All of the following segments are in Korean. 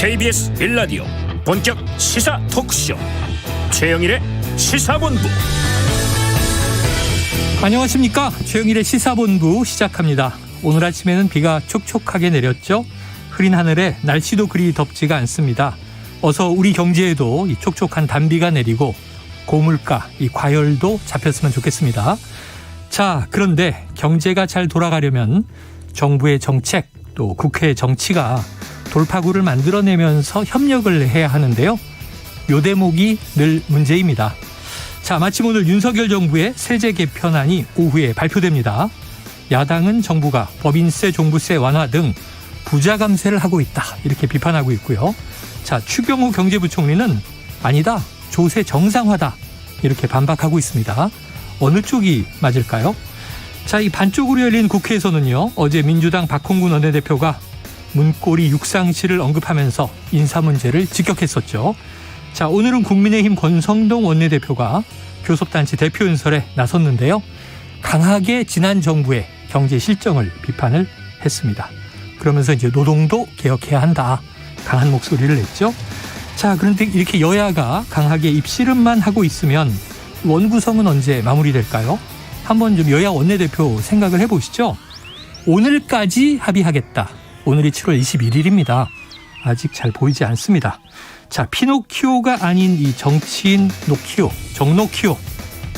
KBS 1라디오 본격 시사 토크쇼 최영일의 시사본부. 안녕하십니까. 최영일의 시사본부 시작합니다. 오늘 아침에는 비가 촉촉하게 내렸죠. 흐린 하늘에 날씨도 그리 덥지가 않습니다. 어서 우리 경제에도 이 촉촉한 단비가 내리고 고물가, 이 과열도 잡혔으면 좋겠습니다. 자, 그런데 경제가 잘 돌아가려면 정부의 정책 또 국회의 정치가 돌파구를 만들어내면서 협력을 해야 하는데요. 요 대목이 늘 문제입니다. 자, 마침 오늘 윤석열 정부의 세제 개편안이 오후에 발표됩니다. 야당은 정부가 법인세, 종부세 완화 등 부자 감세를 하고 있다, 이렇게 비판하고 있고요. 자, 추경호 경제부총리는 아니다, 조세 정상화다, 이렇게 반박하고 있습니다. 어느 쪽이 맞을까요? 자, 이 반쪽으로 열린 국회에서는요, 어제 민주당 박홍근 원내대표가 문고리 육상실을 언급하면서 인사 문제를 직격했었죠. 자, 오늘은 국민의힘 권성동 원내대표가 교섭단체 대표 연설에 나섰는데요. 강하게 지난 정부의 경제 실정을 비판을 했습니다. 그러면서 이제 노동도 개혁해야 한다, 강한 목소리를 냈죠. 자, 그런데 이렇게 여야가 강하게 입씨름만 하고 있으면 원구성은 언제 마무리될까요? 한번 좀 여야 원내대표 생각을 해보시죠. 오늘까지 합의하겠다. 오늘이 7월 21일입니다. 아직 잘 보이지 않습니다. 자, 피노키오가 아닌 이 정치인 노키오, 정노키오.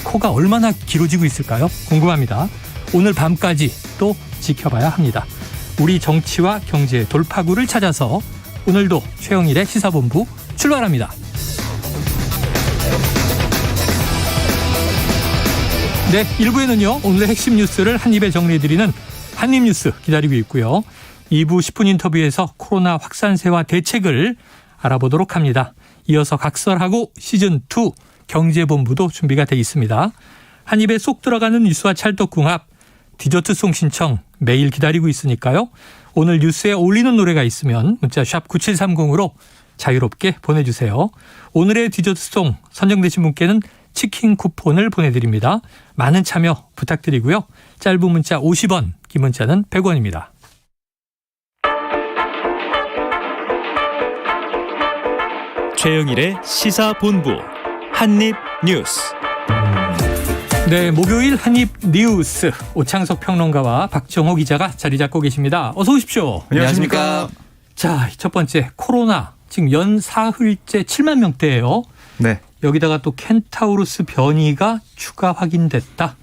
코가 얼마나 길어지고 있을까요? 궁금합니다. 오늘 밤까지 또 지켜봐야 합니다. 우리 정치와 경제의 돌파구를 찾아서 오늘도 최영일의 시사본부 출발합니다. 네, 1부에는요, 오늘의 핵심 뉴스를 한입에 정리해드리는 한입뉴스 기다리고 있고요. 2부 10분 인터뷰에서 코로나 확산세와 대책을 알아보도록 합니다. 이어서 각설하고 시즌2 경제본부도 준비가 돼 있습니다. 한 입에 쏙 들어가는 뉴스와 찰떡궁합, 디저트송 신청 매일 기다리고 있으니까요. 오늘 뉴스에 어울리는 노래가 있으면 문자 샵 9730으로 자유롭게 보내주세요. 오늘의 디저트송 선정되신 분께는 치킨 쿠폰을 보내드립니다. 많은 참여 부탁드리고요. 짧은 문자 50원, 긴 문자는 100원입니다. 최영일의 시사본부 한입뉴스. 네, 목요일 한입뉴스 오창석 평론가와 박정호 기자가 자리 잡고 계십니다. 어서 오십시오. 안녕하십니까. 자, 첫 번째 코로나 지금 연 사흘째 7만 명대예요. 네. 여기다가 또 켄타우로스 변이가 추가 확인됐다.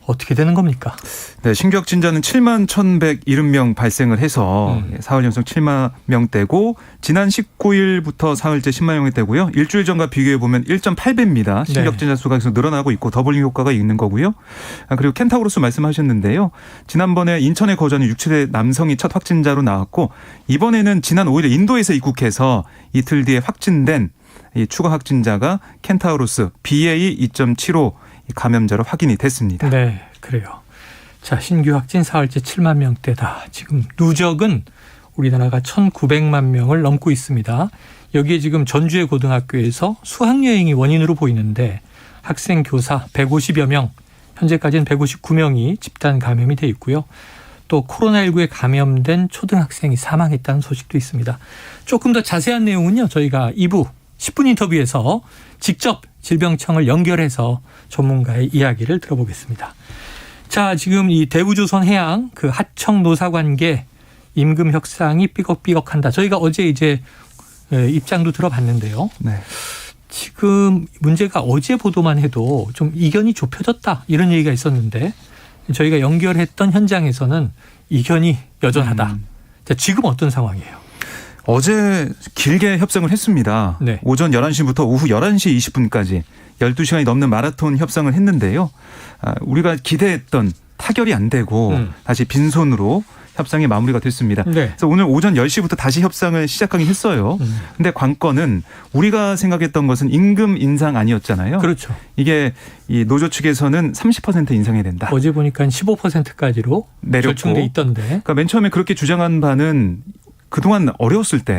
어떻게 되는 겁니까? 네, 신규 확진자는 7만 1,170명 발생을 해서 사흘 연속 7만 명대고 지난 19일부터 사흘째 10만 명대고요. 일주일 전과 비교해 보면 1.8배입니다. 신규 확진자 수가 계속 늘어나고 있고 더블링 효과가 있는 거고요. 그리고 켄타우로스 말씀하셨는데요. 지난번에 인천에 거주하는 60대 남성이 첫 확진자로 나왔고 이번에는 지난 5일 인도에서 입국해서 이틀 뒤에 확진된 이 추가 확진자가 켄타우로스 BA.2.75 감염자로 확인이 됐습니다. 네, 그래요. 자, 신규 확진 사흘째 7만 명대다. 지금 누적은 우리나라가 1,900만 명을 넘고 있습니다. 여기에 지금 전주의 고등학교에서 수학여행이 원인으로 보이는데 학생, 교사 150여 명, 현재까지는 159명이 집단 감염이 돼 있고요. 또 코로나19에 감염된 초등학생이 사망했다는 소식도 있습니다. 조금 더 자세한 내용은요, 저희가 2부 10분 인터뷰에서 직접 질병청을 연결해서 전문가의 이야기를 들어보겠습니다. 자, 지금 이 대우조선해양 그 하청 노사 관계 임금 협상이 삐걱삐걱한다. 저희가 어제 이제 입장도 들어봤는데요. 네. 지금 문제가 어제 보도만 해도 좀 이견이 좁혀졌다, 이런 얘기가 있었는데 저희가 연결했던 현장에서는 이견이 여전하다. 자, 지금 어떤 상황이에요? 어제 길게 협상을 했습니다. 네. 오전 11시부터 오후 11시 20분까지 12시간이 넘는 마라톤 협상을 했는데요. 우리가 기대했던 타결이 안 되고 다시 빈손으로 협상이 마무리가 됐습니다. 네. 그래서 오늘 오전 10시부터 다시 협상을 시작하긴 했어요. 근데 관건은 우리가 생각했던 것은 임금 인상 아니었잖아요. 그렇죠. 이게 이 노조 측에서는 30% 인상해야 된다. 어제 보니까 15%까지로 내렸고. 결정돼 있던데. 그러니까 맨 처음에 그렇게 주장한 바는 그동안 어려웠을 때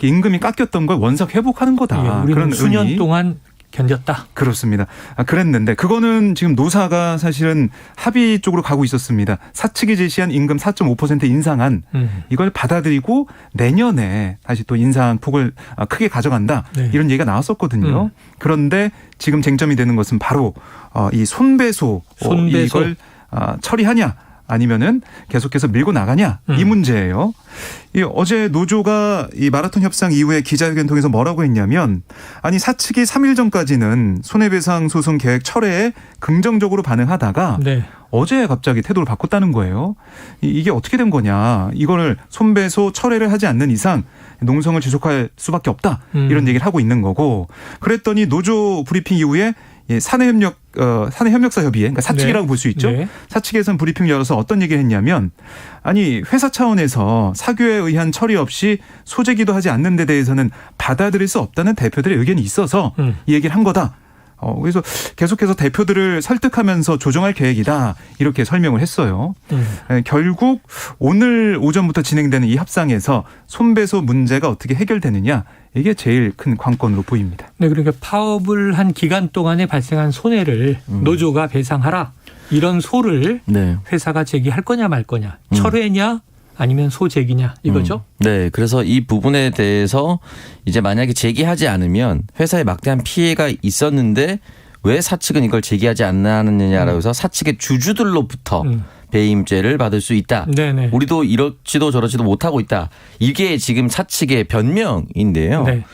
네. 임금이 깎였던 걸 원석 회복하는 거다. 우리는 그런 수년 의미. 동안 견뎠다. 그렇습니다. 그랬는데 그거는 지금 노사가 사실은 합의 쪽으로 가고 있었습니다. 사측이 제시한 임금 4.5% 인상안 이걸 받아들이고 내년에 다시 또 인상 폭을 크게 가져간다. 네. 이런 얘기가 나왔었거든요. 그런데 지금 쟁점이 되는 것은 바로 이 손배소. 이걸 처리하냐 아니면은 계속해서 밀고 나가냐 이 문제예요. 어제 노조가 이 마라톤 협상 이후에 기자회견 통해서 뭐라고 했냐면 아니 사측이 3일 전까지는 손해배상 소송 계획 철회에 긍정적으로 반응하다가 네. 어제 갑자기 태도를 바꿨다는 거예요. 이게 어떻게 된 거냐. 이거를 손배소 철회를 하지 않는 이상 농성을 지속할 수밖에 없다. 이런 얘기를 하고 있는 거고 그랬더니 노조 브리핑 이후에 사내협력사협의회, 그러니까 사측이라고 네. 볼 수 있죠. 네. 사측에서는 브리핑을 열어서 어떤 얘기를 했냐면 아니 회사 차원에서 사교에 의한 처리 없이 소재기도 하지 않는 데 대해서는 받아들일 수 없다는 대표들의 의견이 있어서 이 얘기를 한 거다. 그래서 계속해서 대표들을 설득하면서 조정할 계획이다. 이렇게 설명을 했어요. 결국 오늘 오전부터 진행되는 이 협상에서 손배소 문제가 어떻게 해결되느냐. 이게 제일 큰 관건으로 보입니다. 네, 그러니까 파업을 한 기간 동안에 발생한 손해를 노조가 배상하라. 이런 소를 네. 회사가 제기할 거냐 말 거냐. 철회냐 아니면 소제기냐 이거죠. 네. 그래서 이 부분에 대해서 이제 만약에 제기하지 않으면 회사에 막대한 피해가 있었는데 왜 사측은 이걸 제기하지 않느냐라고 해서 사측의 주주들로부터 배임죄를 받을 수 있다. 네네. 우리도 이렇지도 저렇지도 못하고 있다. 이게 지금 사측의 변명인데요. 네.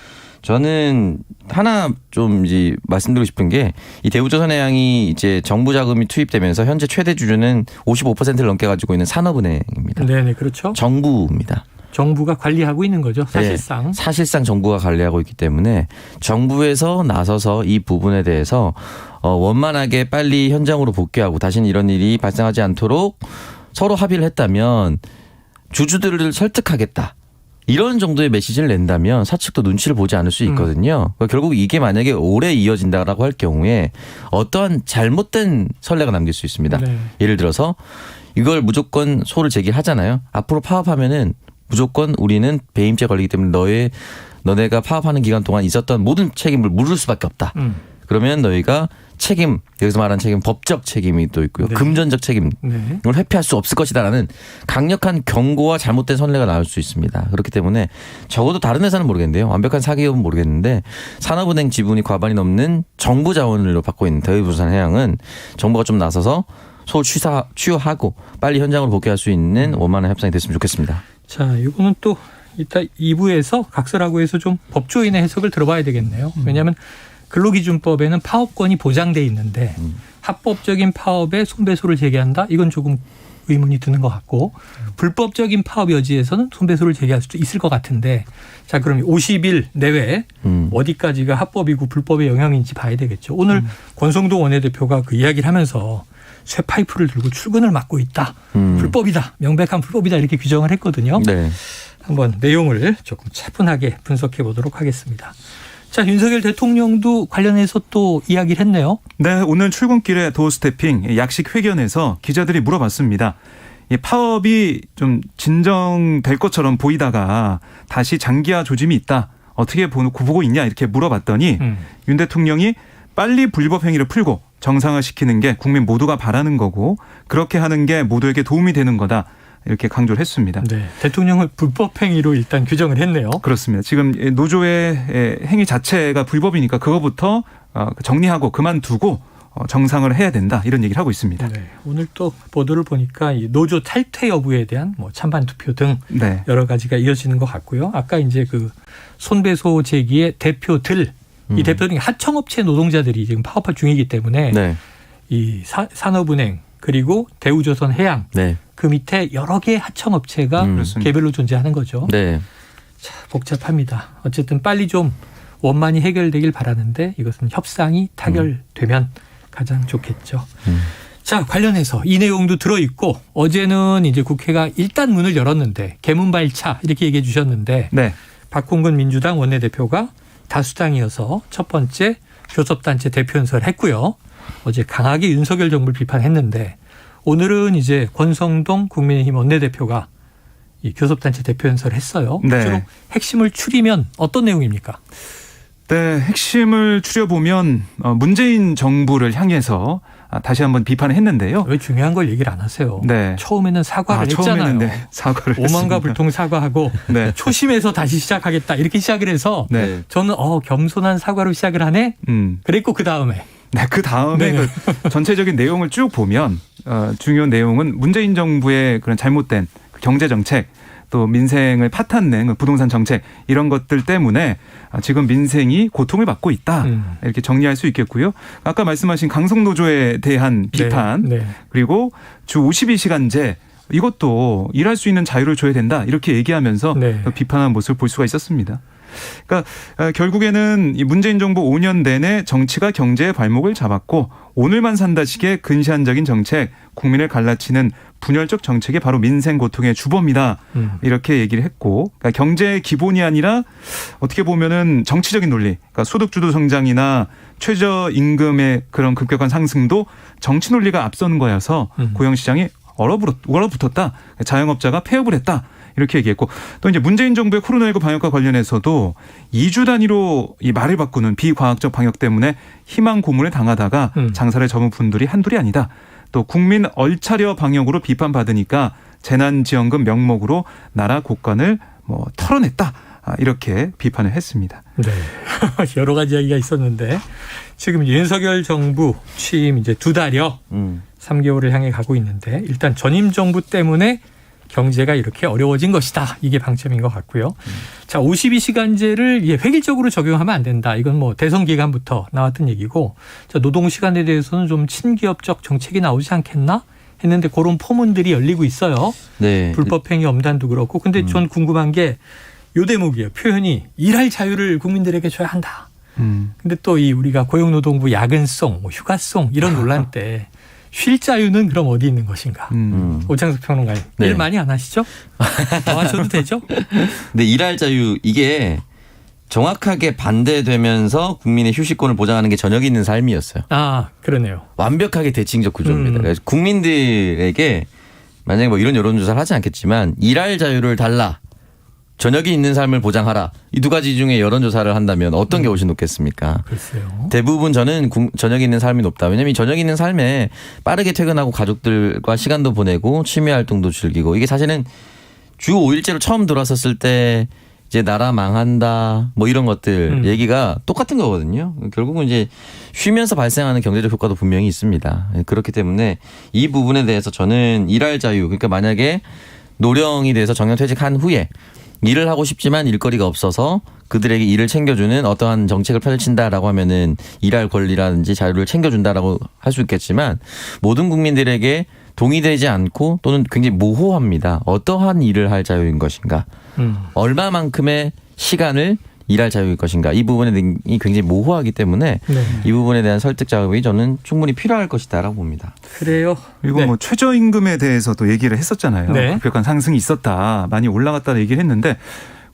저는 하나 좀 이제 말씀드리고 싶은 게 이 대우조선해양이 이제 정부 자금이 투입되면서 현재 최대 주주는 55%를 넘게 가지고 있는 산업은행입니다. 네네, 그렇죠. 정부입니다. 정부가 관리하고 있는 거죠, 사실상. 네, 사실상 정부가 관리하고 있기 때문에 정부에서 나서서 이 부분에 대해서 원만하게 빨리 현장으로 복귀하고 다시는 이런 일이 발생하지 않도록 서로 합의를 했다면 주주들을 설득하겠다. 이런 정도의 메시지를 낸다면 사측도 눈치를 보지 않을 수 있거든요. 그러니까 결국 이게 만약에 오래 이어진다라고 할 경우에 어떠한 잘못된 선례가 남길 수 있습니다. 네. 예를 들어서 이걸 무조건 소를 제기하잖아요. 앞으로 파업하면은 무조건 우리는 배임죄 걸리기 때문에 너네가 파업하는 기간 동안 있었던 모든 책임을 물을 수밖에 없다. 그러면 너희가 책임, 여기서 말하는 책임, 법적 책임이 또 있고요. 네. 금전적 책임을 네. 회피할 수 없을 것이다라는 강력한 경고와 잘못된 선례가 나올 수 있습니다. 그렇기 때문에 적어도 다른 회사는 모르겠는데요. 완벽한 사기업은 모르겠는데 산업은행 지분이 과반이 넘는 정부 자원으로 받고 있는 대우조선해양은 정부가 좀 나서서 소 취하하고 빨리 현장으로 복귀할 수 있는 원만한 협상이 됐으면 좋겠습니다. 자, 이거는 또 이따 2부에서 각설하고 해서 좀 법조인의 해석을 들어봐야 되겠네요. 왜냐하면 근로기준법에는 파업권이 보장돼 있는데 합법적인 파업에 손배소를 제기한다? 이건 조금 의문이 드는 것 같고 불법적인 파업 여지에서는 손배소를 제기할 수도 있을 것 같은데 자, 그럼 50일 내외 어디까지가 합법이고 불법의 영향인지 봐야 되겠죠. 오늘 권성동 원내대표가 그 이야기를 하면서 쇠파이프를 들고 출근을 막고 있다. 불법이다. 명백한 불법이다. 이렇게 규정을 했거든요. 네. 한번 내용을 조금 차분하게 분석해 보도록 하겠습니다. 자, 윤석열 대통령도 관련해서 또 이야기를 했네요. 네, 오늘 출근길에 도어스태핑 약식 회견에서 기자들이 물어봤습니다. 이 파업이 좀 진정될 것처럼 보이다가 다시 장기화 조짐이 있다. 어떻게 보고 있냐 이렇게 물어봤더니 윤 대통령이 빨리 불법 행위를 풀고 정상화시키는 게 국민 모두가 바라는 거고 그렇게 하는 게 모두에게 도움이 되는 거다. 이렇게 강조를 했습니다. 네, 대통령을 불법 행위로 일단 규정을 했네요. 그렇습니다. 지금 노조의 행위 자체가 불법이니까 그거부터 정리하고 그만두고 정상을 해야 된다. 이런 얘기를 하고 있습니다. 네, 오늘 또 보도를 보니까 이 노조 탈퇴 여부에 대한 뭐 찬반 투표 등 네. 여러 가지가 이어지는 것 같고요. 아까 이제 그 손배소 제기의 대표들, 이 대표들이 하청업체 노동자들이 지금 파업할 중이기 때문에 네. 이 산업은행 그리고 대우조선해양 네. 그 밑에 여러 개의 하청업체가 개별로 존재하는 거죠. 네. 자, 복잡합니다. 어쨌든 빨리 좀 원만히 해결되길 바라는데 이것은 협상이 타결되면 가장 좋겠죠. 자, 관련해서 이 내용도 들어있고 어제는 이제 국회가 일단 문을 열었는데 개문발차 이렇게 얘기해 주셨는데 네. 박홍근 민주당 원내대표가 다수당이어서 첫 번째 교섭단체 대표 연설을 했고요. 어제 강하게 윤석열 정부를 비판했는데 오늘은 이제 권성동 국민의힘 원내대표가 이 교섭단체 대표 연설을 했어요. 네. 주로 핵심을 추리면 어떤 내용입니까? 네, 핵심을 추려보면 문재인 정부를 향해서 다시 한번 비판을 했는데요. 왜 중요한 걸 얘기를 안 하세요? 네. 처음에는 사과를 했잖아요. 처음에는 네, 사과를 오만과 했습니다. 불통 사과하고 네. 초심에서 다시 시작하겠다 이렇게 시작을 해서 네. 저는 겸손한 사과로 시작을 하네. 그랬고 그 다음에 네, 그 다음에 네네. 그 전체적인 내용을 쭉 보면 중요한 내용은 문재인 정부의 그런 잘못된 경제 정책, 또 민생을 파탄낸 부동산 정책 이런 것들 때문에 지금 민생이 고통을 받고 있다. 이렇게 정리할 수 있겠고요. 아까 말씀하신 강성노조에 대한 비판 네. 그리고 주 52시간제 이것도 일할 수 있는 자유를 줘야 된다. 이렇게 얘기하면서 네. 비판한 모습을 볼 수가 있었습니다. 그러니까 결국에는 이 문재인 정부 5년 내내 정치가 경제의 발목을 잡았고 오늘만 산다식의 근시안적인 정책, 국민을 갈라치는 분열적 정책이 바로 민생 고통의 주범이다. 이렇게 얘기를 했고 그러니까 경제의 기본이 아니라 어떻게 보면은 정치적인 논리, 그러니까 소득주도 성장이나 최저임금의 그런 급격한 상승도 정치 논리가 앞서는 거여서 고용시장이 얼어붙었다. 자영업자가 폐업을 했다. 이렇게 얘기했고 또 이제 문재인 정부의 코로나19 방역과 관련해서도 2주 단위로 이 말을 바꾸는 비과학적 방역 때문에 희망 고문을 당하다가 장사를 접은 분들이 한둘이 아니다. 또 국민 얼차려 방역으로 비판받으니까 재난지원금 명목으로 나라 곳간을 털어냈다. 이렇게 비판을 했습니다. 네. 여러 가지 이야기가 있었는데 지금 윤석열 정부 취임 이제 2달여 3개월을 향해 가고 있는데 일단 전임 정부 때문에 경제가 이렇게 어려워진 것이다. 이게 방점인 것 같고요. 자, 52시간제를 획일적으로 적용하면 안 된다. 이건 대선 기간부터 나왔던 얘기고 자, 노동시간에 대해서는 좀 친기업적 정책이 나오지 않겠나 했는데 그런 포문들이 열리고 있어요. 네. 불법행위 엄단도 그렇고. 근데 전 궁금한 게 요 대목이에요. 표현이 일할 자유를 국민들에게 줘야 한다. 근데 또 우리가 고용노동부 야근송, 휴가송 이런 논란 때 쉴 자유는 그럼 어디 있는 것인가? 오창석 평론가님. 네. 일 많이 안 하시죠? 더 하셔도 되죠? 근데 일할 자유 이게 정확하게 반대되면서 국민의 휴식권을 보장하는 게 저녁이 있는 삶이었어요. 아, 그러네요. 완벽하게 대칭적 구조입니다. 그래서 국민들에게 만약에 이런 여론조사를 하지 않겠지만 일할 자유를 달라. 저녁이 있는 삶을 보장하라. 이 두 가지 중에 여론조사를 한다면 어떤 게 훨씬 높겠습니까? 글쎄요. 대부분 저는 저녁이 있는 삶이 높다. 왜냐하면 이 저녁이 있는 삶에 빠르게 퇴근하고 가족들과 시간도 보내고 취미 활동도 즐기고 이게 사실은 주 5일제로 처음 들어왔었을 때 이제 나라 망한다 이런 것들 얘기가 똑같은 거거든요. 결국은 이제 쉬면서 발생하는 경제적 효과도 분명히 있습니다. 그렇기 때문에 이 부분에 대해서 저는 일할 자유 그러니까 만약에 노령이 돼서 정년퇴직한 후에 일을 하고 싶지만 일거리가 없어서 그들에게 일을 챙겨주는 어떠한 정책을 펼친다라고 하면은 일할 권리라든지 자유를 챙겨준다라고 할 수 있겠지만 모든 국민들에게 동의되지 않고 또는 굉장히 모호합니다. 어떠한 일을 할 자유인 것인가? 얼마만큼의 시간을 일할 자유일 것인가? 이 부분이 굉장히 모호하기 때문에 네. 이 부분에 대한 설득 작업이 저는 충분히 필요할 것이다라고 봅니다. 그래요. 그리고 네. 최저임금에 대해서도 얘기를 했었잖아요. 네. 급격한 상승이 있었다. 많이 올라갔다 얘기를 했는데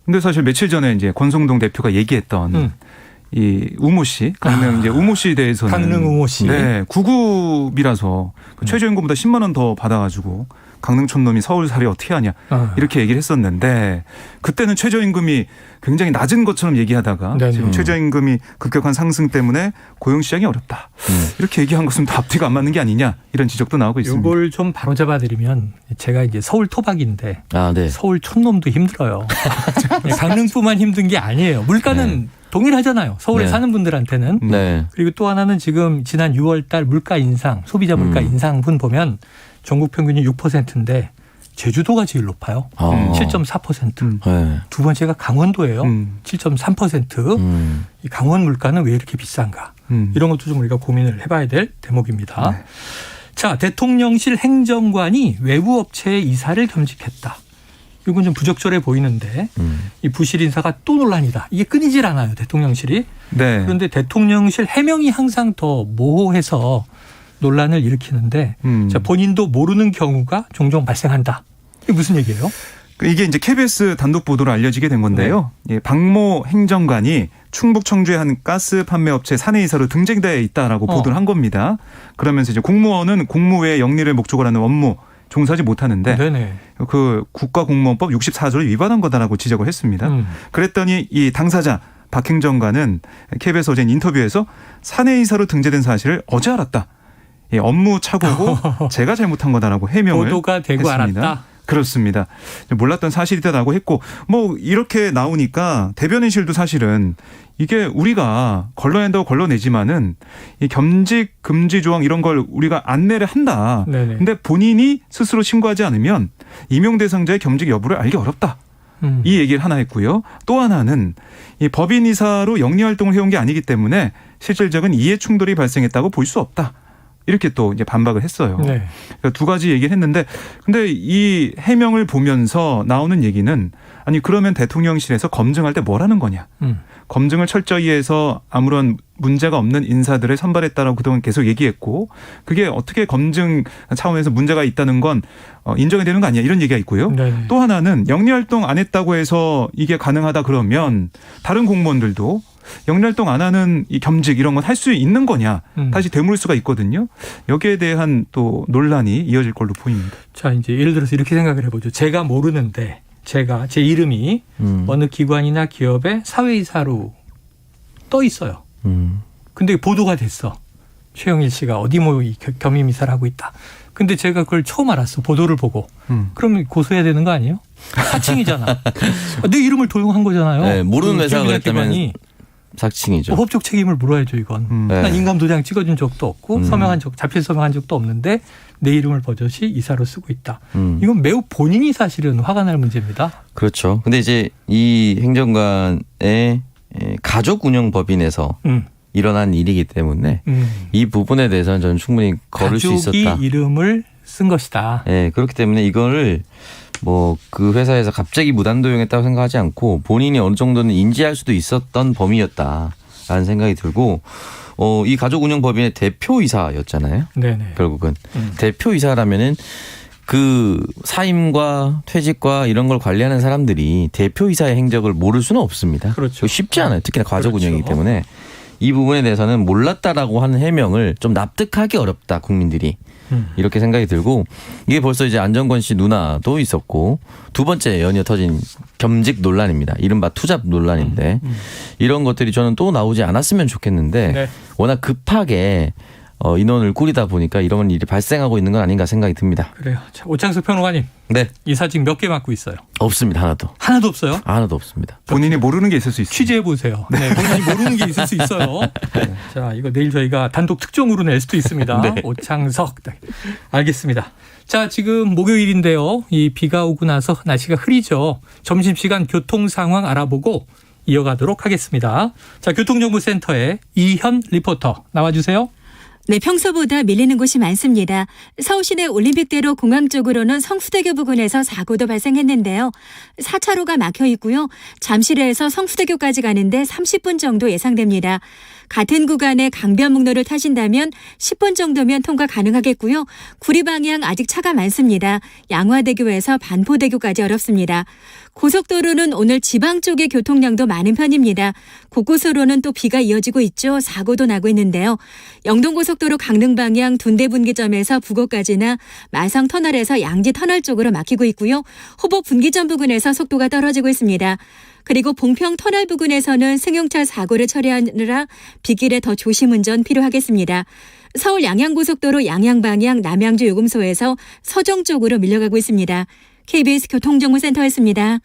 근데 사실 며칠 전에 이제 권성동 대표가 얘기했던 이 우모 씨, 강릉 이제 우모 씨에 대해서는 강릉 우모 씨. 네, 9급이라서 최저임금보다 10만 원 더 받아가지고 강릉 촌놈이 서울살이 어떻게 하냐 이렇게 얘기를 했었는데 그때는 최저임금이 굉장히 낮은 것처럼 얘기하다가 네네. 지금 최저임금이 급격한 상승 때문에 고용시장이 어렵다 이렇게 얘기한 것은 다 앞뒤가 안 맞는 게 아니냐 이런 지적도 나오고 있습니다. 이걸 좀 바로잡아드리면 제가 이제 서울 토박인데 아, 네. 서울 촌놈도 힘들어요. 강릉뿐만 힘든 게 아니에요. 물가는 동일하잖아요. 서울에 네. 사는 분들한테는. 네. 그리고 또 하나는 지금 지난 6월 달 물가 인상, 소비자 물가 인상분 보면 전국 평균이 6%인데 제주도가 제일 높아요. 7.4%. 네. 두 번째가 강원도예요. 7.3%. 이 강원 물가는 왜 이렇게 비싼가? 이런 것도 좀 우리가 고민을 해봐야 될 대목입니다. 네. 자, 대통령실 행정관이 외부 업체의 이사를 겸직했다. 이건 좀 부적절해 보이는데 이 부실 인사가 또 논란이다. 이게 끊이질 않아요. 대통령실이. 네. 그런데 대통령실 해명이 항상 더 모호해서 논란을 일으키는데 자, 본인도 모르는 경우가 종종 발생한다. 이게 무슨 얘기예요? 이게 이제 KBS 단독 보도로 알려지게 된 건데요. 예, 박모 행정관이 충북 청주의 한 가스 판매 업체 사내이사로 등재되어 있다라고 보도를 한 겁니다. 그러면서 이제 공무원은 공무 외에 영리를 목적으로 하는 업무 종사하지 못하는데 네네. 그 국가공무원법 64조를 위반한 거다라고 지적을 했습니다. 그랬더니 이 당사자 박 행정관은 KBS 어제 인터뷰에서 사내이사로 등재된 사실을 어제 알았다. 예, 업무 착오고 제가 잘못한 거다라고 해명을 보도가 되고 했습니다. 알았다. 그렇습니다. 몰랐던 사실이다라고 했고 뭐 이렇게 나오니까 대변인실도 사실은 이게 우리가 걸러야 한다고 걸러내지만은 이 겸직 금지 조항 이런 걸 우리가 안내를 한다. 네네. 근데 본인이 스스로 신고하지 않으면 임용 대상자의 겸직 여부를 알기 어렵다. 이 얘기를 하나 했고요. 또 하나는 이 법인 이사로 영리 활동을 해온 게 아니기 때문에 실질적인 이해 충돌이 발생했다고 볼 수 없다. 이렇게 또 이제 반박을 했어요. 네. 그러니까 두 가지 얘기를 했는데 근데 이 해명을 보면서 나오는 얘기는 아니 그러면 대통령실에서 검증할 때 뭘 하는 거냐. 검증을 철저히 해서 아무런 문제가 없는 인사들을 선발했다라고 그동안 계속 얘기했고 그게 어떻게 검증 차원에서 문제가 있다는 건 인정이 되는 거 아니야 이런 얘기가 있고요. 네네. 또 하나는 영리활동 안 했다고 해서 이게 가능하다 그러면 다른 공무원들도 영리활동 안 하는 이 겸직 이런 건 할 수 있는 거냐 다시 되물을 수가 있거든요. 여기에 대한 또 논란이 이어질 걸로 보입니다. 자, 이제 예를 들어서 이렇게 생각을 해보죠. 제가 모르는데 제 이름이 어느 기관이나 기업의 사회이사로 떠 있어요. 근데 보도가 됐어. 최영일 씨가 어디 뭐 겸임이사를 하고 있다. 근데 제가 그걸 처음 알았어. 보도를 보고. 그러면 고소해야 되는 거 아니에요? 사칭이잖아. 내 이름을 도용한 거잖아요. 네, 모르는 회사가 기업이나 그랬다면 기관이. 사칭이죠. 법적 책임을 물어야죠, 이건. 네. 난 인감 도장 찍어준 적도 없고 자필 서명한 적도 없는데 내 이름을 버젓이 이사로 쓰고 있다. 이건 매우 본인이 사실은 화가 날 문제입니다. 그렇죠. 근데 이제 이 행정관의 가족 운영 법인에서 일어난 일이기 때문에 이 부분에 대해서는 저는 충분히 거를 수 있었다. 가족이 이름을 쓴 것이다. 네, 그렇기 때문에 이걸 뭐 그 회사에서 갑자기 무단도용했다고 생각하지 않고 본인이 어느 정도는 인지할 수도 있었던 범위였다라는 생각이 들고 이 가족운영법인의 대표이사였잖아요. 네네. 결국은 대표이사라면은 그 사임과 퇴직과 이런 걸 관리하는 사람들이 대표이사의 행적을 모를 수는 없습니다. 그렇죠. 쉽지 않아요. 특히나 가족운영이기 그렇죠. 때문에 이 부분에 대해서는 몰랐다라고 하는 해명을 좀 납득하기 어렵다 국민들이. 이렇게 생각이 들고 이게 벌써 이제 안정권 씨 누나도 있었고 두 번째 연이어 터진 겸직 논란입니다. 이른바 투잡 논란인데 이런 것들이 저는 또 나오지 않았으면 좋겠는데 네. 워낙 급하게 인원을 꾸리다 보니까 이런 일이 발생하고 있는 건 아닌가 생각이 듭니다. 그래요. 자, 오창석 평론가님. 네. 이사 지금 몇 개 맡고 있어요? 없습니다. 하나도. 하나도 없어요? 하나도 없습니다. 본인이 모르는 게 있을 수 있습니다. 취재해 보세요. 네, 본인이 모르는 게 있을 수 있어요. 자, 이거 내일 저희가 단독 특종으로 낼 수도 있습니다. 네. 오창석. 네. 알겠습니다. 자, 지금 목요일인데요. 이 비가 오고 나서 날씨가 흐리죠. 점심시간 교통 상황 알아보고 이어가도록 하겠습니다. 자, 교통정보센터에 이현 리포터 나와주세요. 네, 평소보다 밀리는 곳이 많습니다. 서울시내 올림픽대로 공항 쪽으로는 성수대교 부근에서 사고도 발생했는데요. 4차로가 막혀 있고요. 잠실에서 성수대교까지 가는데 30분 정도 예상됩니다. 같은 구간의 강변북로를 타신다면 10분 정도면 통과 가능하겠고요. 구리 방향 아직 차가 많습니다. 양화대교에서 반포대교까지 어렵습니다. 고속도로는 오늘 지방 쪽의 교통량도 많은 편입니다. 곳곳으로는 또 비가 이어지고 있죠. 사고도 나고 있는데요. 영동고속도로 강릉 방향 둔대분기점에서 부곡까지나 마성터널에서 양지터널 쪽으로 막히고 있고요. 호복 분기점 부근에서 속도가 떨어지고 있습니다. 그리고 봉평터널 부근에서는 승용차 사고를 처리하느라 빗길에 더 조심 운전 필요하겠습니다. 서울 양양고속도로 양양방향 남양주 요금소에서 서정 쪽으로 밀려가고 있습니다. KBS 교통정보센터였습니다.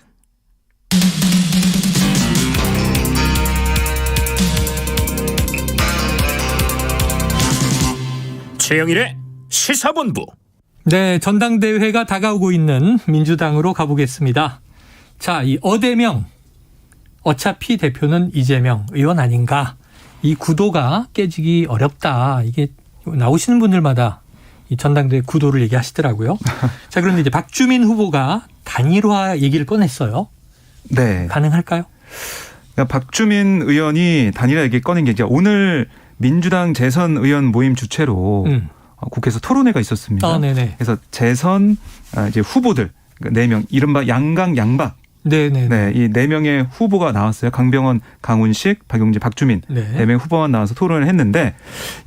최영일의 시사본부. 네, 전당대회가 다가오고 있는 민주당으로 가보겠습니다. 자, 이 어대명. 어차피 대표는 이재명 의원 아닌가. 이 구도가 깨지기 어렵다. 이게 나오시는 분들마다 이 전당대회 구도를 얘기하시더라고요. 자, 그런데 이제 박주민 후보가 단일화 얘기를 꺼냈어요. 네. 가능할까요? 그러니까 박주민 의원이 단일화 얘기 꺼낸 게 이제 오늘 민주당 재선 의원 모임 주최로 국회에서 토론회가 있었습니다. 네네. 그래서 재선 이제 후보들 4명 이른바 양강 양박. 네네. 네, 이 4명의 후보가 나왔어요. 강병원, 강훈식, 박용진, 박주민 네. 4명의 후보만 나와서 토론을 했는데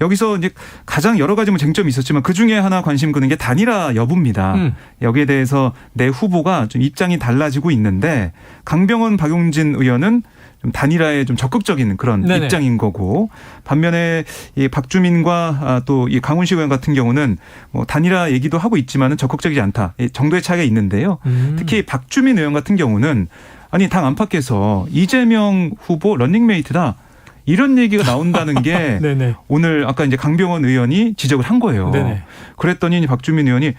여기서 이제 가장 여러 가지 뭐 쟁점이 있었지만 그 중에 하나 관심 끄는 게 단일화 여부입니다. 여기에 대해서 4 후보가 좀 입장이 달라지고 있는데 강병원, 박용진 의원은 좀 단일화에 좀 적극적인 그런 네네. 입장인 거고 반면에 이 박주민과 또 이 강훈식 의원 같은 경우는 뭐 단일화 얘기도 하고 있지만은 적극적이지 않다. 이 정도의 차이가 있는데요. 특히 박주민 의원 같은 경우는 아니 당 안팎에서 이재명 후보 런닝메이트다. 이런 얘기가 나온다는 게 네네. 오늘 아까 이제 강병원 의원이 지적을 한 거예요. 네네. 그랬더니 박주민 의원이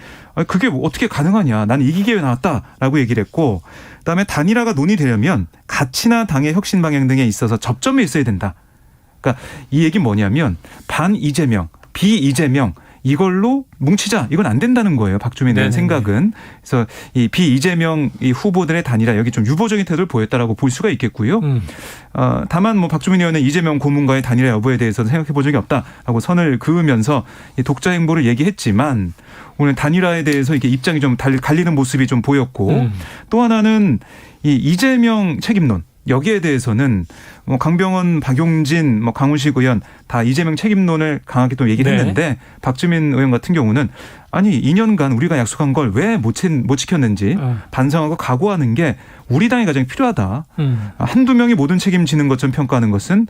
그게 어떻게 가능하냐. 나는 이기기 위해 나왔다라고 얘기를 했고 그다음에 단일화가 논의되려면 가치나 당의 혁신 방향 등에 있어서 접점이 있어야 된다. 그러니까 이 얘기는 뭐냐면 반 이재명, 비 이재명 이걸로 뭉치자 이건 안 된다는 거예요. 박주민 의원 생각은. 그래서 이 비이재명 이 후보들의 단일화 여기 좀 유보적인 태도를 보였다라고 볼 수가 있겠고요. 다만 뭐 박주민 의원은 이재명 고문과의 단일화 여부에 대해서는 생각해 본 적이 없다라고 선을 그으면서 이 독자 행보를 얘기했지만 오늘 단일화에 대해서 이렇게 입장이 좀 갈리는 모습이 좀 보였고 또 하나는 이 이재명 책임론. 여기에 대해서는 뭐 강병원, 박용진, 뭐 강훈식 의원 다 이재명 책임론을 강하게 또 얘기를 했는데 박주민 의원 같은 경우는 아니 2년간 우리가 약속한 걸 왜 못 지켰는지 반성하고 각오하는 게 우리 당이 가장 필요하다. 한두 명이 모든 책임지는 것처럼 평가하는 것은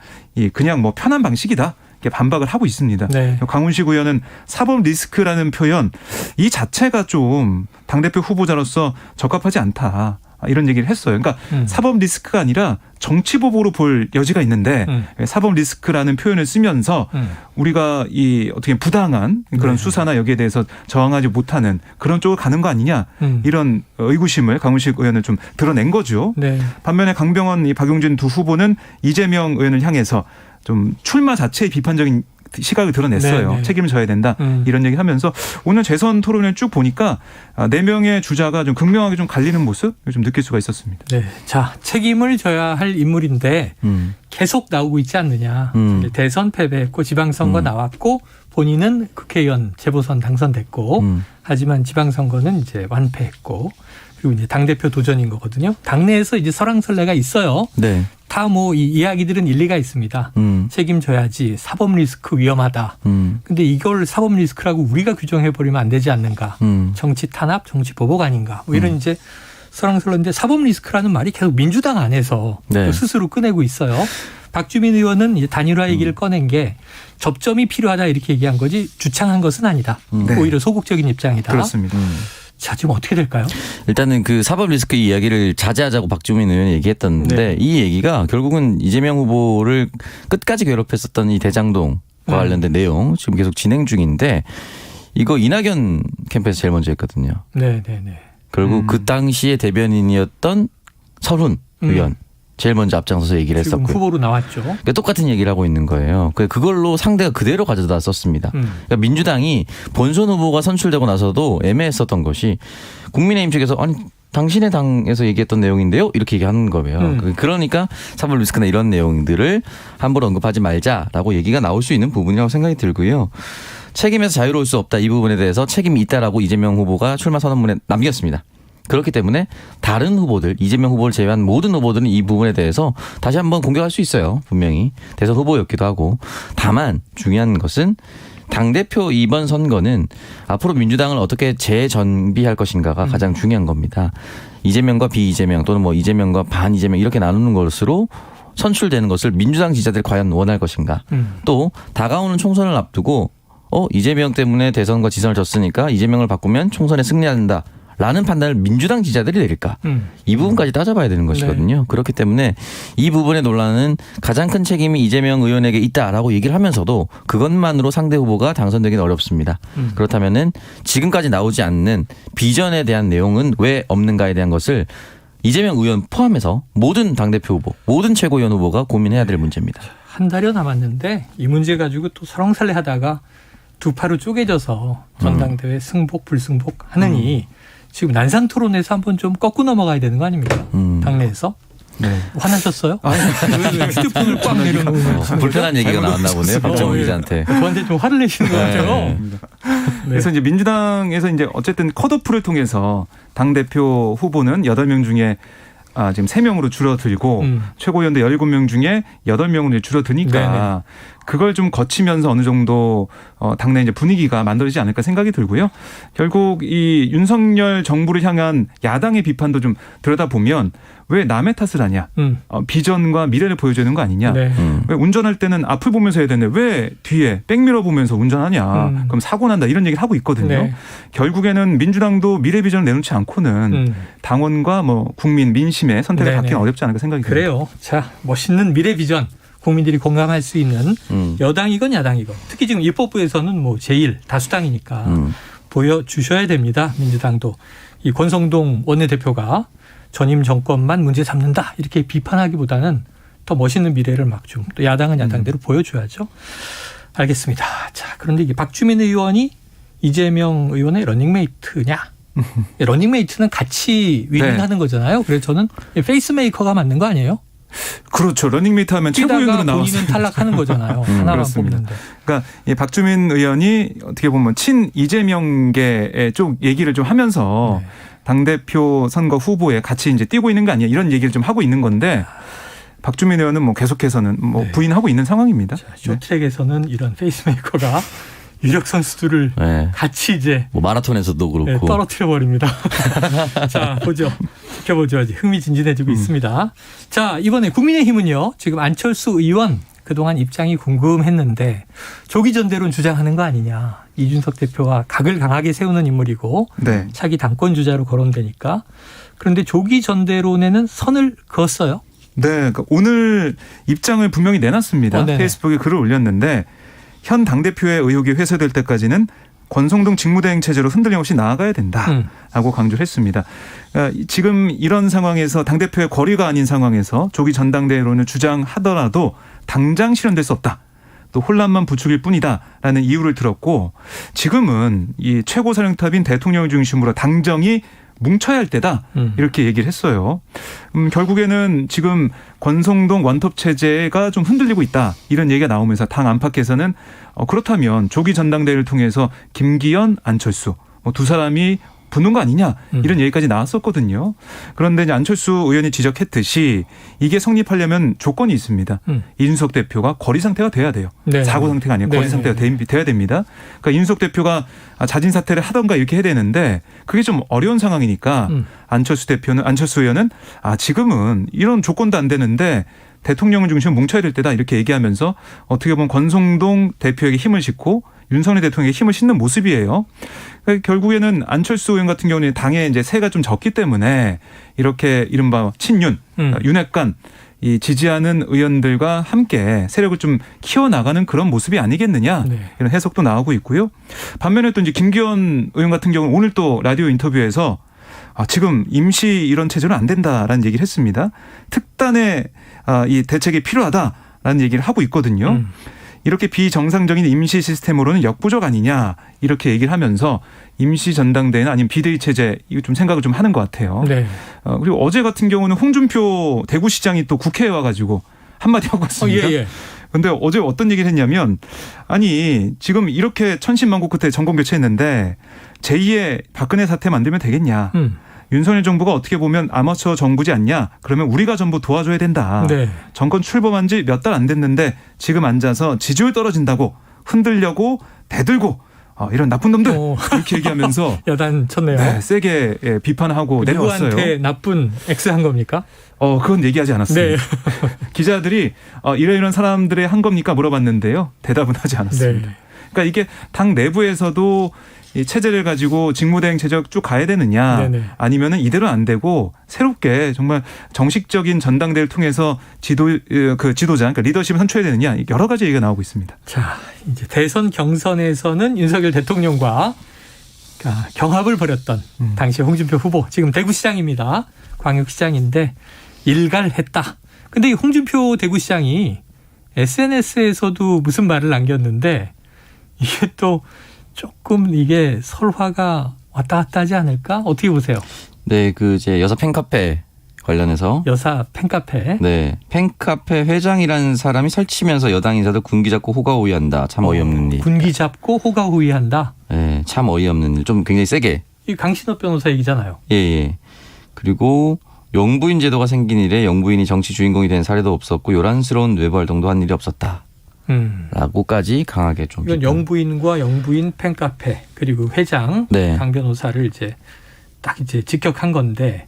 그냥 뭐 편한 방식이다. 이렇게 반박을 하고 있습니다. 네. 강훈식 의원은 사법 리스크라는 표현 이 자체가 좀 당대표 후보자로서 적합하지 않다. 이런 얘기를 했어요. 그러니까 사법 리스크가 아니라 정치 보복으로 볼 여지가 있는데 사법 리스크라는 표현을 쓰면서 우리가 이 어떻게 부당한 그런 수사나 여기에 대해서 저항하지 못하는 그런 쪽으로 가는 거 아니냐 이런 의구심을 강훈식 의원은 좀 드러낸 거죠. 네. 반면에 강병원, 박용진 두 후보는 이재명 의원을 향해서 좀 출마 자체의 비판적인 시각을 드러냈어요. 네네. 책임을 져야 된다. 이런 얘기를 하면서 오늘 재선 토론을 쭉 보니까 4명의 주자가 좀 극명하게 좀 갈리는 모습 좀 느낄 수가 있었습니다. 네, 자 책임을 져야 할 인물인데 계속 나오고 있지 않느냐. 대선 패배했고 지방선거 나왔고 본인은 국회의원 재보선 당선됐고 하지만 지방선거는 이제 완패했고 그리고 이제 당대표 도전인 거거든요. 당내에서 이제 설왕설래가 있어요. 네. 다 뭐 이 이야기들은 일리가 있습니다. 책임져야지 사법 리스크 위험하다. 근데 이걸 사법 리스크라고 우리가 규정해버리면 안 되지 않는가. 정치 탄압, 정치 보복 아닌가. 뭐 이런 이제 설왕설래인데 사법 리스크라는 말이 계속 민주당 안에서 네. 스스로 꺼내고 있어요. 박주민 의원은 이제 단일화 얘기를 꺼낸 게 접점이 필요하다 이렇게 얘기한 거지 주창한 것은 아니다. 네. 오히려 소극적인 입장이다. 그렇습니다. 자, 지금 어떻게 될까요? 일단은 그 사법 리스크 이야기를 자제하자고 박주민 의원이 얘기했던데 네. 이 얘기가 결국은 이재명 후보를 끝까지 괴롭혔었던 이 대장동과 관련된 내용 지금 계속 진행 중인데 이거 이낙연 캠프에서 제일 먼저 했거든요. 네. 결국 그 당시에 대변인이었던 설훈 의원. 제일 먼저 앞장서서 얘기를 했었고요. 후보로 나왔죠. 그러니까 똑같은 얘기를 하고 있는 거예요. 그걸로 상대가 그대로 가져다 썼습니다. 그러니까 민주당이 본선 후보가 선출되고 나서도 애매했었던 것이 국민의힘 측에서 아니 당신의 당에서 얘기했던 내용인데요? 이렇게 얘기하는 거예요. 그러니까 사법 리스크나 이런 내용들을 함부로 언급하지 말자라고 얘기가 나올 수 있는 부분이라고 생각이 들고요. 책임에서 자유로울 수 없다. 이 부분에 대해서 책임이 있다라고 이재명 후보가 출마 선언문에 남겼습니다. 그렇기 때문에 다른 후보들, 이재명 후보를 제외한 모든 후보들은 이 부분에 대해서 다시 한번 공격할 수 있어요. 분명히. 대선 후보였기도 하고. 다만 중요한 것은 당대표 이번 선거는 앞으로 민주당을 어떻게 재정비할 것인가가 가장 중요한 겁니다. 이재명과 비이재명 또는 뭐 이재명과 반 이재명 이렇게 나누는 것으로 선출되는 것을 민주당 지지자들이 과연 원할 것인가. 또 다가오는 총선을 앞두고 이재명 때문에 대선과 지선을 졌으니까 이재명을 바꾸면 총선에 승리한다. 라는 판단을 민주당 지지자들이 내릴까? 이 부분까지 따져봐야 되는 것이거든요. 네. 그렇기 때문에 이 부분의 논란은 가장 큰 책임이 이재명 의원에게 있다라고 얘기를 하면서도 그것만으로 상대 후보가 당선되기는 어렵습니다. 그렇다면은 지금까지 나오지 않는 비전에 대한 내용은 왜 없는가에 대한 것을 이재명 의원 포함해서 모든 당대표 후보, 모든 최고위원 후보가 고민해야 될 문제입니다. 한 달여 남았는데 이 문제 가지고 또 설왕설래 하다가 두 파로 쪼개져서 전당대회 승복 불승복 하느니 지금 난상 토론에서 한번 좀 꺾고 넘어가야 되는 거 아닙니까? 당내에서. 네. 화나셨어요? 휴대폰을 꽉 내려놓으면 불편한 얘기가 나왔나 보네요. 박정우 기자한테. 저한테 좀 화를 내시는 것 같아요. 네. 그래서 이제 민주당에서 이제 어쨌든 컷오프를 통해서 당대표 후보는 8명 중에 지금 3명으로 줄어들고 최고위원도 17명 중에 8명으로 줄어드니까 그걸 좀 거치면서 어느 정도 당내 이제 분위기가 만들어지지 않을까 생각이 들고요. 결국 이 윤석열 정부를 향한 야당의 비판도 좀 들여다보면 왜 남의 탓을 하냐. 비전과 미래를 보여주는 거 아니냐. 네. 왜 운전할 때는 앞을 보면서 해야 되는데 왜 뒤에 백미러 보면서 운전하냐. 그럼 사고 난다 이런 얘기를 하고 있거든요. 네. 결국에는 민주당도 미래 비전을 내놓지 않고는 당원과 뭐 국민 민심의 선택을 네네. 갖기는 어렵지 않을까 생각이 듭니다. 그래요. 자, 멋있는 미래 비전. 국민들이 공감할 수 있는 여당이건 야당이건 특히 지금 입법부에서는 뭐 제1 다수당이니까 보여주셔야 됩니다. 민주당도. 이 권성동 원내대표가 전임 정권만 문제 삼는다 이렇게 비판하기보다는 더 멋있는 미래를 막 좀 또 야당은 야당대로 보여줘야죠. 알겠습니다. 자, 그런데 이게 박주민 의원이 이재명 의원의 러닝메이트냐? 러닝메이트는 같이 위닝하는 거잖아요. 그래서 저는 페이스메이커가 맞는 거 아니에요? 그렇죠. 러닝메이트 하면 최고위원으로 뛰다가 나왔어요. 본인은 탈락하는 거잖아요. 하나만 그렇습니다. 뽑는데. 그러니까 이 박주민 의원이 어떻게 보면 친 이재명계의 좀 얘기를 좀 하면서 네. 당대표 선거 후보에 같이 이제 뛰고 있는 거 아니야 이런 얘기를 좀 하고 있는 건데 박주민 의원은 뭐 계속해서는 뭐 네. 부인하고 있는 상황입니다. 자, 쇼트랙에서는 이런 페이스메이커가 유력 선수들을 네. 같이 이제 뭐 마라톤에서도 그렇고. 떨어뜨려 버립니다. 자, 보죠. 지켜보죠. 아직 흥미진진해지고 있습니다. 자, 이번에 국민의힘은요. 지금 안철수 의원 그동안 입장이 궁금했는데 조기 전대론 주장하는 거 아니냐. 이준석 대표와 각을 강하게 세우는 인물이고 네. 차기 당권 주자로 거론되니까. 그런데 조기 전대론에는 선을 그었어요. 네. 그러니까 오늘 입장을 분명히 내놨습니다. 페이스북에 글을 올렸는데 현 당대표의 의혹이 회수될 때까지는 권성동 직무대행 체제로 흔들림 없이 나아가야 된다라고 강조를 했습니다. 그러니까 지금 이런 상황에서 당대표의 거리가 아닌 상황에서 조기 전당대회론을 주장하더라도 당장 실현될 수 없다. 또 혼란만 부추길 뿐이다라는 이유를 들었고 지금은 이 최고사령탑인 대통령을 중심으로 당정이 뭉쳐야 할 때다 이렇게 얘기를 했어요. 결국에는 지금 권성동 원톱 체제가 좀 흔들리고 있다 이런 얘기가 나오면서 당 안팎에서는 그렇다면 조기 전당대회를 통해서 김기현, 안철수 두 사람이 붙는 거 아니냐 이런 얘기까지 나왔었거든요. 그런데 이제 안철수 의원이 지적했듯이 이게 성립하려면 조건이 있습니다. 이준석 대표가 거리 상태가 돼야 돼요. 네. 사고 상태가 아니라 거리 상태가 돼야 됩니다. 그러니까 이준석 대표가 자진 사퇴를 하던가 이렇게 해야 되는데 그게 좀 어려운 상황이니까 안철수 의원은 지금은 이런 조건도 안 되는데 대통령을 중심으로 뭉쳐야 될 때다 이렇게 얘기하면서 어떻게 보면 권성동 대표에게 힘을 싣고 윤석열 대통령에게 힘을 싣는 모습이에요. 그러니까 결국에는 안철수 의원 같은 경우는 당에 이제 세가 좀 적기 때문에 이렇게 이른바 친윤, 윤핵관 이 지지하는 의원들과 함께 세력을 좀 키워나가는 그런 모습이 아니겠느냐 이런 해석도 나오고 있고요. 반면에 또 이제 김기현 의원 같은 경우는 오늘 또 라디오 인터뷰에서 지금 임시 이런 체제는 안 된다라는 얘기를 했습니다. 특단의 이 대책이 필요하다라는 얘기를 하고 있거든요. 이렇게 비정상적인 임시 시스템으로는 역부족 아니냐 이렇게 얘기를 하면서 임시 전당대회나 아니면 비대위 체제 이거 좀 생각을 좀 하는 것 같아요. 네. 그리고 어제 같은 경우는 홍준표 대구시장이 또 국회에 와가지고 한마디 하고 왔습니다. 그런데 어제 어떤 얘기를 했냐면 아니 지금 이렇게 천신만고 끝에 정권 교체했는데 제2의 박근혜 사태 만들면 되겠냐. 윤석열 정부가 어떻게 보면 아마추어 정부지 않냐. 그러면 우리가 전부 도와줘야 된다. 네. 정권 출범한 지 몇 달 안 됐는데 지금 앉아서 지지율 떨어진다고 흔들려고 대들고 이런 나쁜 놈들 이렇게 얘기하면서 야단 쳤네요. 네, 세게 비판하고 내려왔어요. 누구한테 나쁜 X한 겁니까? 그건 얘기하지 않았습니다. 네. 기자들이 이런 사람들의 한 겁니까 물어봤는데요. 대답은 하지 않았습니다. 네. 그러니까 이게 당 내부에서도 이 체제를 가지고 직무대행 체제 쭉 가야 되느냐 아니면은 이대로 안 되고 새롭게 정말 정식적인 전당대회를 통해서 지도자 그러니까 리더십을 선출해야 되느냐 여러 가지 얘기가 나오고 있습니다. 자 이제 대선 경선에서는 윤석열 대통령과 경합을 벌였던 당시 홍준표 후보 지금 대구시장입니다. 광역시장인데 일갈했다. 근데 이 홍준표 대구시장이 SNS에서도 무슨 말을 남겼는데 이게 또 조금 이게 설화가 왔다 갔다 하지 않을까? 어떻게 보세요? 네, 이제 여사 팬카페 관련해서. 여사 팬카페. 네. 팬카페 회장이라는 사람이 설치면서 여당 인사들 군기 잡고 호가호위한다. 참 어이없는 일. 군기 잡고 호가호위한다. 네, 참 어이없는 일. 좀 굉장히 세게. 이 강신업 변호사 얘기잖아요. 예. 그리고 영부인 제도가 생긴 이래 영부인이 정치 주인공이 된 사례도 없었고 요란스러운 외부 활동도 한 일이 없었다. 라고까지 강하게 좀. 이건 영부인과 영부인 팬카페 그리고 회장 네. 강 변호사를 이제 딱 이제 직격한 건데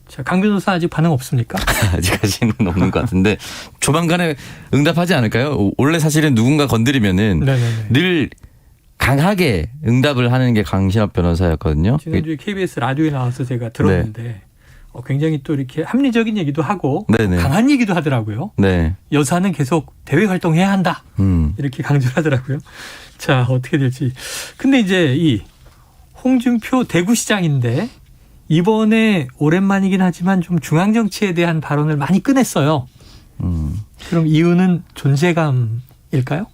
자, 강 변호사 아직 반응 없습니까? 아직까지는 없는 것 같은데 조만간에 응답하지 않을까요? 원래 사실은 누군가 건드리면은 네네네. 늘 강하게 응답을 하는 게 강신업 변호사였거든요. 지난주에 KBS 라디오에 나와서 제가 들었는데 굉장히 또 이렇게 합리적인 얘기도 하고 네네. 강한 얘기도 하더라고요. 네. 여사는 계속 대외 활동해야 한다. 이렇게 강조를 하더라고요. 자, 어떻게 될지. 근데 이제 이 홍준표 대구시장인데 이번에 오랜만이긴 하지만 좀 중앙정치에 대한 발언을 많이 꺼냈어요. 그럼 이유는 존재감일까요?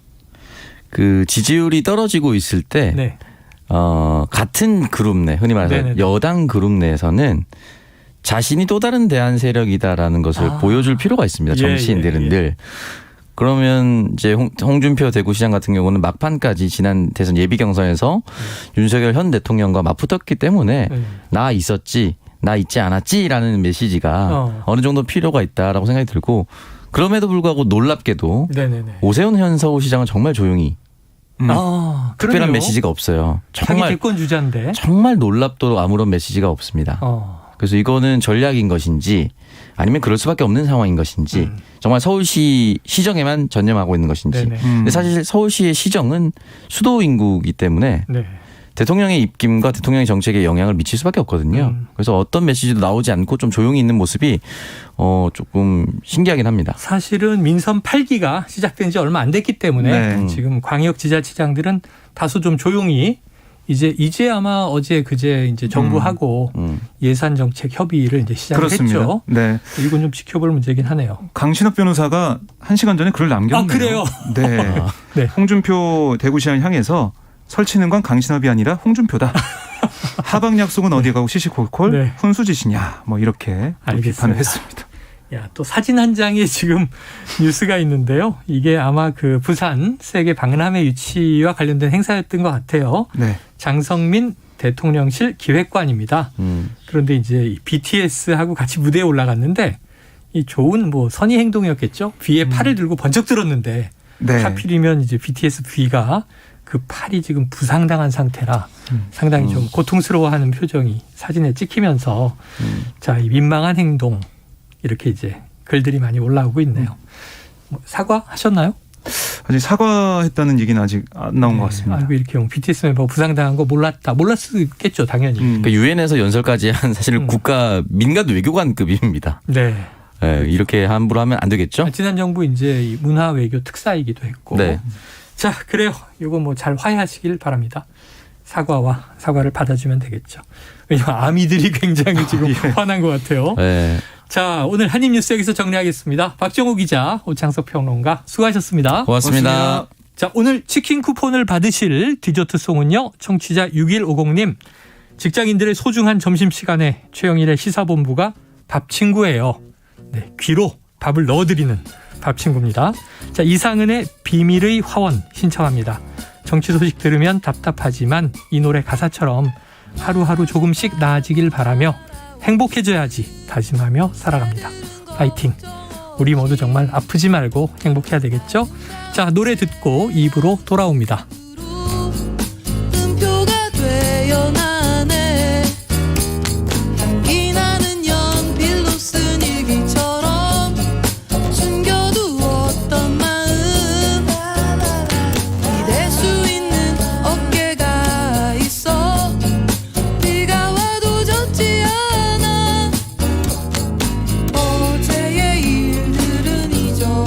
그 지지율이 떨어지고 있을 때 네. 같은 그룹 내 흔히 말해서 네네네. 여당 그룹 내에서는 자신이 또 다른 대안 세력이다라는 것을 보여줄 필요가 있습니다. 정치인들은 예. 늘. 그러면 이제 홍준표 대구시장 같은 경우는 막판까지 지난 대선 예비 경선에서 윤석열 현 대통령과 맞붙었기 때문에 나 있었지, 나 있지 않았지라는 메시지가 어느 정도 필요가 있다라고 생각이 들고 그럼에도 불구하고 놀랍게도 네네네. 오세훈 현 서울시장은 정말 조용히 아, 특별한 그러네요. 메시지가 없어요. 자기 정말 대권 주자인데. 정말 놀랍도록 아무런 메시지가 없습니다. 그래서 이거는 전략인 것인지 아니면 그럴 수밖에 없는 상황인 것인지 정말 서울시 시정에만 전념하고 있는 것인지. 네네. 근데 사실 서울시의 시정은 수도 인구이기 때문에 네. 대통령의 입김과 대통령의 정책에 영향을 미칠 수밖에 없거든요. 그래서 어떤 메시지도 나오지 않고 좀 조용히 있는 모습이 조금 신기하긴 합니다. 사실은 민선 8기가 시작된 지 얼마 안 됐기 때문에 네. 지금 광역 지자체장들은 다소 좀 조용히 이제 아마 어제 그제 이제 정부하고 예산 정책 협의를 이제 시작을 그렇습니다. 했죠. 네. 이건 좀 지켜볼 문제긴 하네요. 강신업 변호사가 1시간 전에 글을 남겼네요. 아, 그래요? 네. 네. 홍준표 대구시장 향해서 설치는 건 강신업이 아니라 홍준표다. 하방 약속은 어디 가고 시시콜콜 네. 훈수짓이냐 뭐 이렇게 또 알겠습니다. 비판을 했습니다. 야, 또 사진 한 장에 지금 뉴스가 있는데요. 이게 아마 그 부산 세계 박람회 유치와 관련된 행사였던 것 같아요. 네. 장성민 대통령실 기획관입니다. 그런데 이제 이 BTS하고 같이 무대에 올라갔는데 이 좋은 뭐 선의 행동이었겠죠. 귀에 팔을 들고 번쩍 들었는데 네. 하필이면 이제 BTS 귀가 그 팔이 지금 부상당한 상태라 상당히 좀 고통스러워하는 표정이 사진에 찍히면서 자, 이 민망한 행동 이렇게 이제 글들이 많이 올라오고 있네요. 뭐 사과하셨나요? 아직 사과했다는 얘기는 아직 안 나온 것 같습니다. 아이고 이렇게 BTS 멤버 부상당한 거 몰랐겠죠 당연히. 그러니까 유엔에서 연설까지 한 사실 국가 민간 외교관급입니다. 네. 네, 이렇게 함부로 하면 안 되겠죠? 지난 정부 이제 이 문화 외교 특사이기도 했고. 네. 자, 그래요. 이거 뭐 잘 화해하시길 바랍니다. 사과를 받아주면 되겠죠. 왜냐하면 아미들이 굉장히 지금 화난 것 같아요. 네. 자, 오늘 한입뉴스 여기서 정리하겠습니다. 박정호 기자, 오창석 평론가 수고하셨습니다. 고맙습니다. 자, 오늘 치킨 쿠폰을 받으실 디저트송은요. 청취자 6150님. 직장인들의 소중한 점심시간에 최영일의 시사본부가 밥친구예요. 네, 귀로 밥을 넣어드리는 밥친구입니다. 자, 이상은의 비밀의 화원 신청합니다. 정치 소식 들으면 답답하지만 이 노래 가사처럼 하루하루 조금씩 나아지길 바라며 행복해져야지 다짐하며 살아갑니다. 파이팅. 우리 모두 정말 아프지 말고 행복해야 되겠죠? 자, 노래 듣고 2부로 돌아옵니다. 음표가 되어 나네 향기 나는 연필로 쓴 일기처럼 숨겨두었던 마음 기댈 수 있는 어깨가 있어 비가 와도 젖지 않아 어제의 일들은 잊어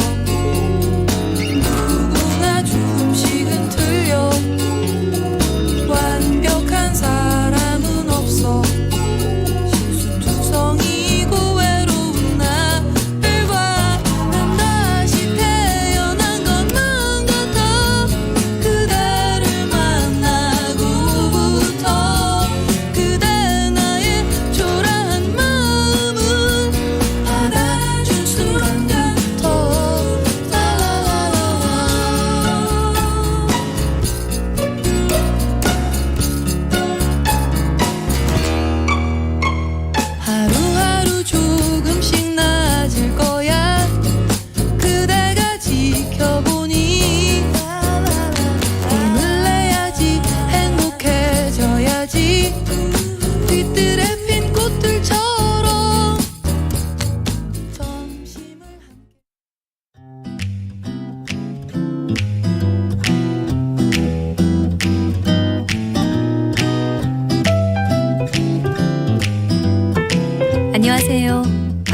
누구나 조금씩은 틀려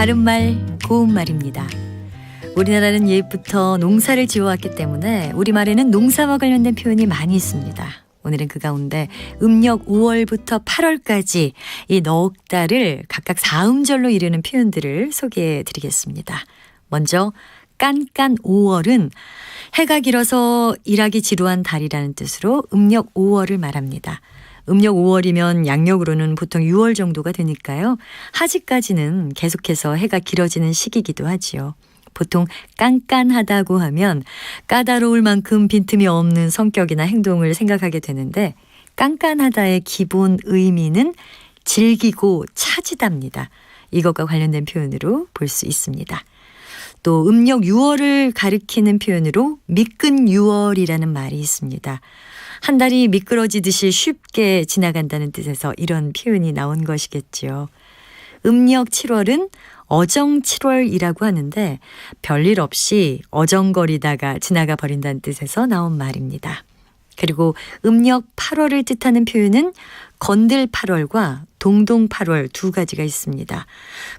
바른말 고운말입니다. 우리나라는 옛부터 농사를 지어왔기 때문에 우리말에는 농사와 관련된 표현이 많이 있습니다. 오늘은 그 가운데 음력 5월부터 8월까지 이 넉 달을 각각 4음절로 이르는 표현들을 소개해 드리겠습니다. 먼저 깐깐 5월은 해가 길어서 일하기 지루한 달이라는 뜻으로 음력 5월을 말합니다. 음력 5월이면 양력으로는 보통 6월 정도가 되니까요. 하지까지는 계속해서 해가 길어지는 시기이기도 하지요. 보통 깐깐하다고 하면 까다로울 만큼 빈틈이 없는 성격이나 행동을 생각하게 되는데 깐깐하다의 기본 의미는 즐기고 차지답니다. 이것과 관련된 표현으로 볼 수 있습니다. 또 음력 6월을 가리키는 표현으로 미끈 6월이라는 말이 있습니다. 한 달이 미끄러지듯이 쉽게 지나간다는 뜻에서 이런 표현이 나온 것이겠지요. 음력 7월은 어정 7월이라고 하는데 별일 없이 어정거리다가 지나가 버린다는 뜻에서 나온 말입니다. 그리고 음력 8월을 뜻하는 표현은 건들 8월과 동동 8월 두 가지가 있습니다.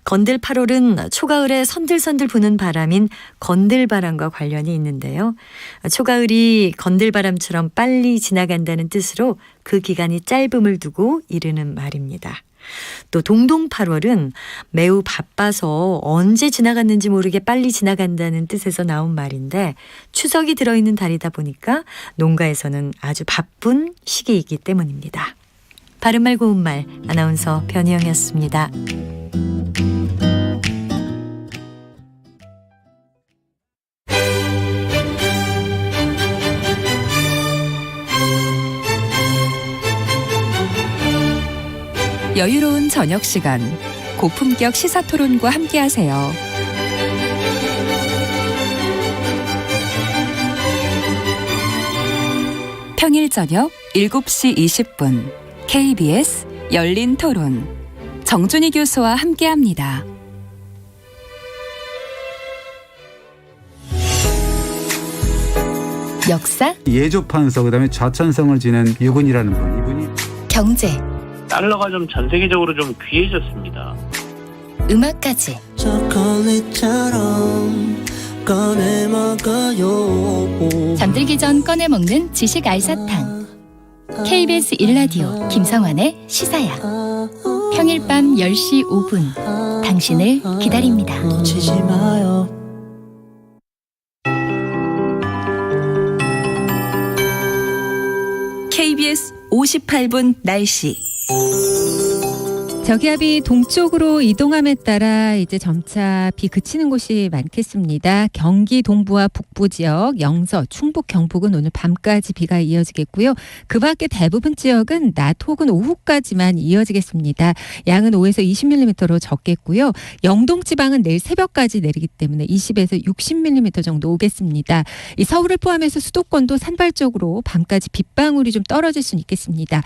건들 8월은 초가을에 선들선들 부는 바람인 건들바람과 관련이 있는데요. 초가을이 건들바람처럼 빨리 지나간다는 뜻으로 그 기간이 짧음을 두고 이르는 말입니다. 또 동동 8월은 매우 바빠서 언제 지나갔는지 모르게 빨리 지나간다는 뜻에서 나온 말인데 추석이 들어있는 달이다 보니까 농가에서는 아주 바쁜 시기이기 때문입니다. 바른말 고운말 아나운서 변희영이었습니다. 여유로운 저녁 시간, 고품격 시사토론과 함께하세요. 평일 저녁 7시 20분 KBS 열린 토론 정준희 교수와 함께합니다. 역사, 예조판서 그다음에 좌천성을 지낸 유군이라는 분, 이분이 경제, 달러가 좀 전 세계적으로 좀 귀해졌습니다. 음악까지 잠들기 전 꺼내 먹는 지식 알사탕. KBS 1라디오 김성환의 시사야. 평일 밤 10시 5분 당신을 기다립니다. 놓치지 마요. KBS 58분 날씨. 저기압이 동쪽으로 이동함에 따라 이제 점차 비 그치는 곳이 많겠습니다. 경기 동부와 북부 지역, 영서, 충북, 경북은 오늘 밤까지 비가 이어지겠고요. 그 밖에 대부분 지역은 낮 혹은 오후까지만 이어지겠습니다. 양은 5에서 20mm로 적겠고요. 영동 지방은 내일 새벽까지 내리기 때문에 20에서 60mm 정도 오겠습니다. 이 서울을 포함해서 수도권도 산발적으로 밤까지 빗방울이 좀 떨어질 수는 있겠습니다.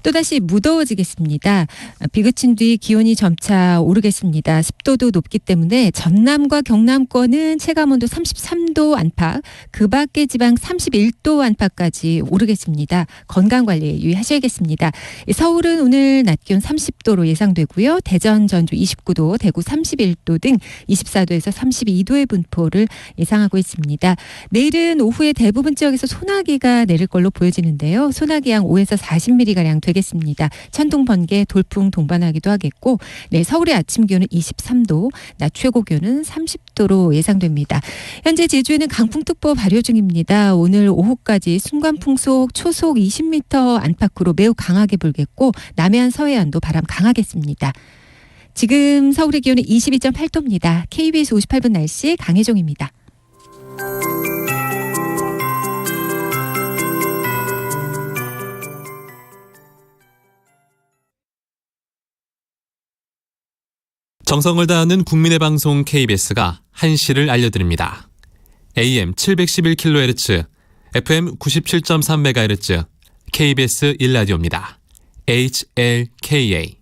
또다시 무더워지겠습니다. 비 그친 뒤 기온이 점차 오르겠습니다. 습도도 높기 때문에 전남과 경남권은 체감온도 33도 안팎, 그 밖의 지방 31도 안팎까지 오르겠습니다. 건강관리 유의하셔야겠습니다. 서울은 오늘 낮 기온 30도로 예상되고요. 대전, 전주 29도, 대구 31도 등 24도에서 32도의 분포를 예상하고 있습니다. 내일은 오후에 대부분 지역에서 소나기가 내릴 걸로 보여지는데요. 소나기 양 5에서 40mm가량 되겠습니다. 천둥, 번개, 돌풍 동반하기도 하겠고, 네, 서울의 아침 기온은 23도, 낮 최고 기온은 30도로 예상됩니다. 현재 제주에는 강풍특보 발효 중입니다. 오늘 오후까지 순간풍속 초속 20m 안팎으로 매우 강하게 불겠고, 남해안 서해안도 바람 강하겠습니다. 지금 서울의 기온은 22.8도입니다. KBS 58분 날씨 강혜종입니다. 정성을 다하는 국민의 방송 KBS가 한시를 알려드립니다. AM 711kHz, FM 97.3MHz, KBS 1라디오입니다. HLKA.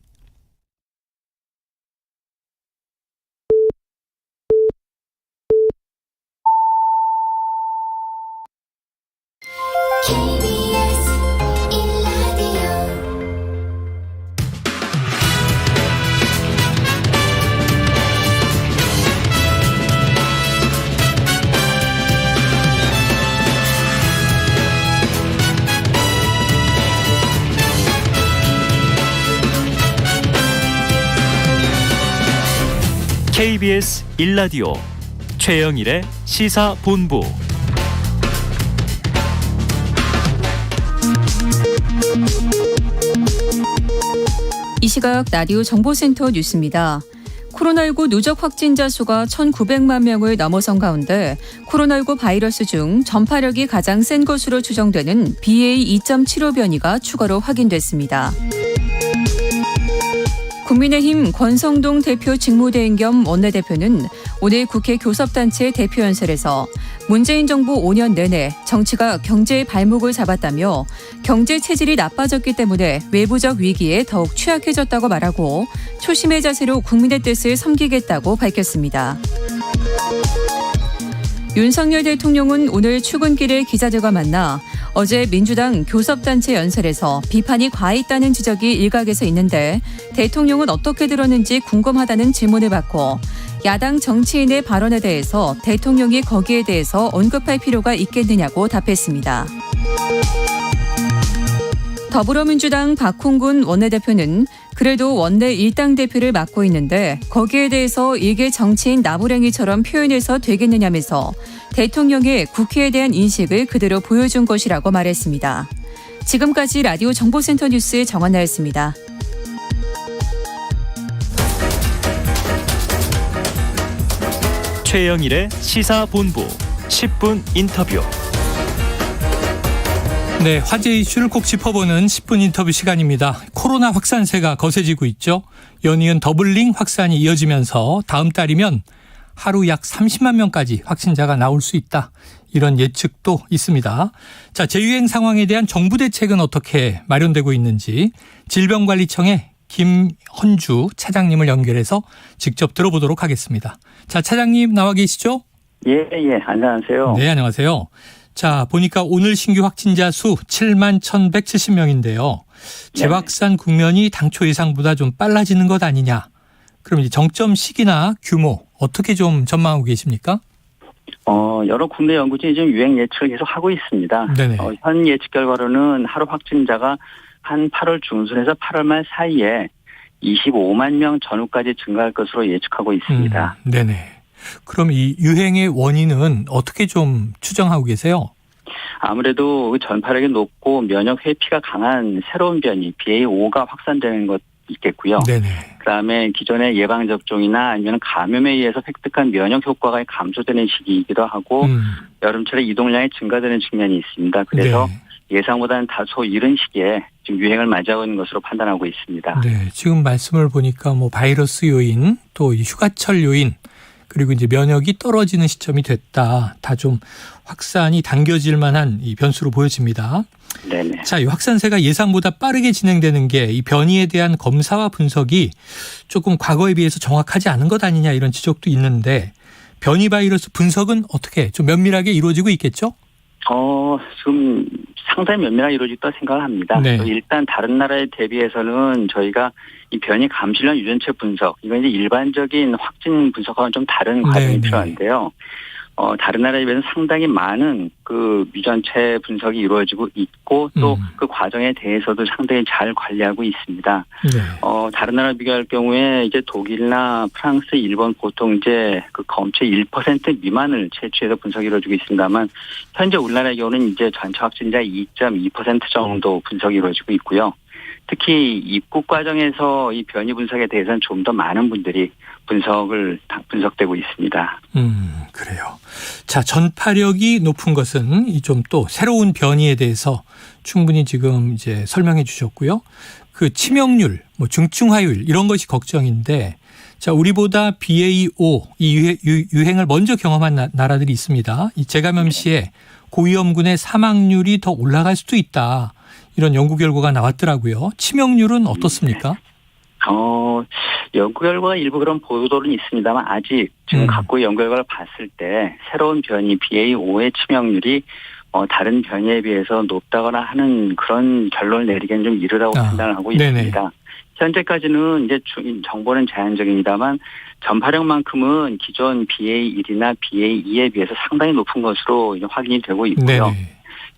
KBS 1라디오 최영일의 시사본부. 이 시각 라디오 정보센터 뉴스입니다. 코로나19 누적 확진자 수가 1,900만 명을 넘어선 가운데 코로나19 바이러스 중 전파력이 가장 센 것으로 추정되는 BA.2.75 변이가 추가로 확인됐습니다. 국민의힘 권성동 대표 직무대행 겸 원내대표는 오늘 국회 교섭단체 대표연설에서 문재인 정부 5년 내내 정치가 경제의 발목을 잡았다며 경제 체질이 나빠졌기 때문에 외부적 위기에 더욱 취약해졌다고 말하고 초심의 자세로 국민의 뜻을 섬기겠다고 밝혔습니다. 윤석열 대통령은 오늘 출근길에 기자들과 만나 어제 민주당 교섭단체 연설에서 비판이 과했다는 지적이 일각에서 있는데 대통령은 어떻게 들었는지 궁금하다는 질문을 받고 야당 정치인의 발언에 대해서 대통령이 거기에 대해서 언급할 필요가 있겠느냐고 답했습니다. 더불어민주당 박홍근 원내대표는 그래도 원내 일당 대표를 맡고 있는데 거기에 대해서 이게 정치인 나부랭이처럼 표현해서 되겠느냐면서 대통령의 국회에 대한 인식을 그대로 보여준 것이라고 말했습니다. 지금까지 라디오 정보센터 뉴스 정한나였습니다. 최영일의 시사본부 10분 인터뷰. 네, 화제 이슈를 꼭 짚어보는 10분 인터뷰 시간입니다. 코로나 확산세가 거세지고 있죠. 연이은 더블링 확산이 이어지면서 다음 달이면 하루 약 30만 명까지 확진자가 나올 수 있다. 이런 예측도 있습니다. 자, 재유행 상황에 대한 정부 대책은 어떻게 마련되고 있는지 질병관리청의 김헌주 차장님을 연결해서 직접 들어보도록 하겠습니다. 자, 차장님 나와 계시죠? 예, 안녕하세요. 네, 안녕하세요. 자, 보니까 오늘 신규 확진자 수 7만 1,170명인데요. 재확산 국면이 당초 예상보다 좀 빨라지는 것 아니냐. 그럼 이제 정점 시기나 규모 어떻게 좀 전망하고 계십니까? 여러 국내 연구진이 좀 유행 예측을 계속 하고 있습니다. 네네. 현 예측 결과로는 하루 확진자가 한 8월 중순에서 8월 말 사이에 25만 명 전후까지 증가할 것으로 예측하고 있습니다. 네네. 그럼 이 유행의 원인은 어떻게 좀 추정하고 계세요? 아무래도 전파력이 높고 면역 회피가 강한 새로운 변이 BA.5가 확산되는 것 있겠고요. 네네. 그다음에 기존의 예방 접종이나 아니면 감염에 의해서 획득한 면역 효과가 감소되는 시기이기도 하고 여름철에 이동량이 증가되는 측면이 있습니다. 그래서 예상보다는 다소 이른 시기에 지금 유행을 맞이하고 있는 것으로 판단하고 있습니다. 네, 지금 말씀을 보니까 뭐 바이러스 요인 또 휴가철 요인 그리고 이제 면역이 떨어지는 시점이 됐다. 다 좀 확산이 당겨질 만한 이 변수로 보여집니다. 네네. 자, 이 확산세가 예상보다 빠르게 진행되는 게 이 변이에 대한 검사와 분석이 조금 과거에 비해서 정확하지 않은 것 아니냐 이런 지적도 있는데 변이 바이러스 분석은 어떻게 좀 면밀하게 이루어지고 있겠죠? 지금 상당히 면밀하게 이루어졌다고 생각을 합니다. 네. 일단 다른 나라에 대비해서는 저희가 이 변이 감시량 유전체 분석, 이건 이제 일반적인 확진 분석과는 좀 다른 과정이 필요한데요. 다른 나라에 비해서 상당히 많은 그 유전체 분석이 이루어지고 있고 또 그 과정에 대해서도 상당히 잘 관리하고 있습니다. 네. 다른 나라 비교할 경우에 이제 독일이나 프랑스, 일본 보통 이제 그 검체의 1% 미만을 채취해서 분석이 이루어지고 있습니다만 현재 우리나라의 경우는 이제 전체 확진자의 2.2% 정도 분석이 이루어지고 있고요. 특히 입국 과정에서 이 변이 분석에 대해서는 좀 더 많은 분들이 분석되고 있습니다. 그래요. 자, 전파력이 높은 것은 이 좀 또 새로운 변이에 대해서 충분히 지금 이제 설명해 주셨고요. 그 치명률, 뭐 중증화율 이런 것이 걱정인데 자, 우리보다 BA.5 이 유행을 먼저 경험한 나라들이 있습니다. 이 재감염 시에 고위험군의 사망률이 더 올라갈 수도 있다. 이런 연구 결과가 나왔더라고요. 치명률은 어떻습니까? 연구 결과가 일부 그런 보도는 있습니다만 아직 지금 갖고 연구 결과를 봤을 때 새로운 변이 BA.5의 치명률이 다른 변이에 비해서 높다거나 하는 그런 결론을 내리기는 좀 이르다고 판단을 하고 있습니다. 현재까지는 이제 정보는 제한적입니다만 전파력만큼은 기존 BA.1이나 BA.2에 비해서 상당히 높은 것으로 확인이 되고 있고요. 네네.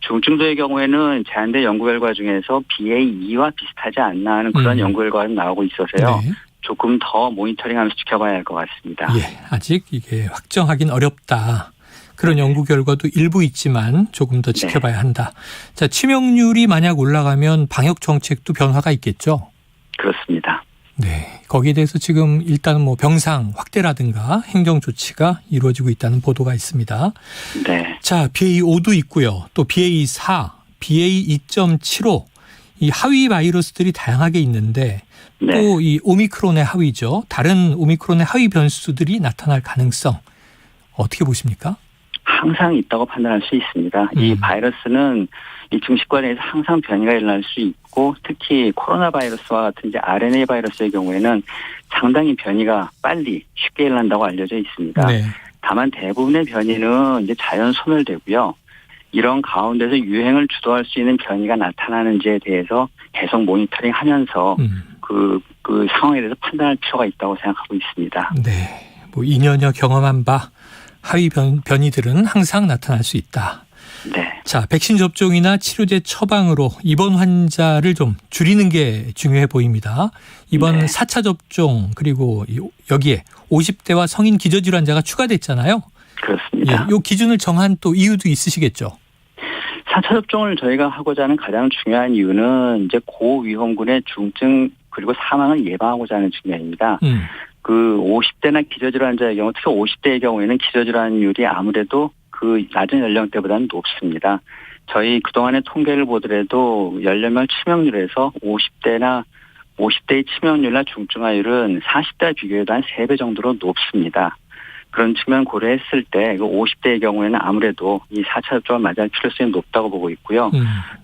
중증도의 경우에는 제한된 연구 결과 중에서 BA.2와 비슷하지 않나 하는 그런 연구 결과가 나오고 있어서요. 조금 더 모니터링하면서 지켜봐야 할 것 같습니다. 예, 아직 이게 확정하긴 어렵다. 그런 연구 결과도 일부 있지만 조금 더 지켜봐야 한다. 자, 치명률이 만약 올라가면 방역 정책도 변화가 있겠죠? 그렇습니다. 네, 거기에 대해서 지금 일단은 뭐 병상 확대라든가 행정 조치가 이루어지고 있다는 보도가 있습니다. 네. 자, BA5도 있고요. 또 BA4, BA2.75 이 하위 바이러스들이 다양하게 있는데 또 이 오미크론의 하위죠. 다른 오미크론의 하위 변수들이 나타날 가능성 어떻게 보십니까? 항상 있다고 판단할 수 있습니다. 이 바이러스는 이 증식관에서 항상 변이가 일어날 수 있고 특히 코로나 바이러스와 같은 이제 RNA 바이러스의 경우에는 상당히 변이가 빨리 쉽게 일어난다고 알려져 있습니다. 네. 다만 대부분의 변이는 이제 자연 소멸되고요. 이런 가운데서 유행을 주도할 수 있는 변이가 나타나는지에 대해서 계속 모니터링하면서 그 상황에 대해서 판단할 필요가 있다고 생각하고 있습니다. 네, 뭐 2년여 경험한 바 하위 변이들은 항상 나타날 수 있다. 네. 자, 백신 접종이나 치료제 처방으로 입원 환자를 좀 줄이는 게 중요해 보입니다. 이번 4차 접종 그리고 여기에 50대와 성인 기저질환자가 추가됐잖아요. 그렇습니다. 이 기준을 정한 또 이유도 있으시겠죠. 4차 접종을 저희가 하고자 하는 가장 중요한 이유는 이제 고위험군의 중증 그리고 사망을 예방하고자 하는 측면입니다. 그 50대나 기저질환자의 경우, 특히 50대의 경우에는 기저질환율이 아무래도 그 낮은 연령대보다는 높습니다. 저희 그동안의 통계를 보더라도 연령별 치명률에서 50대의 치명률이나 중증화율은 40대와 비교해도 한 3배 정도로 높습니다. 그런 측면 고려했을 때 50대의 경우에는 아무래도 이 4차 접종을 맞이할 필요성이 높다고 보고 있고요.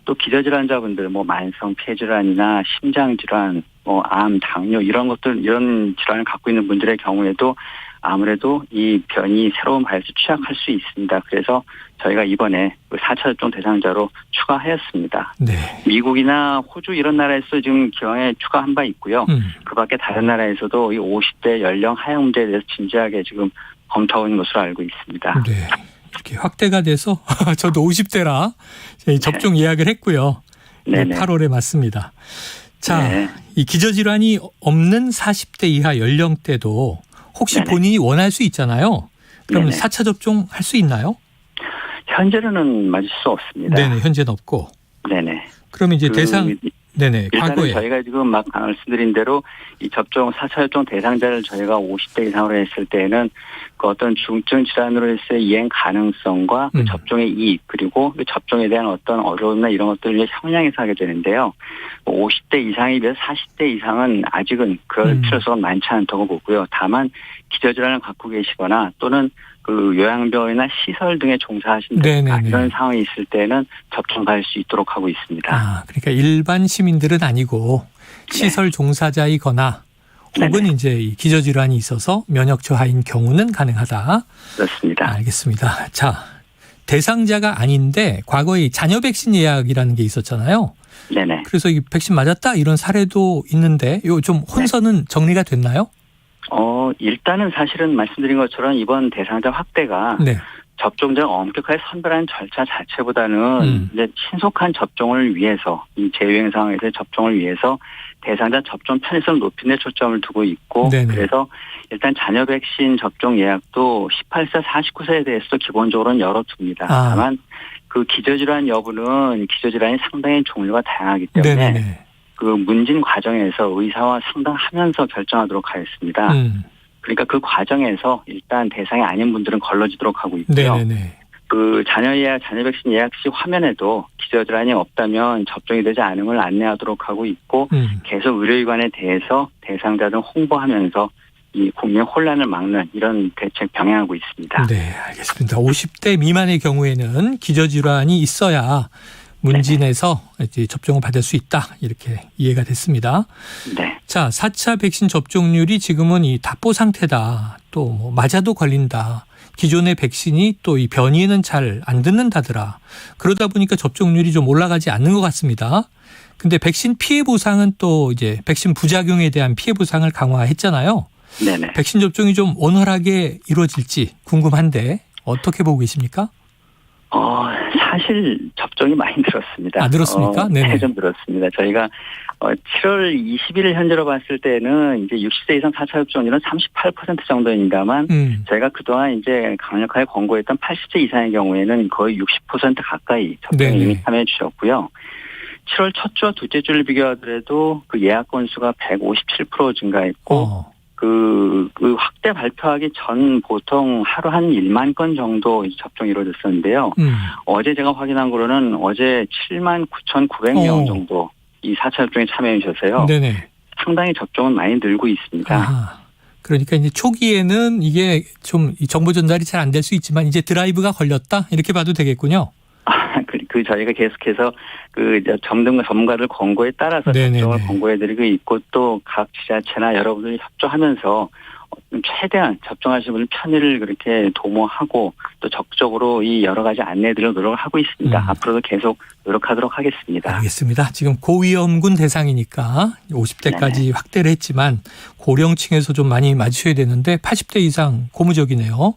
또 기저질환자분들 뭐 만성 폐질환이나 심장질환, 뭐 암, 당뇨 이런 질환을 갖고 있는 분들의 경우에도 아무래도 이 변이 새로운 바이러스 취약할 수 있습니다. 그래서 저희가 이번에 4차 접종 대상자로 추가하였습니다. 네. 미국이나 호주 이런 나라에서 지금 기왕에 추가한 바 있고요. 그밖에 다른 나라에서도 이 50대 연령 하향 문제에 대해서 진지하게 지금 검토하고 있는 것으로 알고 있습니다. 네. 이렇게 확대가 돼서 저도 50대라 접종 예약을 했고요. 네네. 8월에 맞습니다. 자, 네. 이 기저질환이 없는 40대 이하 연령대도 혹시 네네. 본인이 원할 수 있잖아요. 그러면 네네. 4차 접종 할 수 있나요? 현재로는 맞을 수 없습니다. 네네, 현재는 없고. 네네. 그러면 이제 네네, 일단은 과거에. 저희가 지금 막 말씀드린 대로 이 4차 접종 대상자를 저희가 50대 이상으로 했을 때에는 그 어떤 중증 질환으로서의 이행 가능성과 그 접종의 이익 그리고 그 접종에 대한 어떤 어려움이나 이런 것들을 형량해서 하게 되는데요. 50대 이상에 비해서 40대 이상은 아직은 그럴 필요성은 많지 않다고 보고요. 다만 기저질환을 갖고 계시거나 또는 그 요양병원이나 시설 등에 종사하신 이런 상황이 있을 때는 접종 받을 수 있도록 하고 있습니다. 아, 그러니까 일반 시민들은 아니고 시설 종사자이거나 혹은 이제 이 기저질환이 있어서 면역 저하인 경우는 가능하다. 그렇습니다. 알겠습니다. 자, 대상자가 아닌데 과거에 자녀 백신 예약이라는 게 있었잖아요. 네네. 그래서 이 백신 맞았다 이런 사례도 있는데 요 좀 혼선은 정리가 됐나요? 일단은 사실은 말씀드린 것처럼 이번 대상자 확대가 접종자를 엄격하게 선별하는 절차 자체보다는 이제 신속한 접종을 위해서 이 재유행 상황에서의 접종을 위해서 대상자 접종 편의성을 높이는 데 초점을 두고 있고 그래서 일단 자녀 백신 접종 예약도 18세 49세에 대해서도 기본적으로는 열어둡니다. 다만 그 기저질환 여부는 기저질환이 상당히 종류가 다양하기 때문에 그 문진 과정에서 의사와 상담하면서 결정하도록 하였습니다. 그러니까 그 과정에서 일단 대상이 아닌 분들은 걸러지도록 하고 있고요. 그 자녀 백신 예약 시 화면에도 기저질환이 없다면 접종이 되지 않음을 안내하도록 하고 있고 계속 의료기관에 대해서 대상자를 홍보하면서 이 국민 혼란을 막는 이런 대책 병행하고 있습니다. 네, 알겠습니다. 50대 미만의 경우에는 기저질환이 있어야 문진에서 이제 접종을 받을 수 있다. 이렇게 이해가 됐습니다. 네. 자, 4차 백신 접종률이 지금은 이 답보 상태다. 또 뭐 맞아도 걸린다. 기존의 백신이 또 이 변이에는 잘 안 듣는다더라. 그러다 보니까 접종률이 좀 올라가지 않는 것 같습니다. 근데 백신 피해 보상은 또 이제 백신 부작용에 대한 피해 보상을 강화했잖아요. 네네. 백신 접종이 좀 원활하게 이루어질지 궁금한데 어떻게 보고 계십니까? 사실 접종이 많이 늘었습니다. 늘었습니까? 네, 좀 늘었습니다. 저희가 7월 20일 현재로 봤을 때는 이제 60세 이상 4차 접종률은 38% 정도입니다만 저희가 그동안 이제 강력하게 권고했던 80세 이상의 경우에는 거의 60% 가까이 접종에 이미 참여해 주셨고요. 7월 첫 주와 둘째 주를 비교하더라도 그 예약 건수가 157% 증가했고 그 확대 발표하기 전 보통 하루 한 1만 건 정도 접종이 이루어졌었는데요. 어제 제가 확인한 거로는 어제 7만 9,900명 정도 이 4차 접종에 참여해 주셔서요. 상당히 접종은 많이 늘고 있습니다. 그러니까 이제 초기에는 이게 좀 정보 전달이 잘 안 될 수 있지만 이제 드라이브가 걸렸다 이렇게 봐도 되겠군요. 저희가 계속해서 그 전문가들 권고에 따라서 접종을 권고해드리고 있고 또 각 지자체나 여러분들이 협조하면서 최대한 접종하시는 분들 편의를 그렇게 도모하고 또 적극적으로 이 여러 가지 안내들을 노력을 하고 있습니다. 앞으로도 계속 노력하도록 하겠습니다. 알겠습니다. 지금 고위험군 대상이니까 50대까지 확대를 했지만 고령층에서 좀 많이 맞으셔야 되는데 80대 이상 고무적이네요.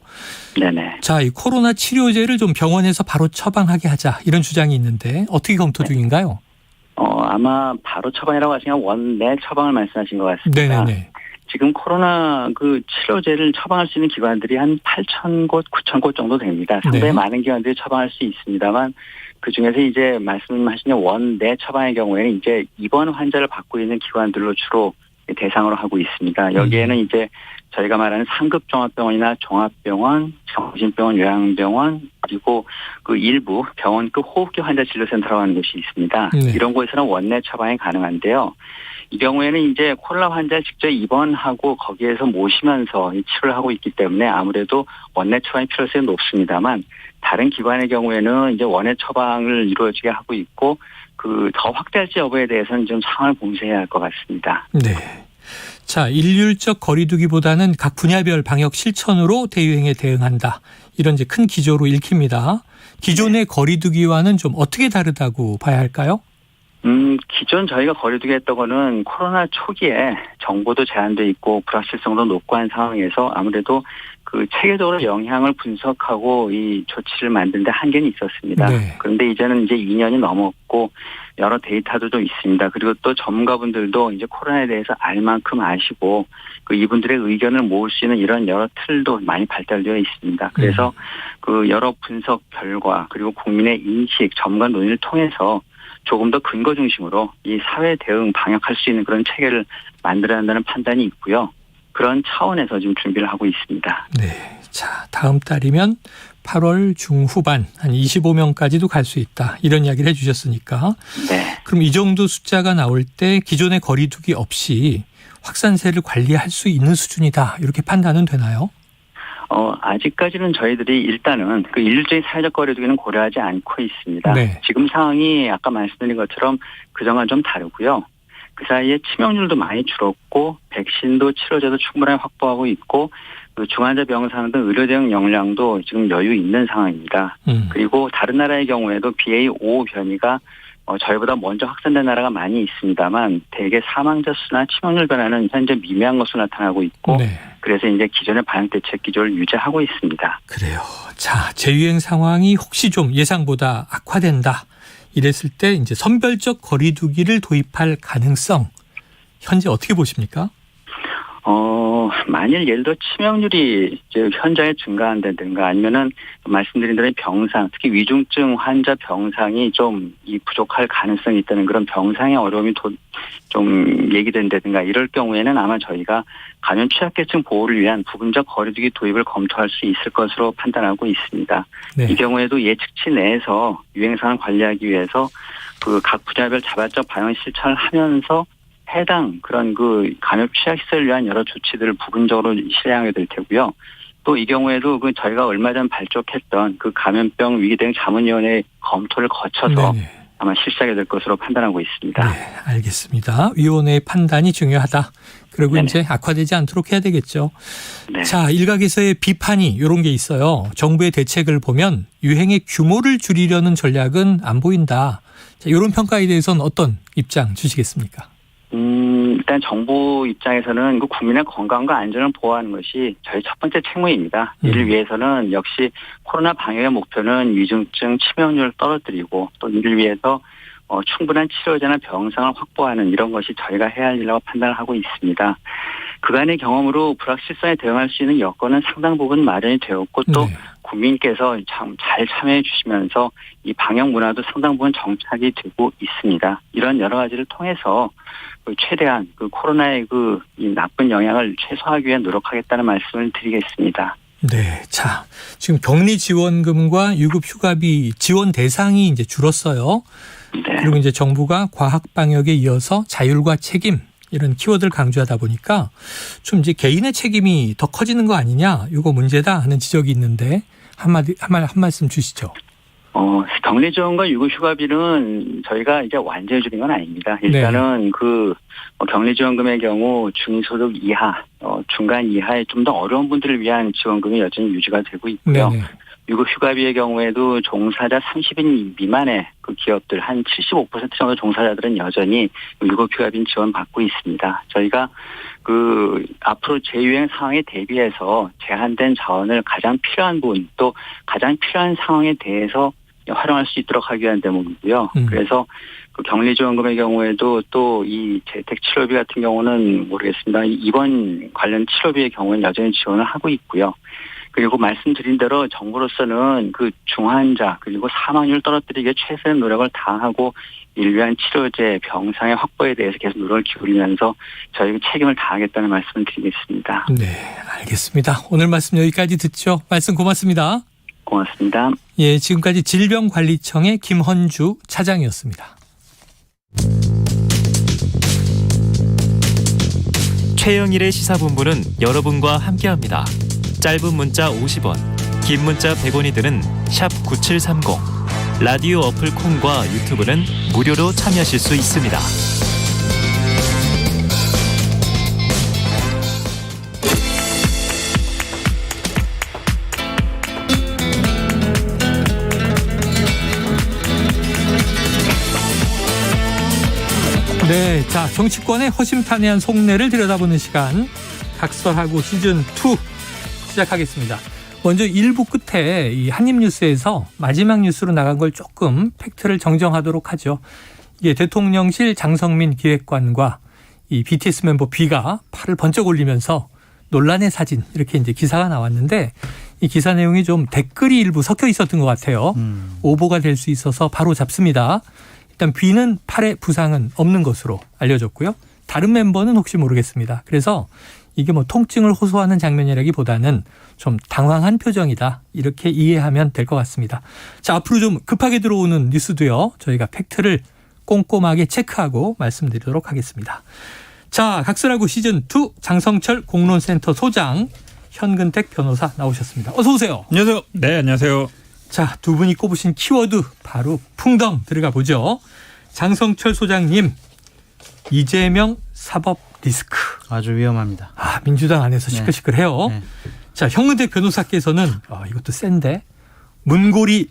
네네. 자, 이 코로나 치료제를 좀 병원에서 바로 처방하게 하자 이런 주장이 있는데 어떻게 검토 중인가요? 아마 바로 처방이라고 하시면 원내 처방을 말씀하신 것 같습니다. 지금 코로나 그 치료제를 처방할 수 있는 기관들이 한 8,000곳, 9,000곳 정도 됩니다. 상당히 많은 기관들이 처방할 수 있습니다만 그 중에서 이제 말씀하신 원내 처방의 경우에는 이제 입원 환자를 받고 있는 기관들로 주로 대상으로 하고 있습니다. 여기에는 이제 저희가 말하는 상급 종합병원이나 종합병원, 정신병원, 요양병원 그리고 그 일부 병원급 호흡기 환자 진료센터라고 하는 곳이 있습니다. 이런 곳에서는 원내 처방이 가능한데요. 이 경우에는 이제 코로나 환자를 직접 입원하고 거기에서 모시면서 치료를 하고 있기 때문에 아무래도 원내 처방의 필요성이 높습니다만 다른 기관의 경우에는 이제 원내 처방을 이루어지게 하고 있고 그 더 확대할지 여부에 대해서는 좀 상황을 봉쇄해야 할 것 같습니다. 자, 일률적 거리두기보다는 각 분야별 방역 실천으로 대유행에 대응한다. 이런 이제 큰 기조로 읽힙니다. 기존의 거리두기와는 좀 어떻게 다르다고 봐야 할까요? 기존 저희가 거리두기 했던 거는 코로나 초기에 정보도 제한돼 있고 불확실성도 높고 한 상황에서 아무래도 그 체계적으로 영향을 분석하고 이 조치를 만드는 데 한계는 있었습니다. 그런데 이제는 이제 2년이 넘었고 여러 데이터도 좀 있습니다. 그리고 또 전문가분들도 이제 코로나에 대해서 알 만큼 아시고 그 이분들의 의견을 모을 수 있는 이런 여러 틀도 많이 발달되어 있습니다. 그래서 그 여러 분석 결과 그리고 국민의 인식, 전문가 논의를 통해서 조금 더 근거 중심으로 이 사회 대응 방역할 수 있는 그런 체계를 만들어야 한다는 판단이 있고요. 그런 차원에서 지금 준비를 하고 있습니다. 자, 다음 달이면 8월 중후반 한 25명까지도 갈 수 있다. 이런 이야기를 해주셨으니까. 그럼 이 정도 숫자가 나올 때 기존의 거리두기 없이 확산세를 관리할 수 있는 수준이다. 이렇게 판단은 되나요? 아직까지는 저희들이 일단은 그 일률적인 사회적 거리두기는 고려하지 않고 있습니다. 지금 상황이 아까 말씀드린 것처럼 그전과 좀 다르고요. 그 사이에 치명률도 많이 줄었고 백신도 치료제도 충분하게 확보하고 있고 그 중환자 병상 등 의료 대응 역량도 지금 여유 있는 상황입니다. 그리고 다른 나라의 경우에도 BA.5 변이가 저희보다 먼저 확산된 나라가 많이 있습니다만 대개 사망자 수나 치명률 변화는 현재 미미한 것으로 나타나고 있고 그래서 이제 기존의 방역 대책 기조를 유지하고 있습니다. 그래요. 자, 재유행 상황이 혹시 좀 예상보다 악화된다. 이랬을 때 이제 선별적 거리두기를 도입할 가능성 현재 어떻게 보십니까? 만일 예를 들어 치명률이 이제 현저하게 증가한다든가 아니면은 말씀드린 대로 병상, 특히 위중증 환자 병상이 좀 이 부족할 가능성이 있다는 그런 병상의 어려움이 좀 얘기된다든가 이럴 경우에는 아마 저희가 감염 취약계층 보호를 위한 부분적 거리두기 도입을 검토할 수 있을 것으로 판단하고 있습니다. 이 경우에도 예측치 내에서 유행 상황을 관리하기 위해서 그 각 분야별 자발적 방역 실천을 하면서 해당 그런 그 감염 취약 시설을 위한 여러 조치들을 부분적으로 실행하게 될 테고요. 또 이 경우에도 그 저희가 얼마 전 발족했던 그 감염병 위기 대응 자문위원회 검토를 거쳐서 아마 실시하게 될 것으로 판단하고 있습니다. 알겠습니다. 위원회의 판단이 중요하다. 그리고 이제 악화되지 않도록 해야 되겠죠. 자, 일각에서의 비판이 이런 게 있어요. 정부의 대책을 보면 유행의 규모를 줄이려는 전략은 안 보인다. 자, 이런 평가에 대해서는 어떤 입장 주시겠습니까? 일단 정부 입장에서는 그 국민의 건강과 안전을 보호하는 것이 저희 첫 번째 책무입니다. 이를 위해서는 역시 코로나 방역의 목표는 위중증 치명률을 떨어뜨리고 또 이를 위해서 충분한 치료제나 병상을 확보하는 이런 것이 저희가 해야 할 일이라고 판단을 하고 있습니다. 그간의 경험으로 불확실성에 대응할 수 있는 여건은 상당 부분 마련이 되었고 또 국민께서 참 잘 참여해 주시면서 이 방역 문화도 상당 부분 정착이 되고 있습니다. 이런 여러 가지를 통해서 최대한 그 코로나의 이 나쁜 영향을 최소화하기 위해 노력하겠다는 말씀을 드리겠습니다. 네. 자, 지금 격리 지원금과 유급 휴가비 지원 대상이 이제 줄었어요. 네. 그리고 이제 정부가 과학 방역에 이어서 자율과 책임 이런 키워드를 강조하다 보니까 좀 이제 개인의 책임이 더 커지는 거 아니냐, 이거 문제다 하는 지적이 있는데 한 말씀 주시죠. 격리 지원과 유급 휴가비는 저희가 이제 완전히 줄인 건 아닙니다. 일단은 격리 지원금의 경우 중소득 이하, 중간 이하의 좀 더 어려운 분들을 위한 지원금이 여전히 유지가 되고 있고요. 네네. 유급 휴가비의 경우에도 종사자 30인 미만의 그 기업들 한 75% 정도 종사자들은 여전히 유급 휴가비 지원받고 있습니다. 저희가 앞으로 재유행 상황에 대비해서 제한된 자원을 가장 필요한 부분 또 가장 필요한 상황에 대해서 활용할 수 있도록 하기 위한 대목이고요. 그래서 격리 지원금의 경우에도 또 이 재택 치료비 같은 경우는 모르겠습니다. 입원 관련 치료비의 경우는 여전히 지원을 하고 있고요. 그리고 말씀드린 대로 정부로서는 중환자 그리고 사망률 떨어뜨리기에 최선의 노력을 다하고 인류한 치료제 병상의 확보에 대해서 계속 노력을 기울이면서 저희가 책임을 다하겠다는 말씀을 드리겠습니다. 네, 알겠습니다. 오늘 말씀 여기까지 듣죠. 말씀 고맙습니다. 고맙습니다. 예, 지금까지 질병관리청의 김헌주 차장이었습니다. 최영일의 시사본부는 여러분과 함께합니다. 짧은 문자 50원, 긴 문자 100원이 드는 샵 9730, 라디오 어플 콩과 유튜브는 무료로 참여하실 수 있습니다. 네, 자, 정치권의 허심탄회한 속내를 들여다보는 시간, 각설하고 시즌2 시작하겠습니다. 먼저 1부 끝에 이 한입뉴스에서 마지막 뉴스로 나간 걸 조금 팩트를 정정하도록 하죠. 이게 대통령실 장성민 기획관과 이 BTS 멤버 B가 팔을 번쩍 올리면서 논란의 사진, 이렇게 이제 기사가 나왔는데 이 기사 내용이 좀 댓글이 일부 섞여 있었던 것 같아요. 오보가 될 수 있어서 바로 잡습니다. 일단 B는 팔에 부상은 없는 것으로 알려졌고요. 다른 멤버는 혹시 모르겠습니다. 그래서 이게 뭐 통증을 호소하는 장면이라기보다는 좀 당황한 표정이다, 이렇게 이해하면 될 것 같습니다. 자, 앞으로 좀 급하게 들어오는 뉴스도요, 저희가 팩트를 꼼꼼하게 체크하고 말씀드리도록 하겠습니다. 자, 각설하고 시즌2 장성철 공론센터 소장, 현근택 변호사 나오셨습니다. 어서 오세요. 안녕하세요. 네, 안녕하세요. 자, 두 분이 꼽으신 키워드 바로 풍덩 들어가 보죠. 장성철 소장님, 이재명 사법 리스크. 아주 위험합니다. 민주당 안에서 시끌시끌해요. 네. 자, 현근택 변호사께서는 이것도 센데, 문고리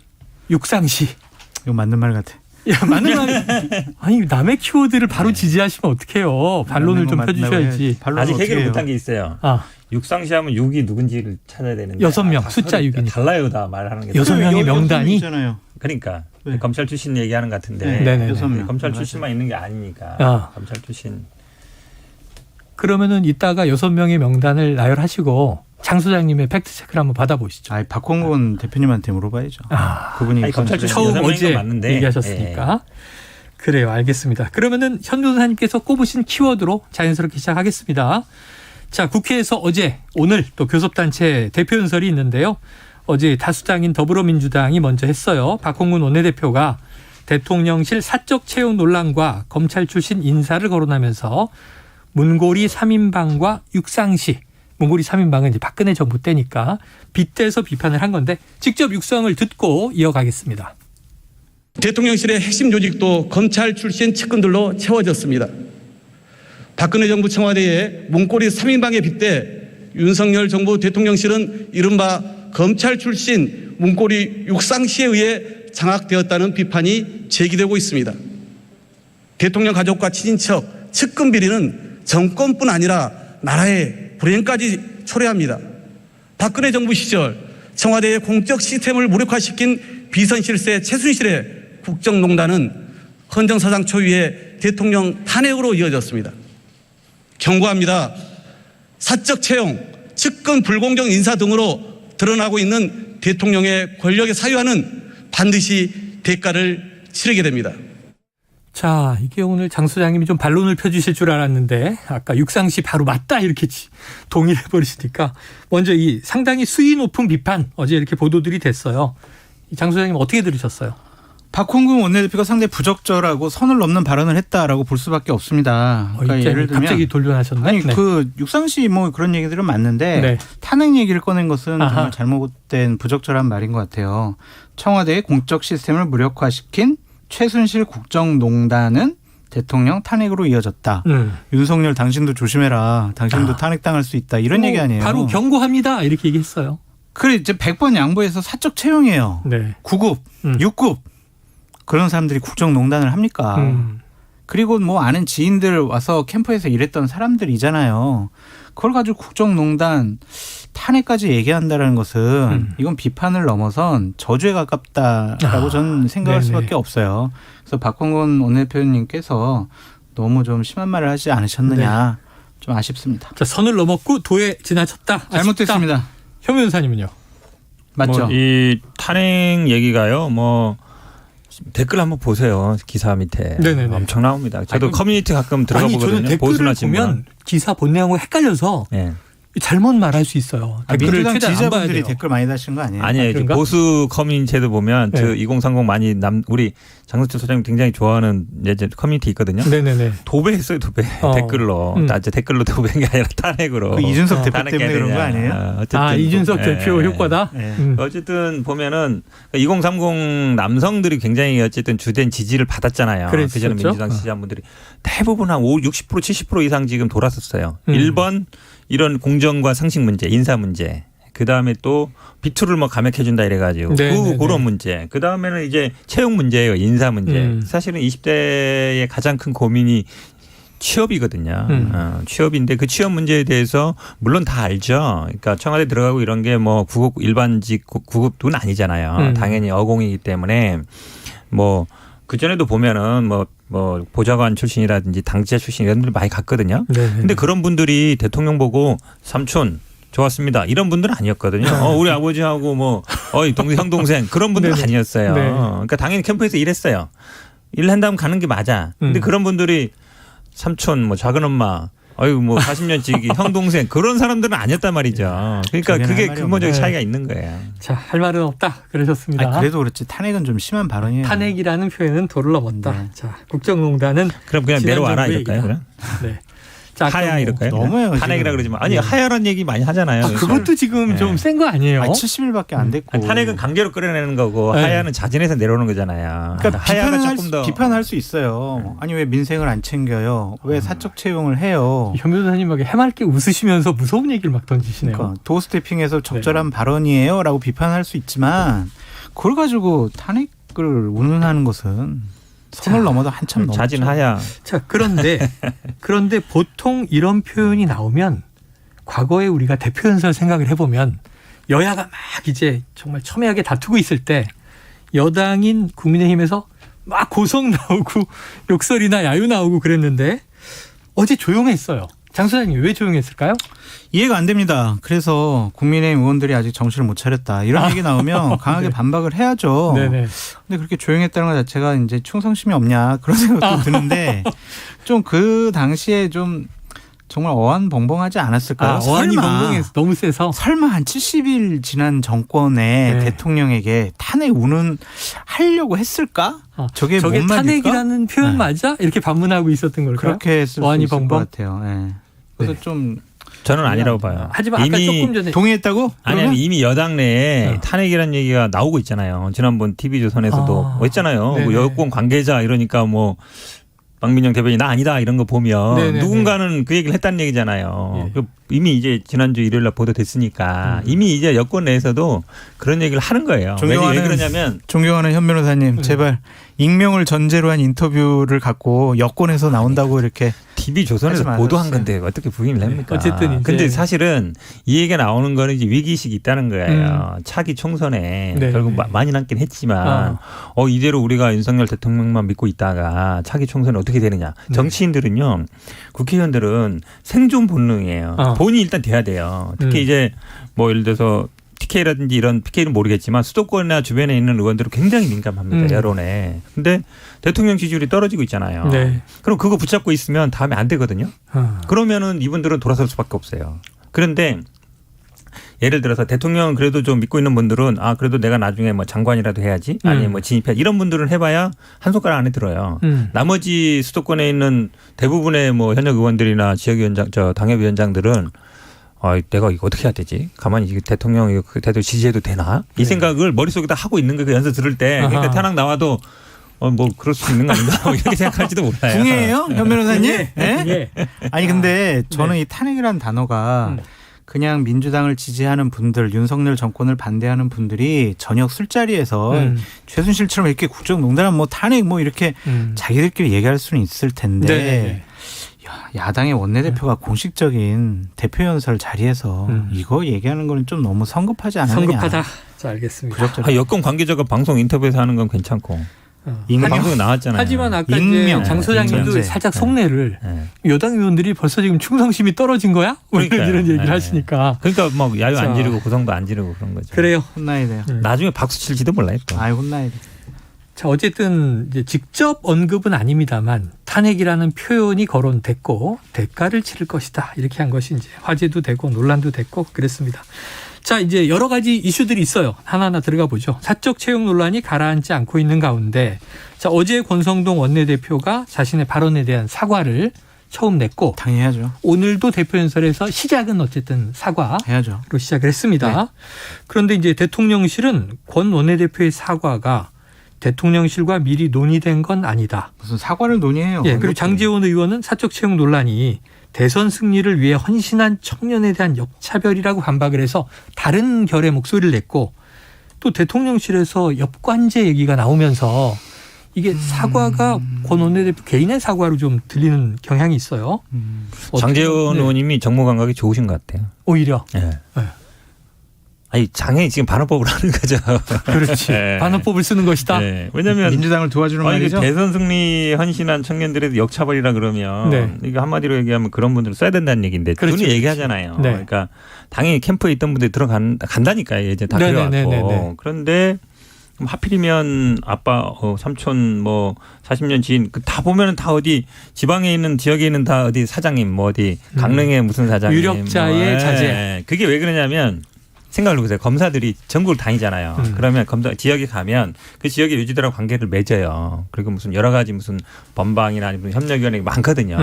육상시. 이거 맞는 말 같아. 야, 맞는 말. 아니, 남의 키워드를 바로 지지하시면 어떡해요. 반론을 좀 펴주셔야지. 아직 해결을 못한 게 있어요. 육상시하면 6이 누군지를 찾아야 되는데 6명, 숫자 6이니까. 달라요, 다 말하는 게. 6명의 명단이. 그러니까 네. 검찰 출신 얘기하는 것 같은데. 네. 검찰 출신만 있는 게 아니니까. 검찰 출신. 그러면은 이따가 6명의 명단을 나열하시고 장 소장님의 팩트 체크를 한번 받아보시죠. 박홍근 대표님한테 물어봐야죠. 그분이 검찰 처음 어제 얘기하셨으니까. 그래요, 알겠습니다. 그러면은 현 변호사님께서 꼽으신 키워드로 자연스럽게 시작하겠습니다. 자, 국회에서 오늘 또 교섭단체 대표 연설이 있는데요. 어제 다수당인 더불어민주당이 먼저 했어요. 박홍근 원내대표가 대통령실 사적 채용 논란과 검찰 출신 인사를 거론하면서 문고리 3인방과 육상시, 문고리 3인방은 이제 박근혜 정부 때니까 빗대서 비판을 한 건데 직접 육성을 듣고 이어가겠습니다. 대통령실의 핵심 조직도 검찰 출신 측근들로 채워졌습니다. 박근혜 정부 청와대의 문고리 3인방에 빗대 윤석열 정부 대통령실은 이른바 검찰 출신 문고리 육상시에 의해 장악되었다는 비판이 제기되고 있습니다. 대통령 가족과 친인척, 측근 비리는 정권뿐 아니라 나라의 불행까지 초래합니다. 박근혜 정부 시절 청와대의 공적 시스템을 무력화시킨 비선실세 최순실의 국정농단은 헌정사상 초유의 대통령 탄핵으로 이어졌습니다. 경고합니다. 사적 채용, 측근 불공정 인사 등으로 드러나고 있는 대통령의 권력의 사유화는 반드시 대가를 치르게 됩니다. 자, 이게 오늘 장 소장님이 좀 반론을 펴주실 줄 알았는데 아까 육상시 바로 맞다 이렇게 동의를 해버리시니까 먼저 이 상당히 수위 높은 비판 어제 이렇게 보도들이 됐어요. 장 소장님 어떻게 들으셨어요? 박홍근 원내대표가 상당히 부적절하고 선을 넘는 발언을 했다라고 볼 수밖에 없습니다. 그러니까 예를 들면 갑자기 돌변하셨네. 아니 네. 그 육상시 뭐 그런 얘기들은 맞는데 네. 탄핵 얘기를 꺼낸 것은 아하. 정말 잘못된 부적절한 말인 것 같아요. 청와대의 공적 시스템을 무력화시킨 최순실 국정농단은 대통령 탄핵으로 이어졌다. 윤석열 당신도 조심해라. 당신도 탄핵당할 수 있다. 이런 얘기 아니에요. 바로 경고합니다. 이렇게 얘기했어요. 그래 이제 100번 양보해서 사적 채용이에요. 네. 9급, 6급. 그런 사람들이 국정농단을 합니까? 그리고 뭐 아는 지인들 와서 캠프에서 일했던 사람들이잖아요. 그걸 가지고 국정농단 탄핵까지 얘기한다는 것은 이건 비판을 넘어선 저주에 가깝다라고 저는 생각할 네네. 수밖에 없어요. 그래서 박홍근 원내대표님께서 너무 좀 심한 말을 하지 않으셨느냐 좀 아쉽습니다. 자, 선을 넘었고 도에 지나쳤다. 아쉽다. 잘못됐습니다. 현 변호사님은요? 맞죠? 이 탄핵 얘기가요. 뭐 댓글 한번 보세요. 기사 밑에 네네네. 엄청 나옵니다. 저도 커뮤니티 가끔 들어가 보거든요. 저는 댓글을 보수나 진보나. 보면 기사 본 내용하고 헷갈려서 네. 잘못 말할 수 있어요. 댓글을 민주당 최대한 안 봐야 지지자분들이 돼요. 댓글 많이 다신 거 아니에요? 아니에요. 그런가? 보수 커뮤니티에도 보면 네. 저 2030 많이 우리 장성철 소장님 굉장히 좋아하는 이제 커뮤니티 있거든요. 네네네. 도배했어요, 도배. 댓글로. 이제 댓글로 도배한 게 아니라 탄핵으로. 그 이준석 대표 탄핵 때문에 그런 거 아니에요? 어쨌든 이준석 대표 효과다? 어쨌든 보면은 2030 남성들이 굉장히 어쨌든 주된 지지를 받았잖아요. 그랬었죠? 그전에 민주당 지지자분들이 대부분 한 60% 70% 이상 지금 돌았었어요. 1번 이런 공정과 상식 문제, 인사 문제. 그 다음에 또 비투를 뭐 감액해준다 이래가지고 그런 문제. 그 다음에는 이제 채용 문제예요, 인사 문제. 사실은 20대의 가장 큰 고민이 취업이거든요. 취업인데 그 취업 문제에 대해서 물론 다 알죠. 그러니까 청와대 들어가고 이런 게 뭐 구급 일반직 구급은 아니잖아요. 당연히 어공이기 때문에 뭐 그 전에도 보면은 뭐 보좌관 출신이라든지 당지자 출신 이런 분들 많이 갔거든요. 근데 그런 분들이 대통령 보고 삼촌 좋았습니다. 이런 분들은 아니었거든요. 우리 아버지하고 뭐 형 동생 그런 분들은 아니었어요. 그러니까 당연히 캠프에서 일했어요. 일한다면 가는 게 맞아. 근데 그런 분들이 삼촌 뭐 작은 엄마 뭐 40년씩 형 동생 그런 사람들은 아니었단 말이죠. 그러니까 그게 근본적인 차이가 있는 거예요. 자, 할 말은 없다. 그러셨습니다. 그래도 그렇지 탄핵은 좀 심한 발언이에요. 탄핵이라는 표현은 도를 넘었다. 자, 국정농단은 그럼 그냥 내려와라 이럴까요? 그럼? 네. 자, 하야 이럴까요? 너무해요. 탄핵이라 그러지만 아니 하야란 얘기 많이 하잖아요. 그것도 지금 좀 센 거 아니에요? 70일밖에 안 됐고. 탄핵은 강제로 끌어내는 거고 하야는 자진해서 내려오는 거잖아요. 그러니까 하야가 조금 더 비판할 수 있어요. 아니 왜 민생을 안 챙겨요? 왜 사적 채용을 해요? 현 변호사님에게 해맑게 웃으시면서 무서운 얘기를 막 던지시네요. 그러니까 도어스태핑에서 적절한 발언이에요라고 비판할 수 있지만 그걸 가지고 탄핵을 운운하는 것은 선을 넘어도 한참 넘었죠. 자진하야. 자, 그런데 보통 이런 표현이 나오면 과거에 우리가 대표 연설 생각을 해보면 여야가 막 이제 정말 첨예하게 다투고 있을 때 여당인 국민의힘에서 막 고성 나오고 욕설이나 야유 나오고 그랬는데 어제 조용했어요. 장 소장님 왜 조용했을까요? 이해가 안 됩니다. 그래서 국민의힘 의원들이 아직 정신을 못 차렸다. 이런 얘기 나오면 강하게 반박을 해야죠. 네네. 근데 그렇게 조용했다는 것 자체가 이제 충성심이 없냐 그런 생각도 드는데 좀 그 당시에 좀 정말 어안벙벙하지 않았을까요? 어안이 벙벙해서 너무 세서 설마 한 70일 지난 정권의 대통령에게 탄핵 운운하려고 했을까? 저게 뭔 말일까? 탄핵이라는 표현 맞아? 이렇게 반문하고 있었던 걸까요? 그렇게 했을 수 있을 것 같아요. 그래서 좀 저는 아니라고 봐요. 하지만 아까 조금 전에 동의했다고? 아니 이미 여당 내에 탄핵이라는 얘기가 나오고 있잖아요. 지난번 TV조선에서도 했잖아요. 뭐 여권 관계자 이러니까 뭐 박민영 대변인 나 아니다 이런 거 보면 누군가는 그 얘기를 했다는 얘기잖아요. 이미 이제 지난주 일요일 날 보도됐으니까 이미 이제 여권 내에서도 그런 얘기를 하는 거예요. 왜 그러냐면 존경하는 현 변호사님 제발 익명을 전제로 한 인터뷰를 갖고 여권에서 나온다고 이렇게 TV 조선에서 하지 보도한 말았어요. 건데 어떻게 부인을 합니까? 어쨌든 이제. 근데 사실은 이 얘기가 나오는 거는 이제 위기의식이 있다는 거예요. 차기 총선에 네, 결국 네. 많이 남긴 했지만 이대로 우리가 윤석열 대통령만 믿고 있다가 차기 총선에 어떻게 되느냐. 정치인들은요. 국회의원들은 생존 본능이에요. 본인이 일단 돼야 돼요. 특히 이제 뭐 예를 들어서 TK라든지 이런 PK는 모르겠지만 수도권이나 주변에 있는 의원들은 굉장히 민감합니다. 여론에. 근데 대통령 지지율이 떨어지고 있잖아요. 네. 그럼 그거 붙잡고 있으면 다음에 안 되거든요. 그러면은 이분들은 돌아설 수밖에 없어요. 그런데 예를 들어서 대통령 그래도 좀 믿고 있는 분들은 그래도 내가 나중에 뭐 장관이라도 해야지 아니면 뭐 진입해 이런 분들은 해봐야 한 손가락 안에 들어요. 나머지 수도권에 있는 대부분의 뭐 현역 의원들이나 지역위원장, 당협위원장들은 내가 이거 어떻게 해야 되지? 가만히 대통령 대통령 지지해도 되나? 이 생각을 머릿속에다 하고 있는 거예요. 연설 들을 때. 그러니까 탄핵 나와도 뭐 그럴 수 있는 거 아닌가? 이렇게 생각할지도 몰라요. 궁예예요? 현 변호사님? 예. 예? 아니 근데 저는 이 탄핵이라는 단어가 그냥 민주당을 지지하는 분들, 윤석열 정권을 반대하는 분들이 저녁 술자리에서 최순실처럼 이렇게 국정농단은 뭐 탄핵 뭐 이렇게 자기들끼리 얘기할 수는 있을 텐데 네. 야당의 원내대표가 공식적인 대표연설 자리에서 이거 얘기하는 거는 좀 너무 성급하지 않느냐. 성급하다. 자, 알겠습니다. 여권 관계자가 방송 인터뷰에서 하는 건 괜찮고. 방송에 나왔잖아요. 하지만 아까 이제 장 소장님도 살짝 속내를 여당 의원들이 벌써 지금 충성심이 떨어진 거야? 이런 얘기를 하시니까. 그러니까 막 야유 안 지르고 고성도 안 지르고 그런 거죠. 그래요. 혼나야 돼요. 나중에 박수 칠지도 몰라요. 또. 혼나야 돼. 자, 어쨌든 이제 직접 언급은 아닙니다만 탄핵이라는 표현이 거론됐고 대가를 치를 것이다. 이렇게 한 것이 이제 화제도 되고 논란도 됐고 그랬습니다. 자, 이제 여러 가지 이슈들이 있어요. 하나하나 들어가 보죠. 사적 채용 논란이 가라앉지 않고 있는 가운데 자, 어제 권성동 원내대표가 자신의 발언에 대한 사과를 처음 냈고 당연하죠. 오늘도 대표연설에서 시작은 어쨌든 사과로 해야죠. 시작을 했습니다. 네. 그런데 이제 대통령실은 권 원내대표의 사과가 대통령실과 미리 논의된 건 아니다. 무슨 사과를 논의해요. 예, 그리고 장제원 의원은 사적 채용 논란이 대선 승리를 위해 헌신한 청년에 대한 역차별이라고 반박을 해서 다른 결의 목소리를 냈고 또 대통령실에서 엽관제 얘기가 나오면서 이게 사과가 권 원내대표 개인의 사과로 좀 들리는 경향이 있어요. 장제원 의원님이 정무 감각이 좋으신 것 같아요. 오히려. 네. 아니 장애인 지금 반어법을 하는 거죠. 그렇지. 네. 반어법을 쓰는 것이다. 네. 왜냐하면 민주당을 도와주는 말이죠. 대선 승리 헌신한 청년들의 역차별이라 그러면 이거 한마디로 얘기하면 그런 분들을 써야 된다는 얘기인데 둘이 얘기하잖아요. 네. 그러니까 당연히 캠프에 있던 분들이 간다니까요. 이제 다 그래왔고. 그런데 하필이면 아빠, 삼촌, 뭐 40년 지인 다 보면은 다 어디 지방에 있는 지역에 있는 다 어디 사장님, 뭐 어디 강릉에 무슨 사장님, 유력자의 자제. 그게 왜 그러냐면. 생각을 해보세요. 검사들이 전국을 다니잖아요. 그러면 지역에 가면 그 지역의 유지들하고 관계를 맺어요. 그리고 무슨 여러 가지 무슨 법방이나 아니면 협력위원회가 많거든요.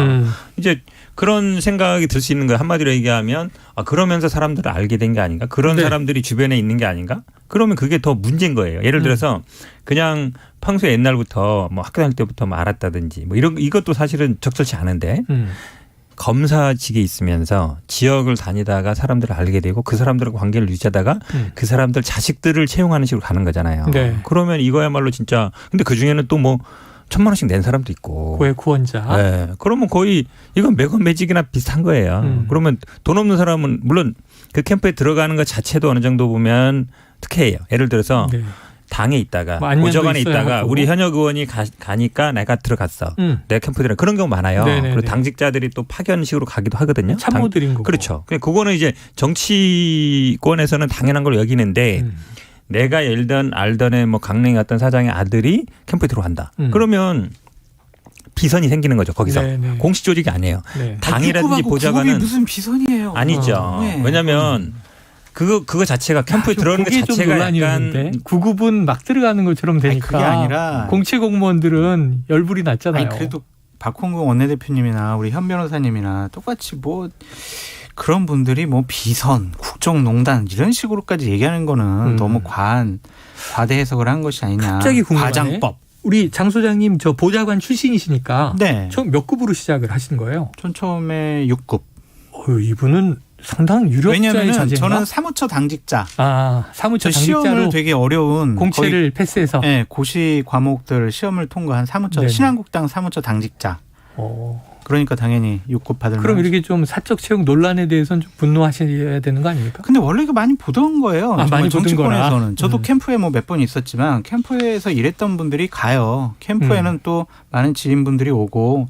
이제 그런 생각이 들 수 있는 거예요. 한마디로 얘기하면 그러면서 사람들을 알게 된 게 아닌가? 그런 사람들이 주변에 있는 게 아닌가? 그러면 그게 더 문제인 거예요. 예를 들어서 그냥 평소에 옛날부터 뭐 학교 다닐 때부터 뭐 알았다든지 뭐 이것도 사실은 적절치 않은데 검사직에 있으면서 지역을 다니다가 사람들을 알게 되고 그 사람들과 관계를 유지하다가 그 사람들 자식들을 채용하는 식으로 가는 거잖아요. 네. 그러면 이거야말로 진짜 근데 그중에는 또 뭐 1,000만 원씩 낸 사람도 있고. 고액 후원자. 네. 그러면 거의 이건 매건 매직이나 비슷한 거예요. 그러면 돈 없는 사람은 물론 그 캠프에 들어가는 것 자체도 어느 정도 보면 특혜예요. 예를 들어서 당에 있다가 보좌관에 있다가 우리 현역 의원이 가니까 내가 들어갔어. 내 캠프 들어 그런 경우 많아요. 그리고 당직자들이 또 파견식으로 가기도 하거든요. 참모들인 거고. 그렇죠. 그거는 이제 정치권에서는 당연한 걸 여기는데 내가 알던 뭐 강릉에 갔던 사장의 아들이 캠프에 들어간다. 그러면 비선이 생기는 거죠. 거기서 공식 조직이 아니에요. 당이라든지 보좌관은 무슨 비선이에요? 아니죠. 왜냐하면 그거 자체가 캠프에 들어오는 것 자체가 약간 구급은 막 들어가는 것처럼 되니까. 그게 아니라 공채 공무원들은 열불이 났잖아요. 그래도 박홍근 원내대표님이나 우리 현 변호사님이나 똑같이 뭐 그런 분들이 뭐 비선, 국정농단 이런 식으로까지 얘기하는 거는 너무 과대 해석을 한 것이 아니냐. 갑자기 궁금하네. 과장법. 우리 장 소장님 저 보좌관 출신이시니까 처음 몇 급으로 시작을 하신 거예요? 전 처음에 6급. 이분은 상당히 유력자의 왜냐하면 자제인가? 저는 사무처 당직자. 사무처 시험을 당직자로 되게 어려운 공채를 패스해서. 네, 고시 과목들 시험을 통과한 사무처 신한국당 사무처 당직자. 그러니까 당연히 6급 받을 그럼 이렇게 좀 사적 채용 논란에 대해서는 좀 분노하셔야 되는 거 아닙니까? 근데 원래 이거 많이 보던 거예요. 많이 보던 거라. 정치권에서는. 저도 캠프에 뭐 몇 번 있었지만 캠프에서 일했던 분들이 가요. 캠프에는 또 많은 지인분들이 오고.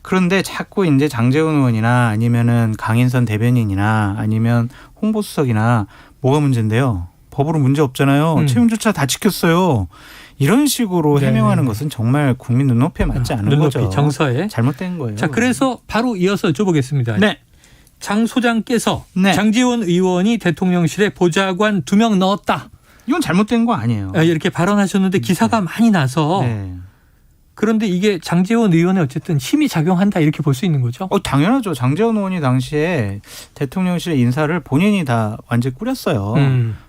그런데 자꾸 이제 장제원 의원이나 아니면은 강인선 대변인이나 아니면 홍보수석이나 뭐가 문제인데요. 법으로 문제 없잖아요. 채용조차 다 지켰어요. 이런 식으로 해명하는 것은 정말 국민 눈높이에 맞지 않은 거죠. 정서에. 잘못된 거예요. 자, 그래서 바로 이어서 여쭤보겠습니다. 네. 장 소장께서 네. 장제원 의원이 대통령실에 보좌관 2명 넣었다. 이건 잘못된 거 아니에요. 이렇게 발언하셨는데 기사가 많이 나서. 네. 그런데 이게 장제원 의원의 어쨌든 힘이 작용한다 이렇게 볼 수 있는 거죠? 당연하죠. 장제원 의원이 당시에 대통령실 인사를 본인이 다 완전히 꾸렸어요.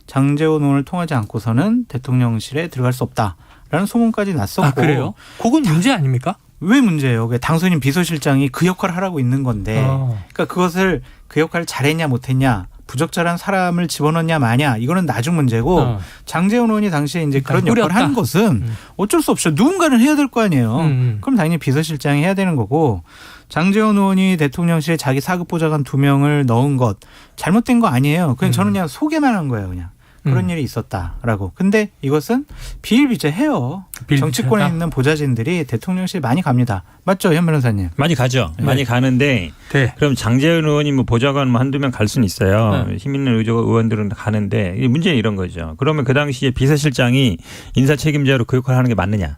장제원 의원을 통하지 않고서는 대통령실에 들어갈 수 없다라는 소문까지 났었고. 아, 그래요? 그건 문제 아닙니까? 왜 문제예요? 당선인 비서실장이 그 역할을 하라고 있는 건데 그러니까 그것을 그 역할을 잘했냐 못했냐 부적절한 사람을 집어넣냐 마냐 이거는 나중 문제고 장제원 의원이 당시에 이제 그런 역할을 하는 것은 어쩔 수 없죠. 누군가는 해야 될 거 아니에요. 그럼 당연히 비서실장이 해야 되는 거고 장제원 의원이 대통령실에 자기 사급 보좌관 2명을 넣은 것 잘못된 거 아니에요. 그냥 저는 그냥 소개만 한 거예요. 그냥. 그런 일이 있었다라고. 근데 이것은 비일비재해요. 정치권에 있는 보좌진들이 대통령실 많이 갑니다. 맞죠, 현 변호사님? 많이 가죠. 네. 많이 가는데 네. 그럼 장제원 의원이 뭐 보좌관 뭐 한두 명 갈 수는 있어요. 힘 있는 의원들은 가는데 문제는 이런 거죠. 그러면 그 당시에 비서실장이 인사 책임자로 그 역할을 하는 게 맞느냐.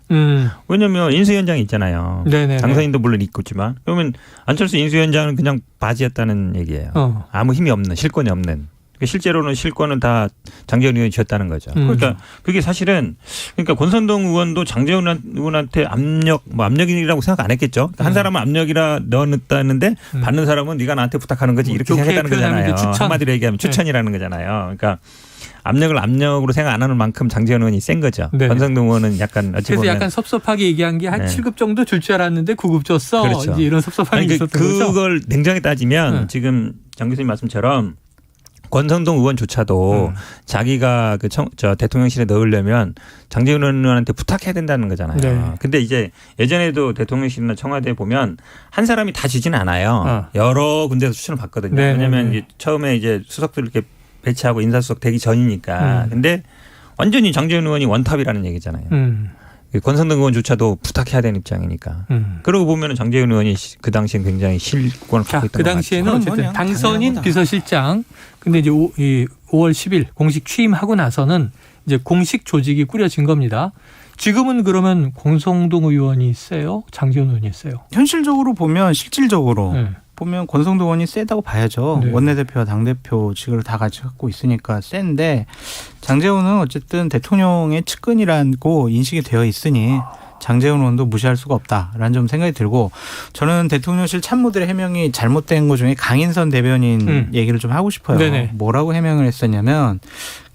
왜냐하면 인수위원장이 있잖아요. 네네네. 당선인도 물론 있겠지만 그러면 안철수 인수위원장은 그냥 바지였다는 얘기예요. 아무 힘이 없는 실권이 없는. 실제로는 실권은 다 장제원 의원이 쥐었다는 거죠. 그러니까 그게 사실은 그러니까 권선동 의원도 장제원 의원한테 압력이라고 생각 안 했겠죠. 한 사람은 압력이라 넣었다는데 받는 사람은 네가 나한테 부탁하는 거지 이렇게 생각했다는 거잖아요. 한마디로 얘기하면 추천이라는 거잖아요. 그러니까 압력으로 생각 안 하는 만큼 장제원 의원이 센 거죠. 네. 권선동 의원은 약간 어찌 보면 그래서 약간 섭섭하게 얘기한 게 한 7급 정도 줄 줄 알았는데 9급 줬어. 그렇죠. 이제 이런 섭섭함이 있었던 거죠. 그걸 냉정히 따지면 지금 장 교수님 말씀처럼 권성동 의원조차도 자기가 대통령실에 넣으려면 장제원 의원한테 부탁해야 된다는 거잖아요. 네. 근데 이제 예전에도 대통령실이나 청와대에 보면 한 사람이 다 지지는 않아요. 여러 군데서 추천을 받거든요. 네. 왜냐하면 이제 처음에 이제 수석들 이렇게 배치하고 인사수석 되기 전이니까. 근데 완전히 장제원 의원이 원탑이라는 얘기잖아요. 권성동 의원조차도 부탁해야 되는 입장이니까. 그러고 보면 장제원 의원이 그 당시엔 굉장히 실권을 갖고 있던 그 당시에는 어쨌든 당선인 비서실장 근데 이제 5월 10일 공식 취임하고 나서는 이제 공식 조직이 꾸려진 겁니다. 지금은 그러면 권성동 의원이 세요? 장제원 의원이 세요? 현실적으로 보면 실질적으로 보면 권성동 의원이 세다고 봐야죠. 네. 원내대표와 당대표직을 다 같이 갖고 있으니까 센데 장제원은 어쨌든 대통령의 측근이라고 인식이 되어 있으니 장제원 의원도 무시할 수가 없다라는 좀 생각이 들고 저는 대통령실 참모들의 해명이 잘못된 것 중에 강인선 대변인 얘기를 좀 하고 싶어요. 네네. 뭐라고 해명을 했었냐면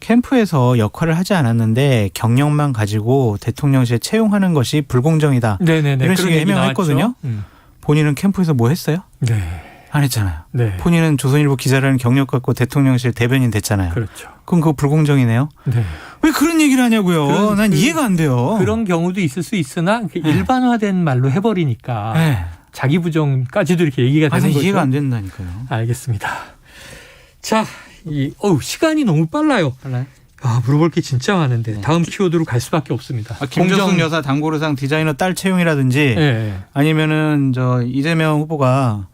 캠프에서 역할을 하지 않았는데 경력만 가지고 대통령실에 채용하는 것이 불공정이다. 네네네. 이런 식의 해명을 했거든요. 본인은 캠프에서 뭐 했어요? 네. 안 했잖아요. 네. 본인은 조선일보 기자라는 경력 갖고 대통령실 대변인 됐잖아요. 그렇죠. 그럼 그거 불공정이네요. 네. 왜 그런 얘기를 하냐고요. 난 이해가 안 돼요. 그런 경우도 있을 수 있으나 일반화된 말로 해버리니까 자기 부정까지도 이렇게 얘기가 되는 거죠. 이해가 안 된다니까요. 알겠습니다. 자, 시간이 너무 빨라요. 물어볼 게 진짜 많은데 다음 키워드로 갈 수밖에 없습니다. 김정숙 여사 당고르상 디자이너 딸 채용이라든지 아니면은 이재명 후보가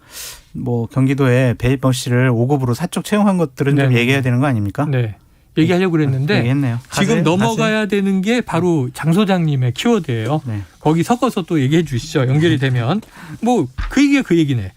뭐 경기도에 배일범 씨를 5급으로 사적 채용한 것들은 좀 얘기해야 되는 거 아닙니까? 네. 얘기하려고 그랬는데 얘기했네요. 지금 넘어가야 되는 게 바로 장 소장님의 키워드예요. 거기 섞어서 또 얘기해 주시죠. 연결이 되면. 뭐 그 얘기가 그 얘기네.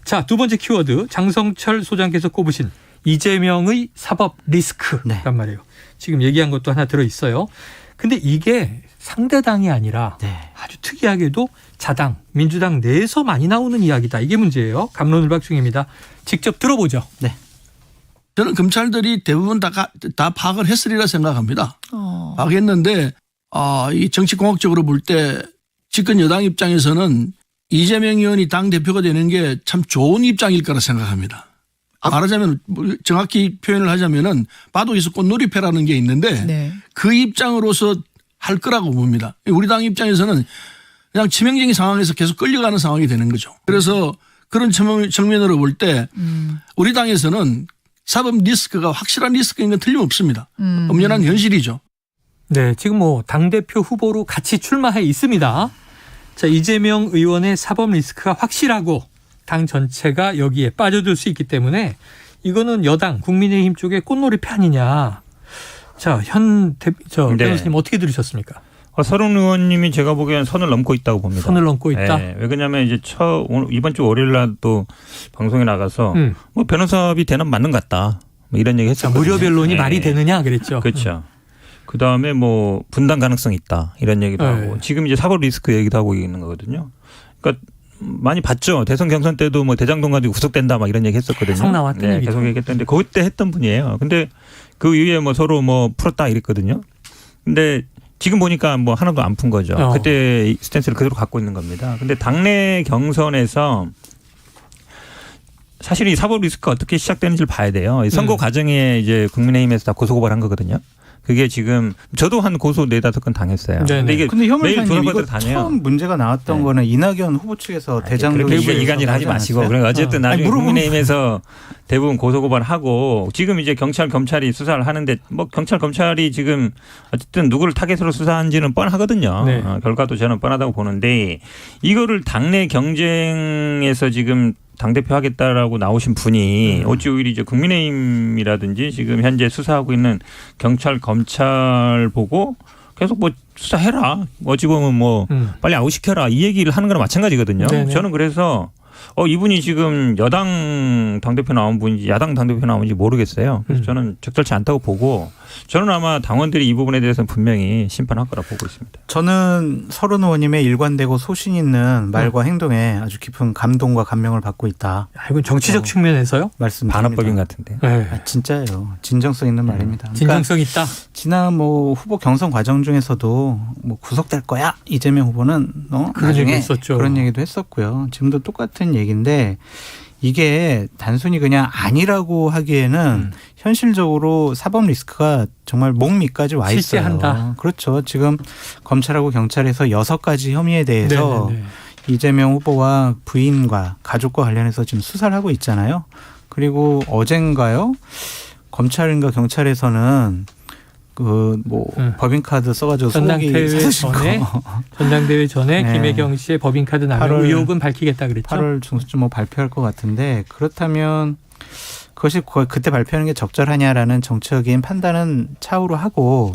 자, 두 번째 키워드 장성철 소장께서 꼽으신 이재명의 사법 리스크란 말이에요. 지금 얘기한 것도 하나 들어있어요. 근데 이게 상대당이 아니라 아주 특이하게도 자당, 민주당 내에서 많이 나오는 이야기다. 이게 문제예요. 갑론을박 중입니다. 직접 들어보죠. 네. 저는 검찰들이 대부분 다 파악을 했으리라 생각합니다. 파악했는데 이 정치공학적으로 볼 때 집권 여당 입장에서는 이재명 의원이 당대표가 되는 게 참 좋은 입장일 거라 생각합니다. 말하자면 정확히 표현을 하자면은 바둑에서 꽃놀이패라는 게 있는데 그 입장으로서 할 거라고 봅니다. 우리 당 입장에서는 그냥 치명적인 상황에서 계속 끌려가는 상황이 되는 거죠. 그래서 그런 측면으로 볼 때 우리 당에서는 사법 리스크가 확실한 리스크인 건 틀림없습니다. 엄연한 현실이죠. 네, 지금 뭐 당대표 후보로 같이 출마해 있습니다. 자, 이재명 의원의 사법 리스크가 확실하고 당 전체가 여기에 빠져들 수 있기 때문에 이거는 여당 국민의힘 쪽의 꽃놀이패 아니냐. 자, 변호사님 어떻게 들으셨습니까? 서른 의원님이 제가 보기엔 선을 넘고 있다고 봅니다. 선을 넘고 있다. 네, 왜 그러냐면 이제 이번 주 월요일 날 또 방송에 나가서 뭐 변호사비 대납 맞는 것 같다. 뭐 이런 얘기 했었거든요. 무료 변론이 말이 되느냐 그랬죠. 그렇죠. 그 다음에 뭐 분당 가능성 있다 이런 얘기도 하고 지금 이제 사법 리스크 얘기도 하고 있는 거거든요. 그러니까 많이 봤죠. 대선 경선 때도 뭐 대장동 가지고 구속된다 막 이런 얘기 했었거든요. 계속 나왔던 얘기죠. 계속 얘기했던데 그때 했던 분이에요. 근데 그 이후에 뭐 서로 뭐 풀었다 이랬거든요. 근데 지금 보니까 뭐 하나도 안 푼 거죠. 그때 스탠스를 그대로 갖고 있는 겁니다. 근데 당내 경선에서 사실 이 사법 리스크가 어떻게 시작되는지를 봐야 돼요. 선거 과정에 이제 국민의힘에서 다 고소고발한 거거든요. 그게 지금 저도 한 고소 4-5건 당했어요. 근데 이게 현물사님 이거 처음 문제가 나왔던 거는 이낙연 후보 측에서 대장동 그렇게 이간질 하지 마시고 그러니까 어쨌든 나중에 국민의힘에서 대부분 고소고발하고 지금 이제 경찰 검찰이 수사를 하는데 뭐 경찰 검찰이 지금 어쨌든 누구를 타겟으로 수사한지는 뻔하거든요. 결과도 저는 뻔하다고 보는데 이거를 당내 경쟁에서 지금 당대표 하겠다라고 나오신 분이 어찌 오히려 이제 국민의힘이라든지 지금 현재 수사하고 있는 경찰 검찰 보고 계속 뭐 수사해라. 어찌 보면 뭐 빨리 아웃시켜라. 이 얘기를 하는 거랑 마찬가지거든요. 네네. 저는 그래서 이분이 지금 여당 당대표 나온 분인지 야당 당대표 나온지 모르겠어요. 그래서 저는 적절치 않다고 보고 저는 아마 당원들이 이 부분에 대해서는 분명히 심판할 거라 보고 있습니다. 저는 서른 의원님의 일관되고 소신 있는 말과 행동에 아주 깊은 감동과 감명을 받고 있다. 이건 정치적 측면에서요? 말씀드립니다. 반어법인 같은데. 진짜예요. 진정성 있는 말입니다. 진정성 있다. 지난 뭐 후보 경선 과정 중에서도 뭐 구속될 거야 이재명 후보는 그런 얘기 했었죠. 그런 얘기도 했었고요. 지금도 똑같은 얘기인데 이게 단순히 그냥 아니라고 하기에는 현실적으로 사법 리스크가 정말 목 밑까지 와 있어요. 실제한다. 그렇죠. 지금 검찰하고 경찰에서 6가지 혐의에 대해서 네네네. 이재명 후보와 부인과 가족과 관련해서 지금 수사를 하고 있잖아요. 그리고 어젠가요? 검찰인가 경찰에서는 법인카드 써가지고 소고기 사주신 거. 전당대회 전에 김혜경 씨의 법인카드 남용 의혹은 밝히겠다 그랬죠. 8월 중순쯤 뭐 발표할 것 같은데 그렇다면 그것이 그때 발표하는 게 적절하냐라는 정치적인 판단은 차후로 하고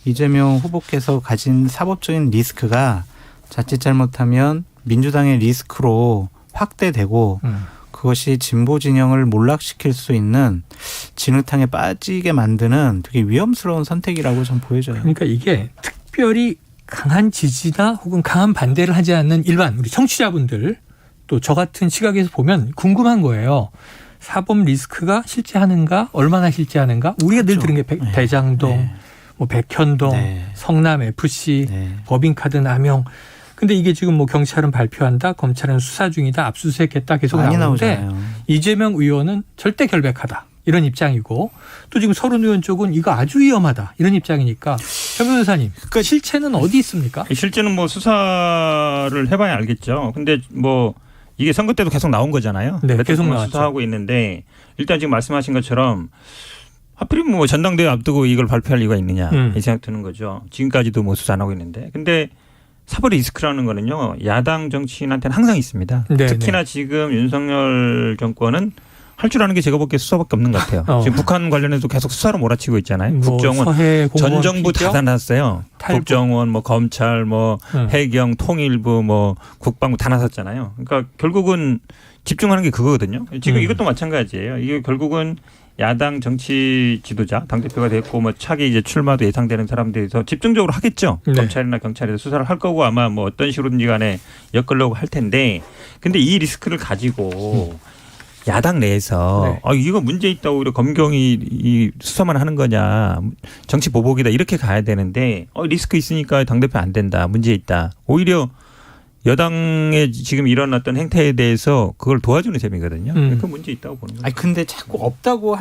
이재명 후보께서 가진 사법적인 리스크가 자칫 잘못하면 민주당의 리스크로 확대되고 그것이 진보 진영을 몰락시킬 수 있는 진흙탕에 빠지게 만드는 되게 위험스러운 선택이라고 좀 보여져요. 그러니까 이게 특별히 강한 지지나 혹은 강한 반대를 하지 않는 일반 우리 청취자분들 또 저 같은 시각에서 보면 궁금한 거예요. 사법 리스크가 실제하는가? 얼마나 실제하는가? 우리가 늘 들은 게 대장동, 뭐 백현동, 성남 FC, 법인카드 남용. 근데 이게 지금 뭐 경찰은 발표한다, 검찰은 수사 중이다, 압수수색했다 계속 나오는데 이재명 의원은 절대 결백하다 이런 입장이고 또 지금 서른 의원 쪽은 이거 아주 위험하다 이런 입장이니까 현 변호사님, 그러니까 실체는 어디 있습니까? 실제는 뭐 수사를 해봐야 알겠죠. 근데 뭐 이게 선거 때도 계속 나온 거잖아요. 네, 계속 나왔죠. 수사하고 있는데 일단 지금 말씀하신 것처럼 하필이면 뭐 전당대회 앞두고 이걸 발표할 이유가 있느냐 이 생각 드는 거죠. 지금까지도 뭐 수사 안 하고 있는데 근데 사법 리스크라는 거는요 야당 정치인한테는 항상 있습니다. 네네. 특히나 지금 윤석열 정권은 할 줄 아는 게 제가 보기에 수사밖에 없는 것 같아요. 지금 북한 관련해서 계속 수사로 몰아치고 있잖아요. 국정원 전 정부 다 나섰어요. 국정원, 뭐 검찰, 뭐 해경, 통일부, 뭐 국방부 다 나섰잖아요. 그러니까 결국은 집중하는 게 그거거든요. 지금 이것도 마찬가지예요. 이게 결국은 야당 정치 지도자, 당대표가 됐고 뭐 차기 이제 출마도 예상되는 사람들에서 집중적으로 하겠죠. 검찰이나 경찰에서 수사를 할 거고 아마 뭐 어떤 식으로든지 간에 엮으려고 할 텐데 근데 이 리스크를 가지고 야당 내에서 이거 문제 있다고 오히려 검경이 이 수사만 하는 거냐 정치 보복이다 이렇게 가야 되는데 리스크 있으니까 당대표 안 된다 문제 있다 오히려 여당의 지금 일어났던 행태에 대해서 그걸 도와주는 셈이거든요. 그 문제 있다고 보는 거죠. 근데 자꾸 없다고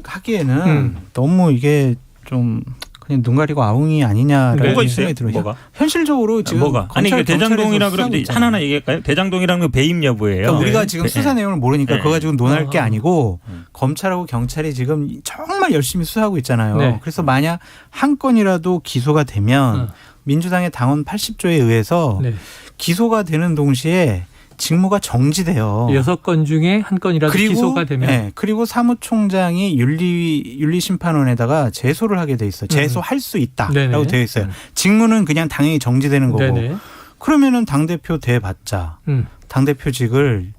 하기에는 너무 이게 좀 그냥 눈 가리고 아웅이 아니냐라는 뭐가 있어요? 생각이 들어요. 뭐가? 현실적으로 지금 뭐가? 아니 그 대장동이라 그러면 있잖아요. 하나하나 얘기할까요? 대장동이라는 건 배임 여부예요. 그러니까 우리가 지금 수사 내용을 모르니까 그거 가지고 논할 게 아니고 음. 검찰하고 경찰이 지금 정말 열심히 수사하고 있잖아요. 네. 그래서 만약 한 건이라도 기소가 되면 민주당의 당원 80조에 의해서 네. 기소가 되는 동시에 직무가 정지돼요. 6건 중에 한 건이라도 기소가 되면 네, 그리고 사무총장이 윤리심판원에다가 제소를 하게 돼 있어요. 제소할 수 있다라고 네네. 되어 있어요. 직무는 그냥 당연히 정지되는 거고. 네네. 그러면은 당대표 돼봤자 당대표직을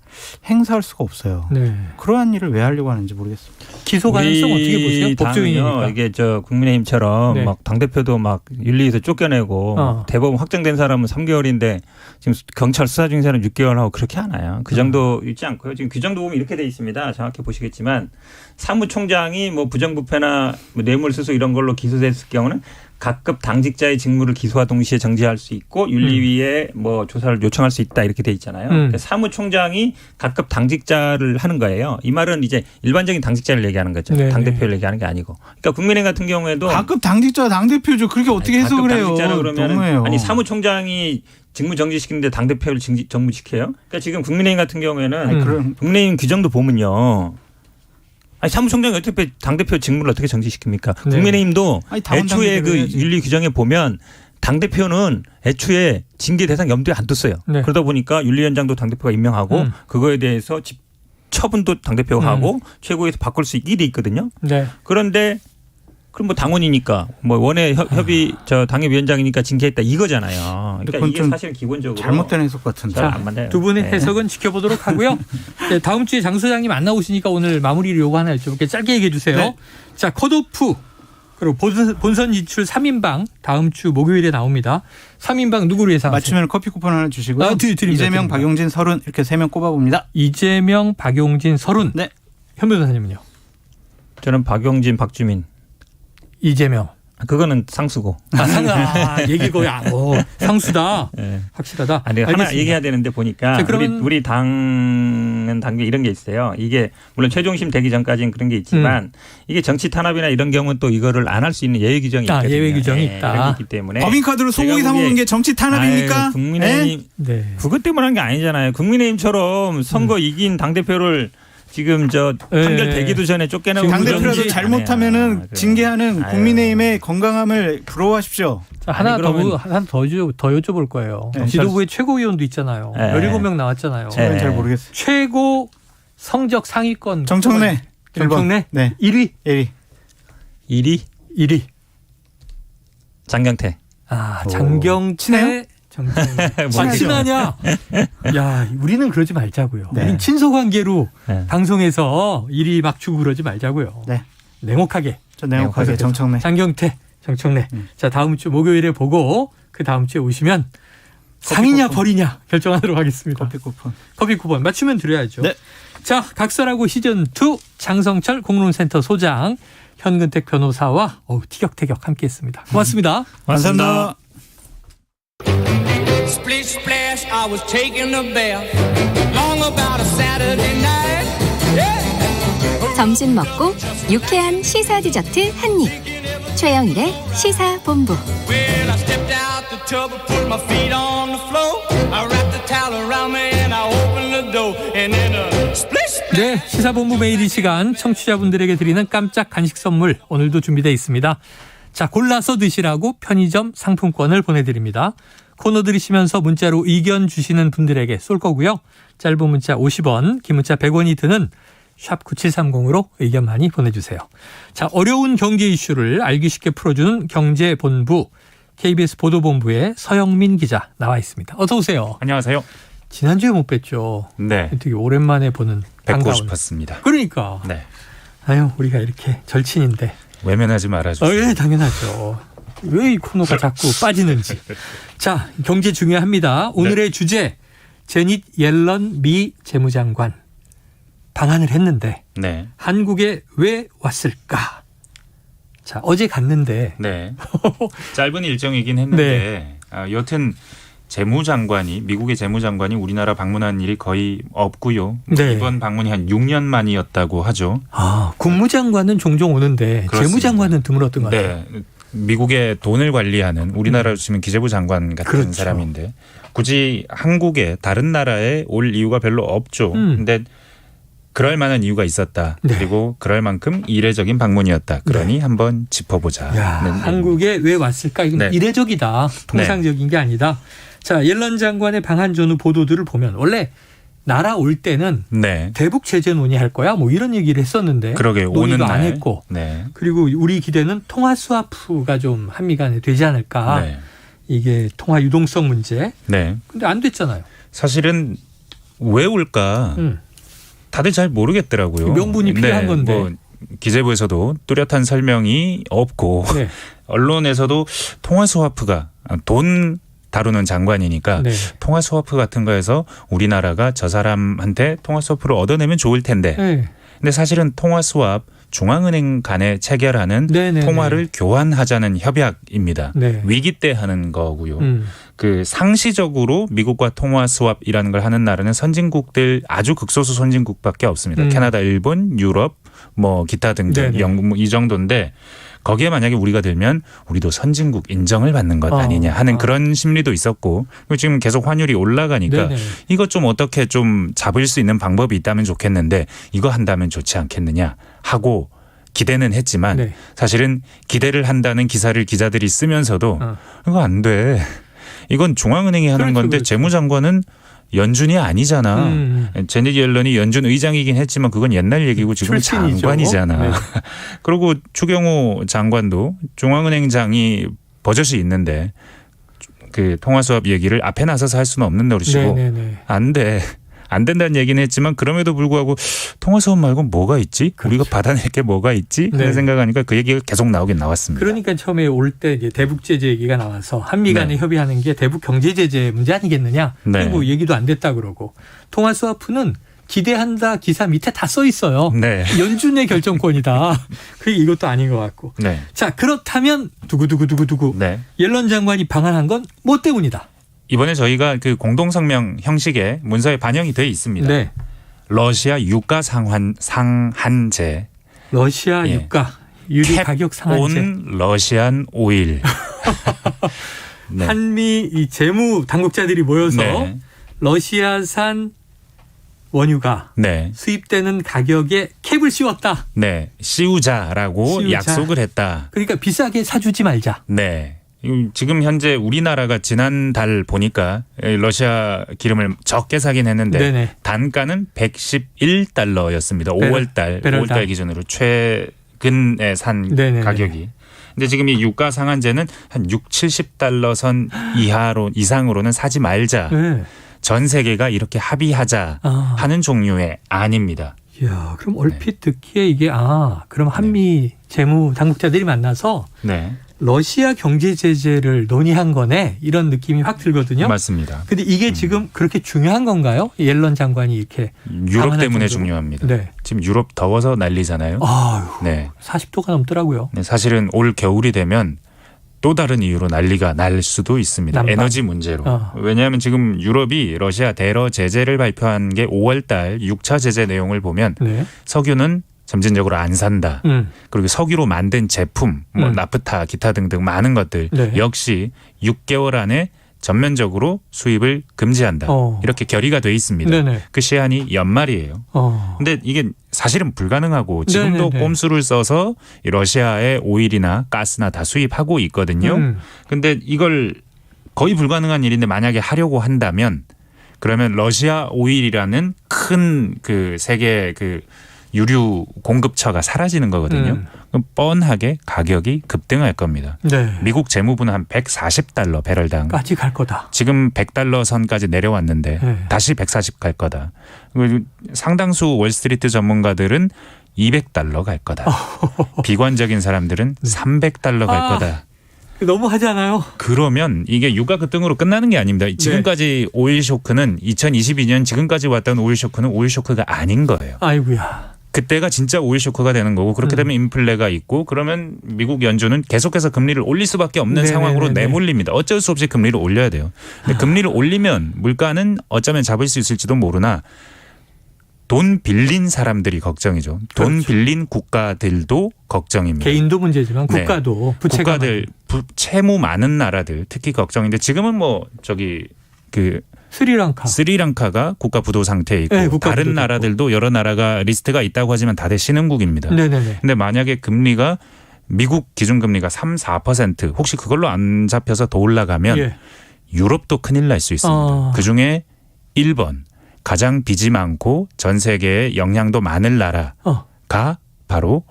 행사할 수가 없어요. 네. 그러한 일을 왜 하려고 하는지 모르겠습니다. 기소 가능성 어떻게 보세요? 법조인이니까. 이게 저 국민의힘처럼 네. 막 당대표도 막 윤리에서 쫓겨내고 대법원 확정된 사람은 3개월인데 지금 경찰 수사 중인 사람은 6개월 하고 그렇게 하나요? 그 정도 있지 않고요. 지금 규정도 보면 이렇게 돼 있습니다. 정확히 보시겠지만 사무총장이 뭐 부정부패나 뭐 뇌물수수 이런 걸로 기소됐을 경우는 각급 당직자의 직무를 기소와 동시에 정지할 수 있고 윤리위에 뭐 조사를 요청할 수 있다 이렇게 돼 있잖아요. 그러니까 사무총장이 각급 당직자를 하는 거예요. 이 말은 이제 일반적인 당직자를 얘기하는 거죠. 네네. 당대표를 얘기하는 게 아니고. 그러니까 국민의힘 같은 경우에도 각급 당직자 당대표죠. 그렇게 어떻게 해석을 해요? 당직자라 그러면 너무해요. 아니 사무총장이 직무 정지시키는데 당대표를 정지시켜요? 그러니까 지금 국민의힘 같은 경우에는 국민의힘 규정도 보면요. 아니 사무총장이 어떻게 당대표 직무를 어떻게 정지시킵니까? 네. 국민의힘도 아니, 당원 애초에 그 당대표를 윤리 규정에 보면 당대표는 애초에 징계 대상 염두에 안 뒀어요. 네. 그러다 보니까 윤리위원장도 당대표가 임명하고 그거에 대해서 처분도 당대표가 하고 최고위에서 바꿀 수 있게 돼 있거든요. 네. 그런데 그럼 뭐 당원이니까 뭐 원외 협의 저 당협위원장이니까 징계했다 이거잖아요. 그러니까 이게 사실 기본적으로 잘못된 해석 같은데. 잘 안 맞아요. 두 분의 네. 해석은 지켜보도록 하고요. 네, 다음 주에 장 소장님 안 나오시니까 오늘 마무리를 요거 하나 여쭤볼게요. 짧게 얘기해 주세요. 네. 자, 컷오프 그리고 본선 진출 3인방 다음 주 목요일에 나옵니다. 3인방 누구를 예상하세요? 맞추면 커피 쿠폰 하나 주시고요. 드립니다. 이재명, 박용진, 설훈 이렇게 3명 꼽아봅니다. 이재명, 박용진, 설훈. 네. 현 변호사님은요? 저는 박용진, 박주민. 이재명. 그거는 상수고. 얘기 거의 상수다. 네. 확실하다. 아니, 하나 알겠습니다. 얘기해야 되는데 보니까 자, 그러면 우리 당은 단계 이런 게 있어요. 이게 물론 최종심 되기 전까지는 그런 게 있지만 이게 정치 탄압이나 이런 경우는 또 이거를 안 할 수 있는 예외 규정이 있거든요. 예외 규정이 네, 있다. 그런 게 있기 때문에 법인카드로 소고기 사 먹는 게 정치 탄압입니까? 아유, 국민의힘 네. 그것 때문에 한 게 아니잖아요. 국민의힘처럼 선거 이긴 당대표를 지금 저 판결 되기도 전에 쫓겨나고 당대표라도 잘못하면은 징계하는 국민의힘의 건강함을 부러워하십시오. 자, 하나 더 여쭤볼 거예요. 네. 지도부의 최고위원도 있잖아요. 네. 17명 나왔잖아요. 저는 잘 모르겠어요. 최고 성적 상위권. 정청래. 정청래? 네. 1위. 1위. 장경태. 장경태. 친하냐? 야, 우리는 그러지 말자고요. 네. 우린 친서 관계로 방송에서 일이 막 주고 그러지 말자고요. 네. 냉혹하게. 저 냉혹하게 정청래. 장경태, 정청래. 자, 다음 주 목요일에 보고 그 다음 주에 오시면 상이냐 벌이냐 결정하도록 하겠습니다. 커피 쿠폰 맞추면 드려야죠. 네. 자, 각설하고 시즌2 장성철 공론센터 소장 현근택 변호사와 티격태격 함께했습니다. 고맙습니다. 감사합니다. Splish splash, I was taking a bath. Long about a Saturday night. Yeah. 점심 먹고 유쾌한 시사 디저트 한 입. 최영일의 시사본부. Well, I stepped out the tub and put my feet on the floor. I wrapped the towel around me and I opened the door. And then a splish. 네, 시사본부 매일 이 시간 청취자분들에게 드리는 깜짝 간식 선물 오늘도 준비되어 있습니다. 자, 골라서 드시라고 편의점 상품권을 보내드립니다. 코너 들으시면서 문자로 의견 주시는 분들에게 쏠 거고요. 짧은 문자 50원, 긴 문자 100원이 드는 샵 9730으로 의견 많이 보내주세요. 자, 어려운 경제 이슈를 알기 쉽게 풀어주는 경제본부 KBS 보도본부의 서영민 기자 나와 있습니다. 어서 오세요. 안녕하세요. 지난주에 못 뵀죠. 네. 되게 오랜만에 보는 뵙고 반가운. 싶었습니다. 그러니까. 네. 아유, 우리가 이렇게 절친인데. 외면하지 말아주세요. 예, 당연하죠. 왜 이 코너가 자꾸 빠지는지. 자, 경제 중요합니다. 오늘의 주제 제닛 옐런 미 재무장관 방한을 했는데 네. 한국에 왜 왔을까? 자, 어제 갔는데 네. 짧은 일정이긴 했는데 여튼 미국의 재무장관이 우리나라 방문한 일이 거의 없고요. 네. 이번 방문이 한 6년 만이었다고 하죠. 국무장관은 종종 오는데 그렇습니다. 재무장관은 드물었던 것 같아요. 네. 미국의 돈을 관리하는 우리나라로 치면 기재부 장관 같은 그렇죠. 사람인데 굳이 한국에 다른 나라에 올 이유가 별로 없죠. 근데 그럴 만한 이유가 있었다. 네. 그리고 그럴 만큼 이례적인 방문이었다. 그러니 한번 짚어보자. 한국에 왜 왔을까? 이건 네. 이례적이다. 통상적인 게 아니다. 자, 옐런 장관의 방한 전후 보도들을 보면 원래 날아올 때는 네. 대북 제재 논의할 거야. 뭐 이런 얘기를 했었는데 그러게 논의도 오는 안 날. 했고 네. 그리고 우리 기대는 통화 스와프가 좀 한미 간에 되지 않을까. 네. 이게 통화 유동성 문제. 네. 근데 안 됐잖아요. 사실은 왜 올까? 다들 잘 모르겠더라고요. 명분이 필요한 건데. 뭐 기재부에서도 뚜렷한 설명이 없고 네. 언론에서도 통화 스와프가 돈 다루는 장관이니까 네. 통화 스와프 같은 거에서 우리나라가 저 사람한테 통화 스와프를 얻어내면 좋을 텐데. 네. 근데 사실은 통화 스왑 중앙은행 간에 체결하는 통화를 교환하자는 협약입니다. 네. 위기 때 하는 거고요. 그 상시적으로 미국과 통화 스왑이라는 걸 하는 나라는 선진국들 아주 극소수 선진국밖에 없습니다. 캐나다, 일본, 유럽, 뭐 기타 등등 네네. 영국 뭐 이 정도인데 거기에 만약에 우리가 들면 우리도 선진국 인정을 받는 것 아니냐 하는 그런 심리도 있었고 그리고 지금 계속 환율이 올라가니까 네네. 이것 좀 어떻게 좀 잡을 수 있는 방법이 있다면 좋겠는데 이거 한다면 좋지 않겠느냐 하고 기대는 했지만 네. 사실은 기대를 한다는 기사를 기자들이 쓰면서도 이거 안 돼. 이건 중앙은행이 하는 건데 재무장관은 연준이 아니잖아. 제닛 옐런이 연준 의장이긴 했지만 그건 옛날 얘기고 지금 출신이죠. 장관이잖아. 네. 그리고 추경호 장관도 중앙은행장이 버젓이 있는데 그 통화 수업 얘기를 앞에 나서서 할 수는 없는 노릇이고 네네네. 안 돼. 안 된다는 얘기는 했지만 그럼에도 불구하고 통화 수업 말고 뭐가 있지? 우리가 받아낼 게 뭐가 있지? 하는 네. 생각하니까 그 얘기가 계속 나오긴 나왔습니다. 그러니까 처음에 올 때 이제 대북 제재 얘기가 나와서 한미 간에 네. 협의하는 게 대북 경제 제재 문제 아니겠느냐. 네. 그리고 얘기도 안 됐다 그러고 통화 스와프는 기대한다 기사 밑에 다 써 있어요. 네. 연준의 결정권이다. 그게 이것도 아닌 것 같고. 네. 자, 그렇다면 두구두구두구두구. 네. 옐런 장관이 방한한 건 뭐 때문이다. 이번에 저희가 그 공동성명 형식의 문서에 반영이 돼 있습니다. 네. 러시아 유가 상한제. 러시아 예. 유가 유류 가격 상한제. 온 러시안 오일. 네. 한미 이 재무 당국자들이 모여서 네. 러시아산 원유가 네. 수입되는 가격에 캡을 씌웠다. 네. 씌우자라고 씌우자. 약속을 했다. 그러니까 비싸게 사주지 말자. 네. 지금 현재 우리나라가 지난달 보니까 러시아 기름을 적게 사긴 했는데 네네. 단가는 111달러였습니다. 배럴, 5월달 배럴당. 기준으로 최근에 산 네네네. 가격이. 근데 지금 이 유가 상한제는 한 6, 70달러 선 이상으로는 사지 말자. 네. 전 세계가 이렇게 합의하자 하는 종류의 안입니다. 이야, 그럼 얼핏 듣기에 이게 그럼 한미 재무 당국자들이 만나서 네. 러시아 경제 제재를 논의한 거네. 이런 느낌이 확 들거든요. 맞습니다. 근데 이게 지금 그렇게 중요한 건가요? 옐런 장관이 이렇게 유럽 방한할 때문에 정도로? 중요합니다. 네. 지금 유럽 더워서 난리잖아요. 아유, 네. 40도가 넘더라고요. 네, 사실은 올 겨울이 되면 또 다른 이유로 난리가 날 수도 있습니다. 난방. 에너지 문제로. 왜냐하면 지금 유럽이 러시아 대러 제재를 발표한 게 5월 달 6차 제재 내용을 보면 네. 석유는 점진적으로 안 산다. 그리고 석유로 만든 제품, 뭐 나프타, 기타 등등 많은 것들 네. 역시 6개월 안에 전면적으로 수입을 금지한다. 이렇게 결의가 돼 있습니다. 네네. 그 시한이 연말이에요. 근데 이게 사실은 불가능하고 지금도 네네네. 꼼수를 써서 이 러시아의 오일이나 가스나 다 수입하고 있거든요. 근데 이걸 거의 불가능한 일인데 만약에 하려고 한다면 그러면 러시아 오일이라는 큰 그 세계 그 유류 공급처가 사라지는 거거든요. 그럼 뻔하게 가격이 급등할 겁니다. 네. 미국 재무부는 한 140달러 배럴당. 까지 갈 거다. 지금 100달러 선까지 내려왔는데 네. 다시 140 갈 거다. 그리고 상당수 월스트리트 전문가들은 200달러 갈 거다. 비관적인 사람들은 300달러 갈 거다. 너무 하잖아요. 그러면 이게 유가 급등으로 끝나는 게 아닙니다. 지금까지 오일 쇼크는 2022년 지금까지 왔던 오일 쇼크는 오일 쇼크가 아닌 거예요. 아이고야. 그때가 진짜 오일 쇼크가 되는 거고 그렇게 되면 인플레가 있고 그러면 미국 연준은 계속해서 금리를 올릴 수밖에 없는 네네네네. 상황으로 내몰립니다. 어쩔 수 없이 금리를 올려야 돼요. 근데 금리를 올리면 물가는 어쩌면 잡을 수 있을지도 모르나 돈 빌린 사람들이 걱정이죠. 돈 그렇죠. 빌린 국가들도 걱정입니다. 개인도 문제지만 국가도 부채가 국가들 채무 많은 나라들 특히 걱정인데 지금은 뭐 저기 그 스리랑카가 국가 부도 상태에 있고 네, 국가 다른 부도도 나라들도 여러 나라가 리스트가 있다고 하지만 다들 신흥국입니다. 네네네. 근데 만약에 금리가 미국 기준금리가 3-4% 혹시 그걸로 안 잡혀서 더 올라가면 예. 유럽도 큰일 날 수 있습니다. 그중에 1번 가장 빚이 많고 전 세계에 영향도 많은 나라가 바로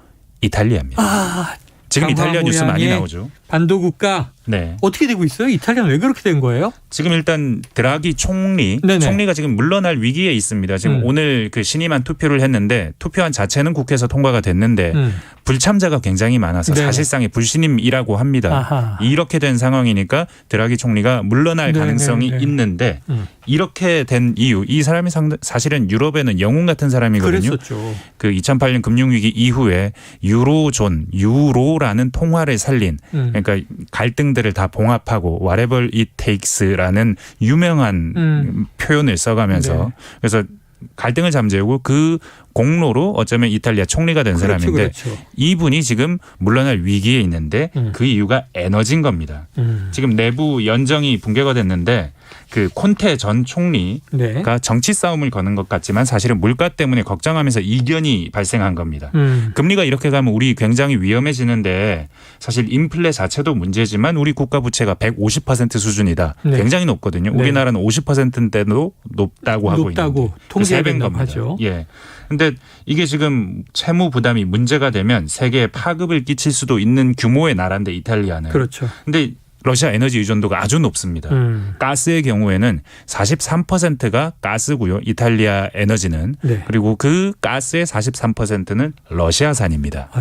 이탈리아입니다. 지금 이탈리아 뉴스 많이 나오죠. 반도 국가 네. 어떻게 되고 있어요? 이탈리아는 왜 그렇게 된 거예요? 지금 일단 드라기 총리가 지금 물러날 위기에 있습니다. 지금 오늘 그 신임한 투표를 했는데 투표한 자체는 국회에서 통과가 됐는데 불참자가 굉장히 많아서 네네. 사실상의 불신임이라고 합니다. 아하. 이렇게 된 상황이니까 드라기 총리가 물러날 가능성이 있는데 이렇게 된 이유 이 사람이 사실은 유럽에는 영웅 같은 사람이거든요. 그랬었죠. 그 2008년 금융위기 이후에 유로라는 통화를 살린 그러니까 갈등들을 다 봉합하고 whatever it takes라는 유명한 표현을 써가면서 그래서 갈등을 잠재우고 그 공로로 어쩌면 이탈리아 총리가 된 사람인데 그렇죠. 이분이 지금 물러날 위기에 있는데 그 이유가 에너지인 겁니다. 지금 내부 연정이 붕괴가 됐는데 그 콘테 전 총리가 정치 싸움을 거는 것 같지만 사실은 물가 때문에 걱정하면서 이견이 발생한 겁니다. 금리가 이렇게 가면 우리 굉장히 위험해지는데 사실 인플레 자체도 문제지만 우리 국가 부채가 150% 수준이다. 굉장히 높거든요. 우리나라는 50%인데도 높다고 하고 있는데 통계에 겁니다. 하죠. 예. 근데 이게 지금 채무 부담이 문제가 되면 세계에 파급을 끼칠 수도 있는 규모의 나라인데 이탈리아는. 그렇죠. 근데 러시아 에너지 의존도가 아주 높습니다. 가스의 경우에는 43%가 가스고요. 이탈리아 에너지는. 그리고 그 가스의 43%는 러시아산입니다.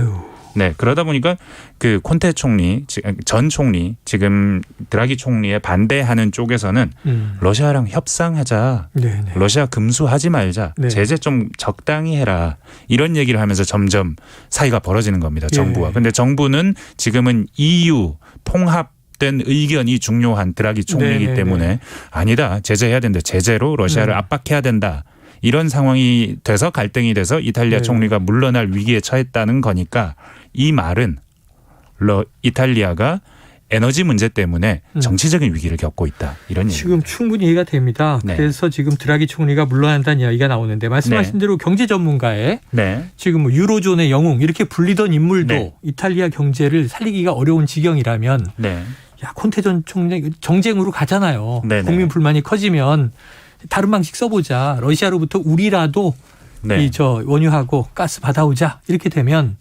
네, 그러다 보니까 그 콘테 총리, 전 총리, 지금 드라기 총리에 반대하는 쪽에서는 러시아랑 협상하자. 러시아 금수하지 말자. 제재 좀 적당히 해라. 이런 얘기를 하면서 점점 사이가 벌어지는 겁니다. 정부와. 근데 정부는 지금은 EU 통합된 의견이 중요한 드라기 총리이기 때문에 아니다. 제재해야 된다. 제재로 러시아를 압박해야 된다. 이런 상황이 돼서 갈등이 돼서 이탈리아 총리가 물러날 위기에 처했다는 거니까 이 말은 이탈리아가 에너지 문제 때문에 정치적인 위기를 겪고 있다. 이런 지금 얘기입니다. 충분히 이해가 됩니다. 그래서 지금 드라기 총리가 물러난다는 이야기가 나오는데 말씀하신 대로 경제 전문가의 지금 뭐 유로존의 영웅 이렇게 불리던 인물도 이탈리아 경제를 살리기가 어려운 지경이라면 야 콘테 전 총리 정쟁으로 가잖아요. 국민 불만이 커지면 다른 방식 써보자. 러시아로부터 우리라도 원유하고 가스 받아오자. 이렇게 되면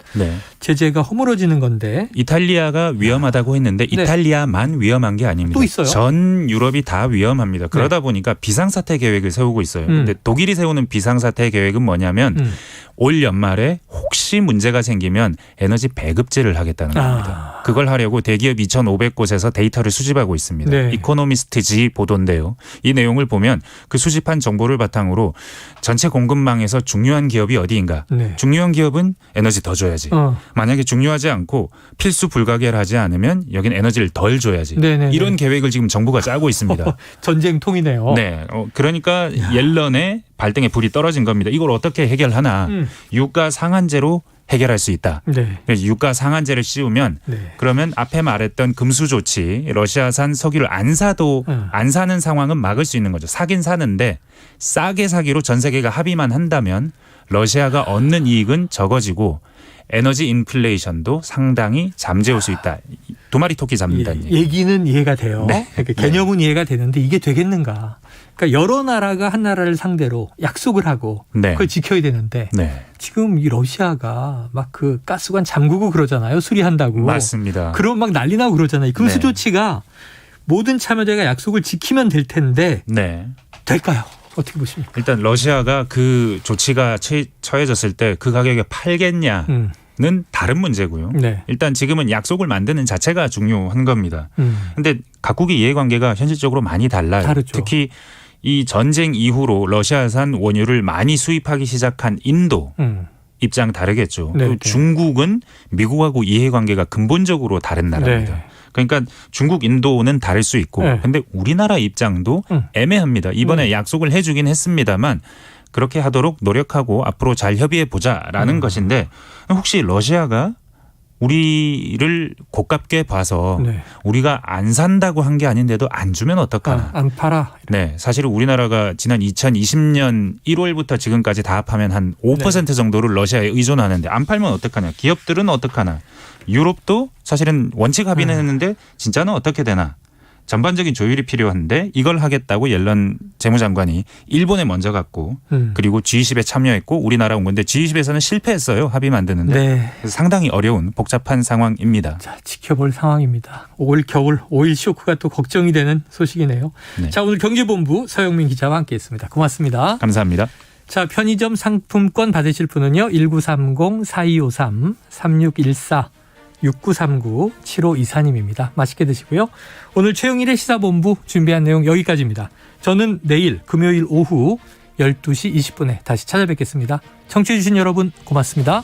제재가 허물어지는 건데. 이탈리아가 위험하다고 했는데 이탈리아만 위험한 게 아닙니다. 또 있어요? 전 유럽이 다 위험합니다. 그러다 보니까 비상사태 계획을 세우고 있어요. 근데 독일이 세우는 비상사태 계획은 뭐냐면 올 연말에 혹시 문제가 생기면 에너지 배급제를 하겠다는 겁니다. 그걸 하려고 대기업 2,500곳에서 데이터를 수집하고 있습니다. 이코노미스트지 보도인데요. 이 내용을 보면 그 수집한 정보를 바탕으로 전체 공급망에서 중요한 기업이 어디인가. 중요한 기업은 에너지 더 줘야지. 만약에 중요하지 않고 필수 불가결 하지 않으면 여긴 에너지를 덜 줘야지. 이런 계획을 지금 정부가 짜고 있습니다. 전쟁통이네요. 네. 그러니까 옐런의 발등에 불이 떨어진 겁니다. 이걸 어떻게 해결하나. 유가 상한제로 해결할 수 있다. 그래서 유가 상한제를 씌우면 그러면 앞에 말했던 금수 조치 러시아산 석유를 안 사는 상황은 막을 수 있는 거죠. 사긴 사는데 싸게 사기로 전 세계가 합의만 한다면 러시아가 얻는 이익은 적어지고 에너지 인플레이션도 상당히 잠재울 수 있다. 두 마리 토끼 잡는다는 얘기는 이해가 돼요. 그러니까 개념은 이해가 되는데 이게 되겠는가. 그러니까 여러 나라가 한 나라를 상대로 약속을 하고 그걸 지켜야 되는데 지금 이 러시아가 막 그 가스관 잠그고 그러잖아요. 수리한다고. 맞습니다. 그럼 막 난리 나고 그러잖아요. 금수 조치가 모든 참여자가 약속을 지키면 될 텐데 될까요? 어떻게 보십니까? 일단 러시아가 그 조치가 처해졌을 때 그 가격에 팔겠냐는 다른 문제고요. 일단 지금은 약속을 만드는 자체가 중요한 겁니다. 그런데 각국의 이해관계가 현실적으로 많이 달라요. 다르죠. 특히 이 전쟁 이후로 러시아산 원유를 많이 수입하기 시작한 인도 입장 다르겠죠. 중국은 미국하고 이해관계가 근본적으로 다른 나라입니다. 그러니까 중국, 인도는 다를 수 있고 그런데 우리나라 입장도 애매합니다. 이번에 약속을 해주긴 했습니다만 그렇게 하도록 노력하고 앞으로 잘 협의해 보자라는 것인데 혹시 러시아가 우리를 고깝게 봐서 네. 우리가 안 산다고 한 게 아닌데도 안 주면 어떡하나. 안 팔아. 네. 사실 우리나라가 지난 2020년 1월부터 지금까지 다 합하면 한 5% 정도를 러시아에 의존하는데 안 팔면 어떡하냐. 기업들은 어떡하나. 유럽도 사실은 원칙 합의는 했는데 진짜는 어떻게 되나. 전반적인 조율이 필요한데 이걸 하겠다고 옐런 재무장관이 일본에 먼저 갔고 그리고 G20에 참여했고 우리나라 온 건데 G20에서는 실패했어요. 합의 만드는데. 네. 그래서 상당히 어려운 복잡한 상황입니다. 자, 지켜볼 상황입니다. 올 겨울 오일 쇼크가 또 걱정이 되는 소식이네요. 네. 자, 오늘 경제본부 서영민 기자와 함께했습니다. 고맙습니다. 감사합니다. 자, 편의점 상품권 받으실 분은요. 1930-4253-3614 6939-7524님입니다. 맛있게 드시고요. 오늘 최영일의 시사본부 준비한 내용 여기까지입니다. 저는 내일 금요일 오후 12시 20분에 다시 찾아뵙겠습니다. 청취해 주신 여러분 고맙습니다.